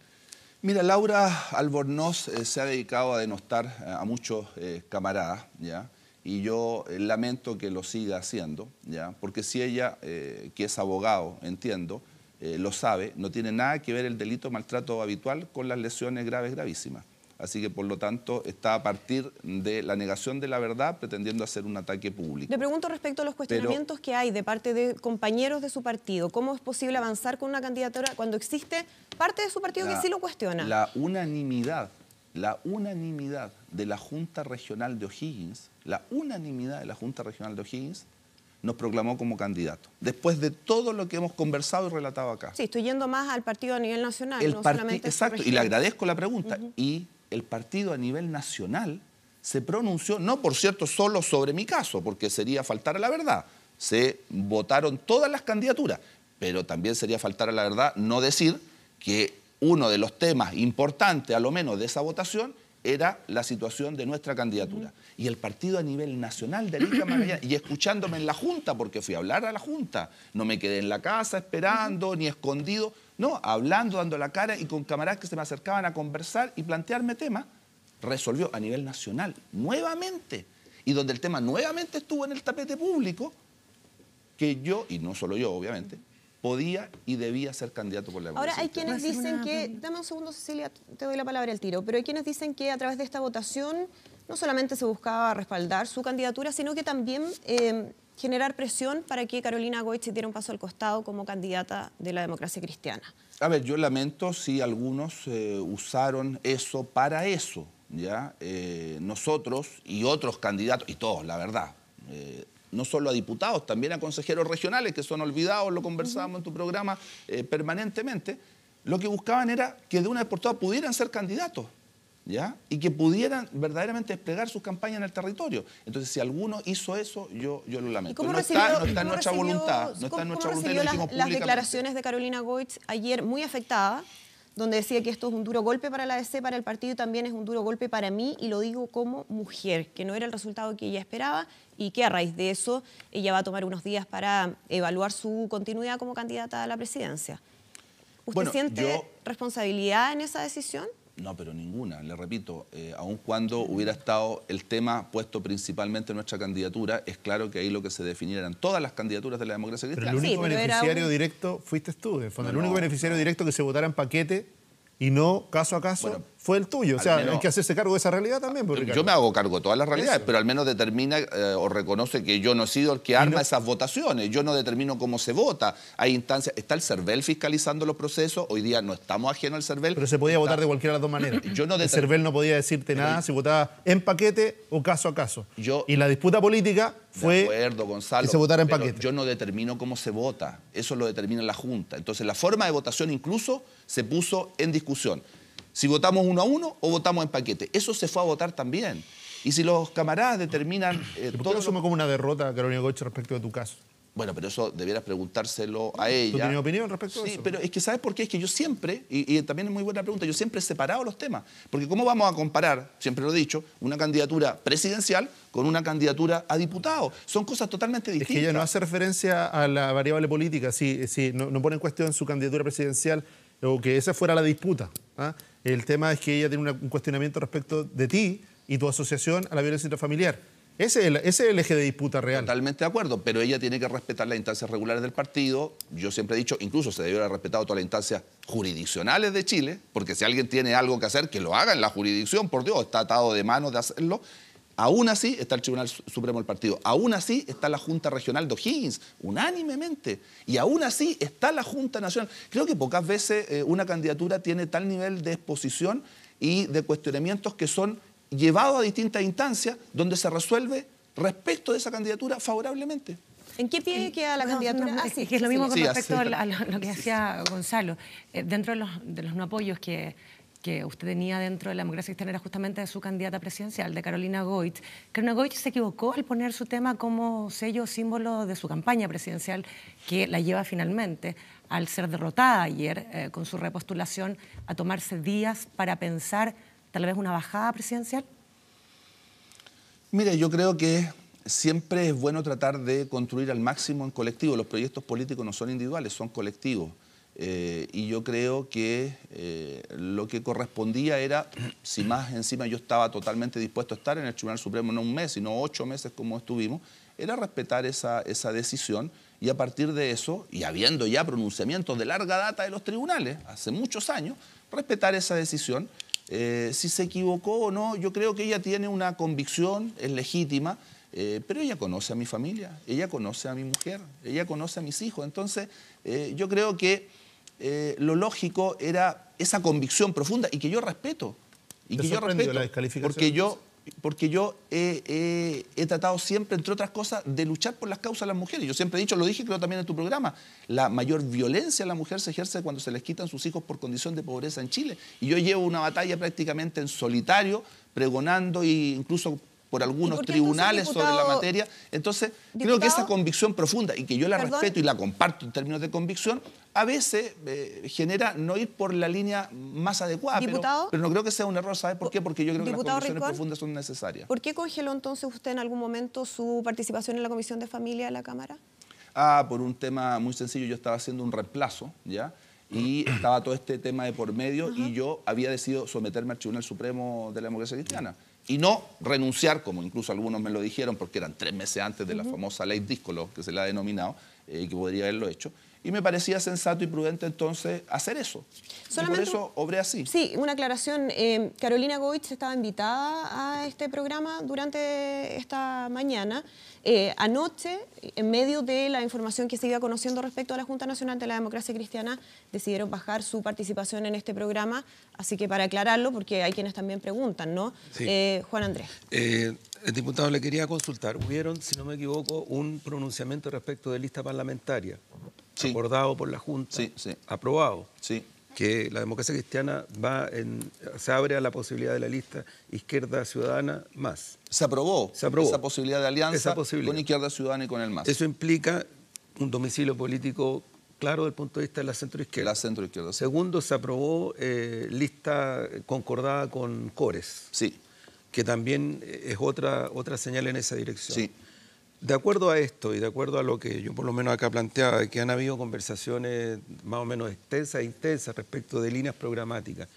Mira, Laura Albornoz se ha dedicado a denostar a muchos camaradas, ¿ya? Y yo lamento que lo siga haciendo, ¿ya? Porque si ella, que es abogado, entiendo, lo sabe, no tiene nada que ver el delito de maltrato habitual con las lesiones graves, gravísimas. Así que, por lo tanto, está a partir de la negación de la verdad pretendiendo hacer un ataque público. Le pregunto respecto a los cuestionamientos que hay de parte de compañeros de su partido. ¿Cómo es posible avanzar con una candidatura cuando existe parte de su partido que sí lo cuestiona? La unanimidad de la Junta Regional de O'Higgins, nos proclamó como candidato, después de todo lo que hemos conversado y relatado acá. Sí, estoy yendo más al partido a nivel nacional, no solamente exacto, y le agradezco la pregunta. Y el partido a nivel nacional se pronunció, no por cierto solo sobre mi caso, porque sería faltar a la verdad. Se votaron todas las candidaturas, pero también sería faltar a la verdad no decir que uno de los temas importantes, a lo menos, de esa votación era la situación de nuestra candidatura. Y el partido a nivel nacional de Arica Magallanes, y escuchándome en la Junta, porque fui a hablar a la Junta, no me quedé en la casa esperando, ni escondido, no, hablando, dando la cara, y con camaradas que se me acercaban a conversar y plantearme temas, resolvió a nivel nacional, nuevamente, y donde el tema nuevamente estuvo en el tapete público, que yo, y no solo yo, obviamente, podía y debía ser candidato por la Democracia. Ahora, hay quienes dicen que... Dame un segundo, Cecilia, te doy la palabra al tiro. Pero hay quienes dicen que a través de esta votación no solamente se buscaba respaldar su candidatura, sino que también generar presión para que Carolina Goich diera un paso al costado como candidata de la Democracia Cristiana. A ver, yo lamento si algunos usaron eso para eso, ¿ya? Nosotros y otros candidatos, y todos, la verdad, no solo a diputados, también a consejeros regionales que son olvidados, lo conversábamos en tu programa permanentemente, lo que buscaban era que de una vez por todas pudieran ser candidatos, ¿ya? Y que pudieran verdaderamente desplegar sus campañas en el territorio. Entonces, si alguno hizo eso, yo lo lamento. No está en nuestra voluntad. No está en nuestra voluntad. Las declaraciones de Carolina Goich ayer muy afectada, donde decía que esto es un duro golpe para la DC, para el partido, y también es un duro golpe para mí, y lo digo como mujer, que no era el resultado que ella esperaba, y que a raíz de eso ella va a tomar unos días para evaluar su continuidad como candidata a la presidencia. ¿Usted siente responsabilidad en esa decisión? No, pero ninguna, le repito, aun cuando hubiera estado el tema puesto principalmente en nuestra candidatura, es claro que ahí lo que se definía eran todas las candidaturas de la Democracia Cristiana. Pero el único beneficiario directo fuiste tú, en el fondo. El único beneficiario directo que se votara en paquete y no caso a caso fue el tuyo. O sea, hay que hacerse cargo de esa realidad también. Yo me hago cargo de todas las realidades, pero al menos determina o reconoce que yo no he sido el que arma esas votaciones. Yo no determino cómo se vota. Hay instancias. Está el CERVEL fiscalizando los procesos. Hoy día no estamos ajenos al CERVEL. Pero se podía votar de cualquiera de las dos maneras. El CERVEL no podía decirte nada si votaba en paquete o caso a caso. Y la disputa política fue de acuerdo, Gonzalo, que se votara en paquete. Yo no determino cómo se vota. Eso lo determina la Junta. Entonces, la forma de votación incluso se puso en discusión. Si votamos 1 a 1 o votamos en paquete. Eso se fue a votar también. Y si los camaradas determinan... ¿Por qué lo asumo como una derrota, Carolina Goich, respecto de tu caso? Bueno, pero eso debieras preguntárselo a ella. ¿Tú tienes opinión respecto a eso? Sí, pero es que ¿sabes por qué? Es que yo siempre, y también es muy buena pregunta, yo siempre he separado los temas. Porque ¿cómo vamos a comparar, siempre lo he dicho, una candidatura presidencial con una candidatura a diputado? Son cosas totalmente distintas. Es que ella no hace referencia a la variable política, no pone en cuestión su candidatura presidencial o que esa fuera la disputa. El tema es que ella tiene un cuestionamiento respecto de ti y tu asociación a la violencia intrafamiliar. Ese es el eje de disputa real. Totalmente de acuerdo, pero ella tiene que respetar las instancias regulares del partido. Yo siempre he dicho, incluso se debió haber respetado todas las instancias jurisdiccionales de Chile, porque si alguien tiene algo que hacer, que lo haga en la jurisdicción, por Dios, está atado de manos de hacerlo. Aún así está el Tribunal Supremo del Partido, aún así está la Junta Regional de O'Higgins, unánimemente, y aún así está la Junta Nacional. Creo que pocas veces una candidatura tiene tal nivel de exposición y de cuestionamientos que son llevados a distintas instancias donde se resuelve respecto de esa candidatura favorablemente. ¿En qué pie queda la candidatura? Es que es lo mismo con respecto a lo que decía Gonzalo. Dentro de los no apoyos que usted tenía dentro de la democracia cristiana era justamente de su candidata presidencial, de Carolina Goich. Carolina Goich se equivocó al poner su tema como sello símbolo de su campaña presidencial, que la lleva finalmente, al ser derrotada ayer con su repostulación, a tomarse días para pensar tal vez una bajada presidencial. Mire, yo creo que siempre es bueno tratar de construir al máximo en colectivo. Los proyectos políticos no son individuales, son colectivos. Y yo creo que lo que correspondía era, si más encima yo estaba totalmente dispuesto a estar en el Tribunal Supremo no un mes, sino 8 meses como estuvimos, era respetar esa decisión y a partir de eso, y habiendo ya pronunciamientos de larga data de los tribunales, hace muchos años, respetar esa decisión. Si se equivocó o no, yo creo que ella tiene una convicción, es legítima, pero ella conoce a mi familia, ella conoce a mi mujer, ella conoce a mis hijos. Entonces, yo creo que lo lógico era esa convicción profunda y que yo respeto. Y que yo respeto, la descalificación? porque yo he tratado siempre, entre otras cosas, de luchar por las causas de las mujeres. Yo siempre he dicho, lo dije creo también en tu programa, la mayor violencia a la mujer se ejerce cuando se les quitan sus hijos por condición de pobreza en Chile. Y yo llevo una batalla prácticamente en solitario, pregonando e incluso por algunos tribunales sobre la materia. Entonces, creo que esa convicción profunda, y que yo la respeto y la comparto en términos de convicción, a veces genera no ir por la línea más adecuada, pero no creo que sea un error. ¿Sabe por qué? Porque yo creo que las convicciones profundas son necesarias. ¿Por qué congeló entonces usted en algún momento su participación en la Comisión de Familia de la Cámara? Por un tema muy sencillo. Yo estaba haciendo un reemplazo, ¿ya? Y estaba todo este tema de por medio y yo había decidido someterme al Tribunal Supremo de la Democracia Cristiana y no renunciar, como incluso algunos me lo dijeron, porque eran 3 meses antes de la famosa ley Díscolo, que se le ha denominado, y que podría haberlo hecho. Y me parecía sensato y prudente entonces hacer eso. Y por eso obré así. Sí, una aclaración. Carolina Goich estaba invitada a este programa durante esta mañana. Anoche, en medio de la información que se iba conociendo respecto a la Junta Nacional de la Democracia Cristiana, decidieron bajar su participación en este programa. Así que para aclararlo, porque hay quienes también preguntan, ¿no? Sí. Juan Andrés. El diputado le quería consultar. Hubieron, si no me equivoco, un pronunciamiento respecto de lista parlamentaria. Sí. Acordado por la Junta, aprobado, que la democracia cristiana se abre a la posibilidad de la lista Izquierda Ciudadana más. Se aprobó esa posibilidad de alianza con Izquierda Ciudadana y con el MAS. Eso implica un domicilio político claro desde el punto de vista de la centroizquierda. La centroizquierda. Segundo, se aprobó lista concordada con Cores, que también es otra señal en esa dirección. Sí. De acuerdo a esto y de acuerdo a lo que yo por lo menos acá planteaba, que han habido conversaciones más o menos extensas e intensas respecto de líneas programáticas,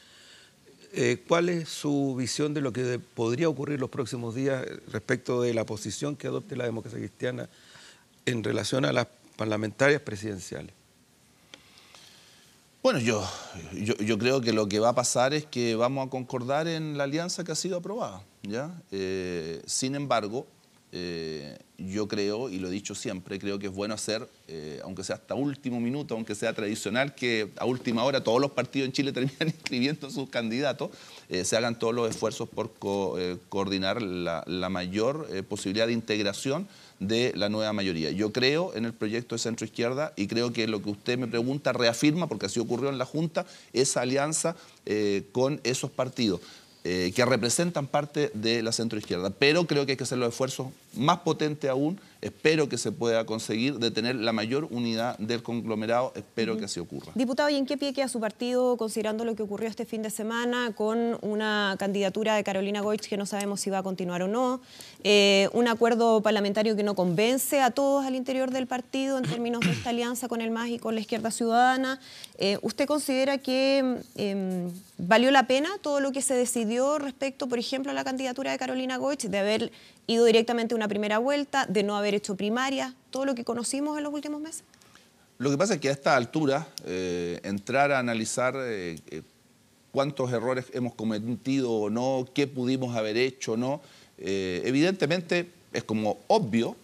¿cuál es su visión de lo que podría ocurrir los próximos días respecto de la posición que adopte la democracia cristiana en relación a las parlamentarias presidenciales? Bueno, yo creo que lo que va a pasar es que vamos a concordar en la alianza que ha sido aprobada, ¿ya? Sin embargo, yo creo, y lo he dicho siempre, creo que es bueno hacer, aunque sea hasta último minuto, aunque sea tradicional, que a última hora todos los partidos en Chile terminan inscribiendo sus candidatos, se hagan todos los esfuerzos por coordinar la mayor posibilidad de integración de la nueva mayoría. Yo creo en el proyecto de centro izquierda y creo que lo que usted me pregunta reafirma, porque así ocurrió en la Junta, esa alianza con esos partidos que representan parte de la centro izquierda. Pero creo que hay que hacer los esfuerzos más potentes aún. Espero que se pueda conseguir de tener la mayor unidad del conglomerado. Espero que así ocurra. Diputado, ¿y en qué pie queda su partido considerando lo que ocurrió este fin de semana con una candidatura de Carolina Goich que no sabemos si va a continuar o no? Un acuerdo parlamentario que no convence a todos al interior del partido en términos de esta alianza con el MAS y con la Izquierda Ciudadana. ¿Usted considera que valió la pena todo lo que se decidió respecto, por ejemplo, a la candidatura de Carolina Goich, de haber ido directamente a una primera vuelta, de no haber hecho primaria, todo lo que conocimos en los últimos meses? Lo que pasa es que a esta altura, entrar a analizar cuántos errores hemos cometido o no, qué pudimos haber hecho o no, evidentemente es como obvio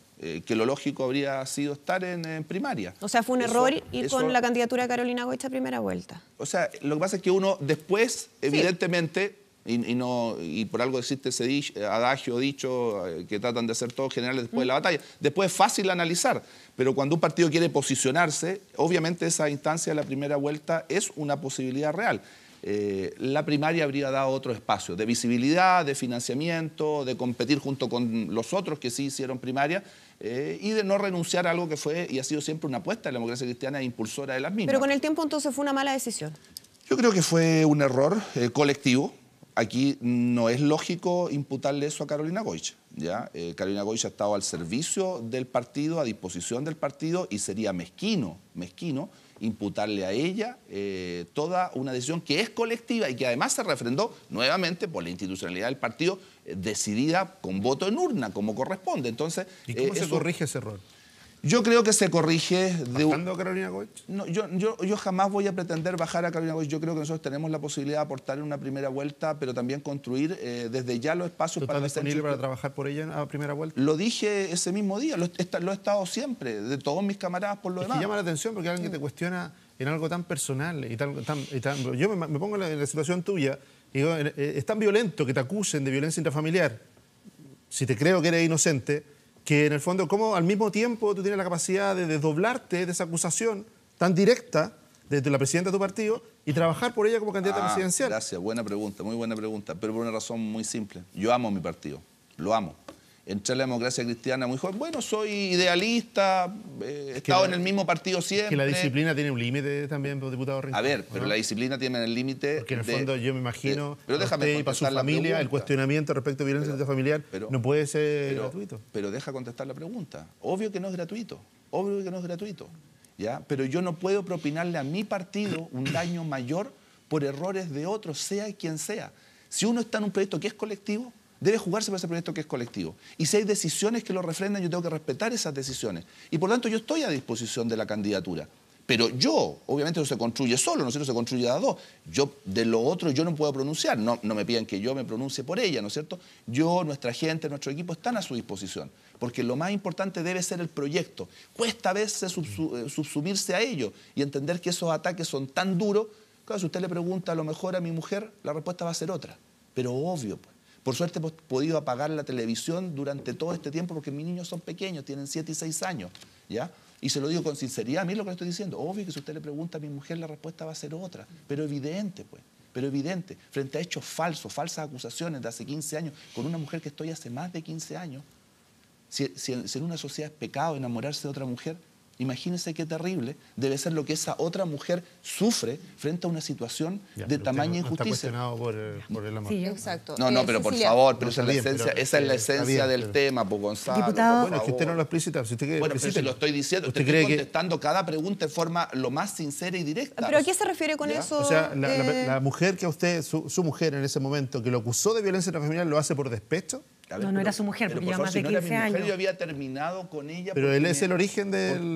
que lo lógico habría sido estar en primaria. O sea, fue un error ir con la candidatura de Carolina Goich a primera vuelta. O sea, lo que pasa es que uno después, evidentemente, y por algo existe ese adagio dicho que tratan de ser todos generales después de la batalla. Después es fácil analizar, pero cuando un partido quiere posicionarse, obviamente esa instancia de la primera vuelta es una posibilidad real. La primaria habría dado otro espacio de visibilidad, de financiamiento, de competir junto con los otros que sí hicieron primaria y de no renunciar a algo que fue y ha sido siempre una apuesta de la democracia cristiana e impulsora de las mismas. Pero con el tiempo entonces fue una mala decisión. Yo creo que fue un error colectivo. Aquí no es lógico imputarle eso a Carolina Goich, ¿ya? Carolina Goich ha estado al servicio del partido, a disposición del partido, y sería mezquino imputarle a ella toda una decisión que es colectiva y que además se refrendó nuevamente por la institucionalidad del partido, decidida con voto en urna, como corresponde. Entonces, ¿y cómo se corrige ese error? Yo creo que se corrige... ¿Bajando a Carolina Goich? No, yo jamás voy a pretender bajar a Carolina Goich. Yo creo que nosotros tenemos la posibilidad de aportar en una primera vuelta, pero también construir desde ya los espacios para... ¿Estás disponible para trabajar por ella a primera vuelta? Lo dije ese mismo día, lo he estado siempre, de todos mis camaradas por lo demás. Es que llama la atención porque alguien que te cuestiona en algo tan personal y tan yo me pongo en la situación tuya y digo, es tan violento que te acusen de violencia intrafamiliar, si te creo que eres inocente, que en el fondo, ¿cómo al mismo tiempo tú tienes la capacidad de desdoblarte de esa acusación tan directa desde la presidenta de tu partido y trabajar por ella como candidata presidencial? Gracias, buena pregunta, muy buena pregunta, pero por una razón muy simple. Yo amo mi partido, lo amo. Entré a la democracia cristiana muy joven. Bueno, soy idealista, he estado en el mismo partido siempre. Que la disciplina tiene un límite también, diputado Rincón. A ver, pero la disciplina tiene el límite... Porque en el fondo yo me imagino, pero déjame usted y para su familia, el cuestionamiento respecto a violencia intrafamiliar no puede ser gratuito. Pero deja contestar la pregunta. Obvio que no es gratuito, obvio que no es gratuito, ¿ya? Pero yo no puedo propinarle a mi partido un daño mayor por errores de otros, sea quien sea. Si uno está en un proyecto que es colectivo, debe jugarse por ese proyecto que es colectivo. Y si hay decisiones que lo refrendan, yo tengo que respetar esas decisiones. Y por lo tanto yo estoy a disposición de la candidatura. Pero yo, obviamente no se construye solo, ¿no es cierto? Se construye a dos. Yo, de lo otro, yo no puedo pronunciar. No me piden que yo me pronuncie por ella, ¿no es cierto? Yo, nuestra gente, nuestro equipo están a su disposición. Porque lo más importante debe ser el proyecto. Cuesta a veces subsumirse a ello y entender que esos ataques son tan duros. Claro, si usted le pregunta a lo mejor a mi mujer, la respuesta va a ser otra. Pero obvio, pues. Por suerte hemos podido apagar la televisión durante todo este tiempo porque mis niños son pequeños, tienen 7 y 6 años, ¿ya? Y se lo digo con sinceridad, a mí es lo que le estoy diciendo. Obvio que si usted le pregunta a mi mujer, la respuesta va a ser otra, pero evidente, pues. Pero evidente, frente a hechos falsos, falsas acusaciones de hace 15 años, con una mujer que estoy hace más de 15 años, si en una sociedad es pecado enamorarse de otra mujer, imagínense qué terrible debe ser lo que esa otra mujer sufre frente a una situación de tamaña injusticia. Está cuestionado por el amor. Sí, exacto. No, pero por favor, pero esa es la esencia del tema, pues, Gonzalo. Diputado, bueno, es que usted no lo explicita. Si usted quiere, bueno, pero se lo estoy diciendo. Usted estoy contestando cada pregunta de forma lo más sincera y directa. ¿Pero a qué se refiere con eso? O sea, la mujer que a usted, su mujer en ese momento, que lo acusó de violencia intrafamiliar, ¿lo hace por despecho? A ver, no era su mujer, pero porque por lleva favor, más si de no era 15 mi mujer, años. yo había terminado con ella. Pero porque él es el origen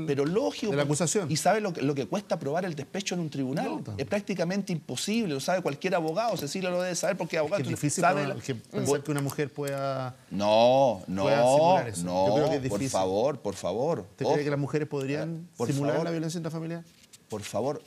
pero lógico, de la acusación. ¿Y sabe lo que cuesta probar el despecho en un tribunal? Es prácticamente imposible, lo sabe cualquier abogado. Cecilia lo debe saber porque es abogado. Es difícil sabe pensar que una mujer pueda No, simular eso. Yo creo que es por difícil. favor, por favor. ¿Usted cree que las mujeres podrían por simular favor. la violencia intrafamiliar? Por favor,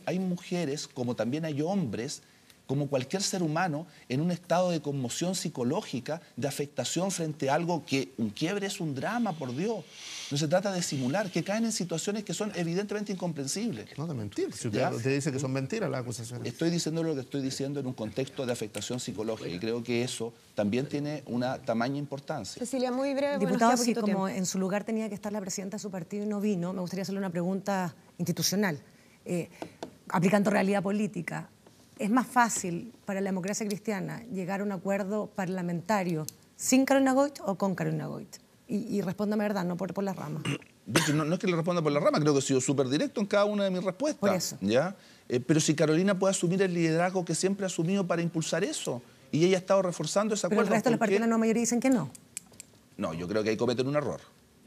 hay mujeres, como también hay hombres, como cualquier ser humano, en un estado de conmoción psicológica, de afectación frente a algo que un quiebre es un drama, por Dios. No se trata de simular, que caen en situaciones que son evidentemente incomprensibles. No, de mentir. Si ¿Ya? usted dice que son mentiras las acusaciones. Estoy diciendo lo que estoy diciendo en un contexto de afectación psicológica y creo que eso también tiene una tamaña importancia. Cecilia, muy breve. bueno, Diputado, queda si poquito como tiempo. en su lugar tenía que estar la presidenta de su partido y no vino, me gustaría hacerle una pregunta institucional. Aplicando realidad política, ¿es más fácil para la democracia cristiana llegar a un acuerdo parlamentario sin Carolina Goit o con Carolina Goit? Y respóndame verdad, no por las ramas. No es que le responda por la rama, creo que he sido súper directo en cada una de mis respuestas. Por eso. ¿Ya? Pero si Carolina puede asumir el liderazgo que siempre ha asumido para impulsar eso, y ella ha estado reforzando ese Pero acuerdo. el resto de los ¿por qué? partidos de la nueva mayoría dicen que no. No, yo creo que ahí cometen un error.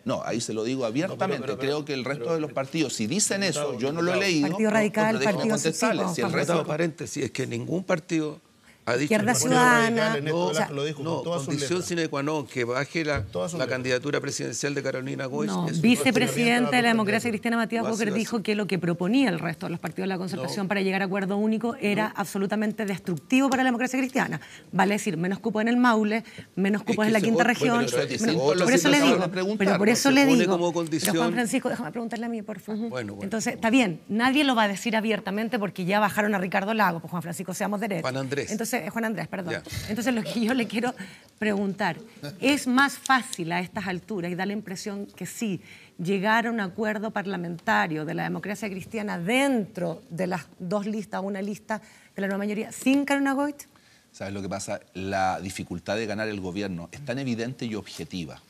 No, ahí se lo digo abiertamente. Creo que el resto de los partidos, si dicen eso, yo no lo he leído. Partido Radical, déjeme Partido contestarle. Socialista, Si el Juan resto Diputado, paréntesis, es que ningún partido ha dicho... Izquierda No, Ciudadana. Ernesto o sea, Velasco lo dijo con no, todas sus condición letras. sine qua non que baje Todas sus la letras. candidatura presidencial de Carolina Goich. No, eso vicepresidente de la democracia cristiana Matías Lo ha Walker sido dijo así. que lo que proponía el resto de los partidos de la concertación para llegar a acuerdo único era absolutamente destructivo para la democracia cristiana. Vale decir, menos cupos en el Maule, menos cupos que en la se quinta vota- región. bueno, pero eso es distinto. Por eso le Lo que digo, acabo de preguntar, pero por eso se le pone digo. como Pero condición- Juan Francisco, déjame preguntarle a mí, por favor. Bueno. Entonces, está bien, nadie lo va a decir abiertamente porque ya bajaron a Ricardo Lagos, pues Juan Francisco, seamos derechos. Juan Andrés. Entonces, Juan Andrés, perdón. Ya. Entonces, lo que yo le quiero preguntar, ¿es más fácil a estas alturas, y da la impresión que sí, llegar a un acuerdo parlamentario de la democracia cristiana dentro de las dos listas, una lista de la nueva mayoría, sin Carolina Goit? ¿Sabes lo que pasa? La dificultad de ganar el gobierno es tan evidente y objetiva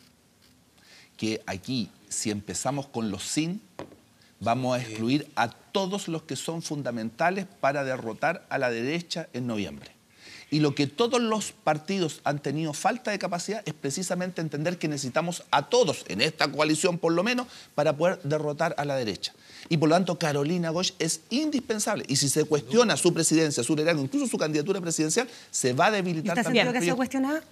que aquí, si empezamos con los sin, vamos a excluir a todos los que son fundamentales para derrotar a la derecha en noviembre. Y lo que todos los partidos han tenido falta de capacidad es precisamente entender que necesitamos a todos, en esta coalición por lo menos, para poder derrotar a la derecha. Y por lo tanto, Carolina Goich es indispensable. Y si se cuestiona su presidencia, su liderazgo, incluso su candidatura presidencial, se va a debilitar ¿Está también sentido el que ha sido proyecto. cuestionada?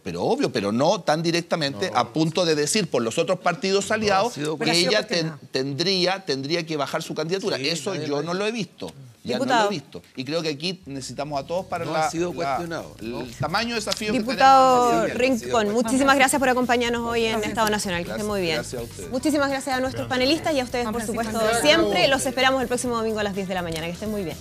Pero obvio, pero no tan directamente a punto de decir por los otros partidos aliados sido que cuestionado. ella Pero ha sido tendría que bajar su candidatura. Sí, Eso nadie yo lo no lo he visto. Ya Diputado. no lo he visto. Y creo que aquí necesitamos a todos para No ha sido cuestionado, ¿no? el tamaño de desafío Diputado que tenemos. Rincón, muchísimas gracias por acompañarnos hoy en Estado Nacional, que esté muy bien. Gracias a ustedes. Muchísimas gracias a nuestros panelistas y a ustedes, Juan por Francisco supuesto, Andrés. siempre. Los esperamos el próximo domingo a las 10 de la mañana. Que estén muy bien.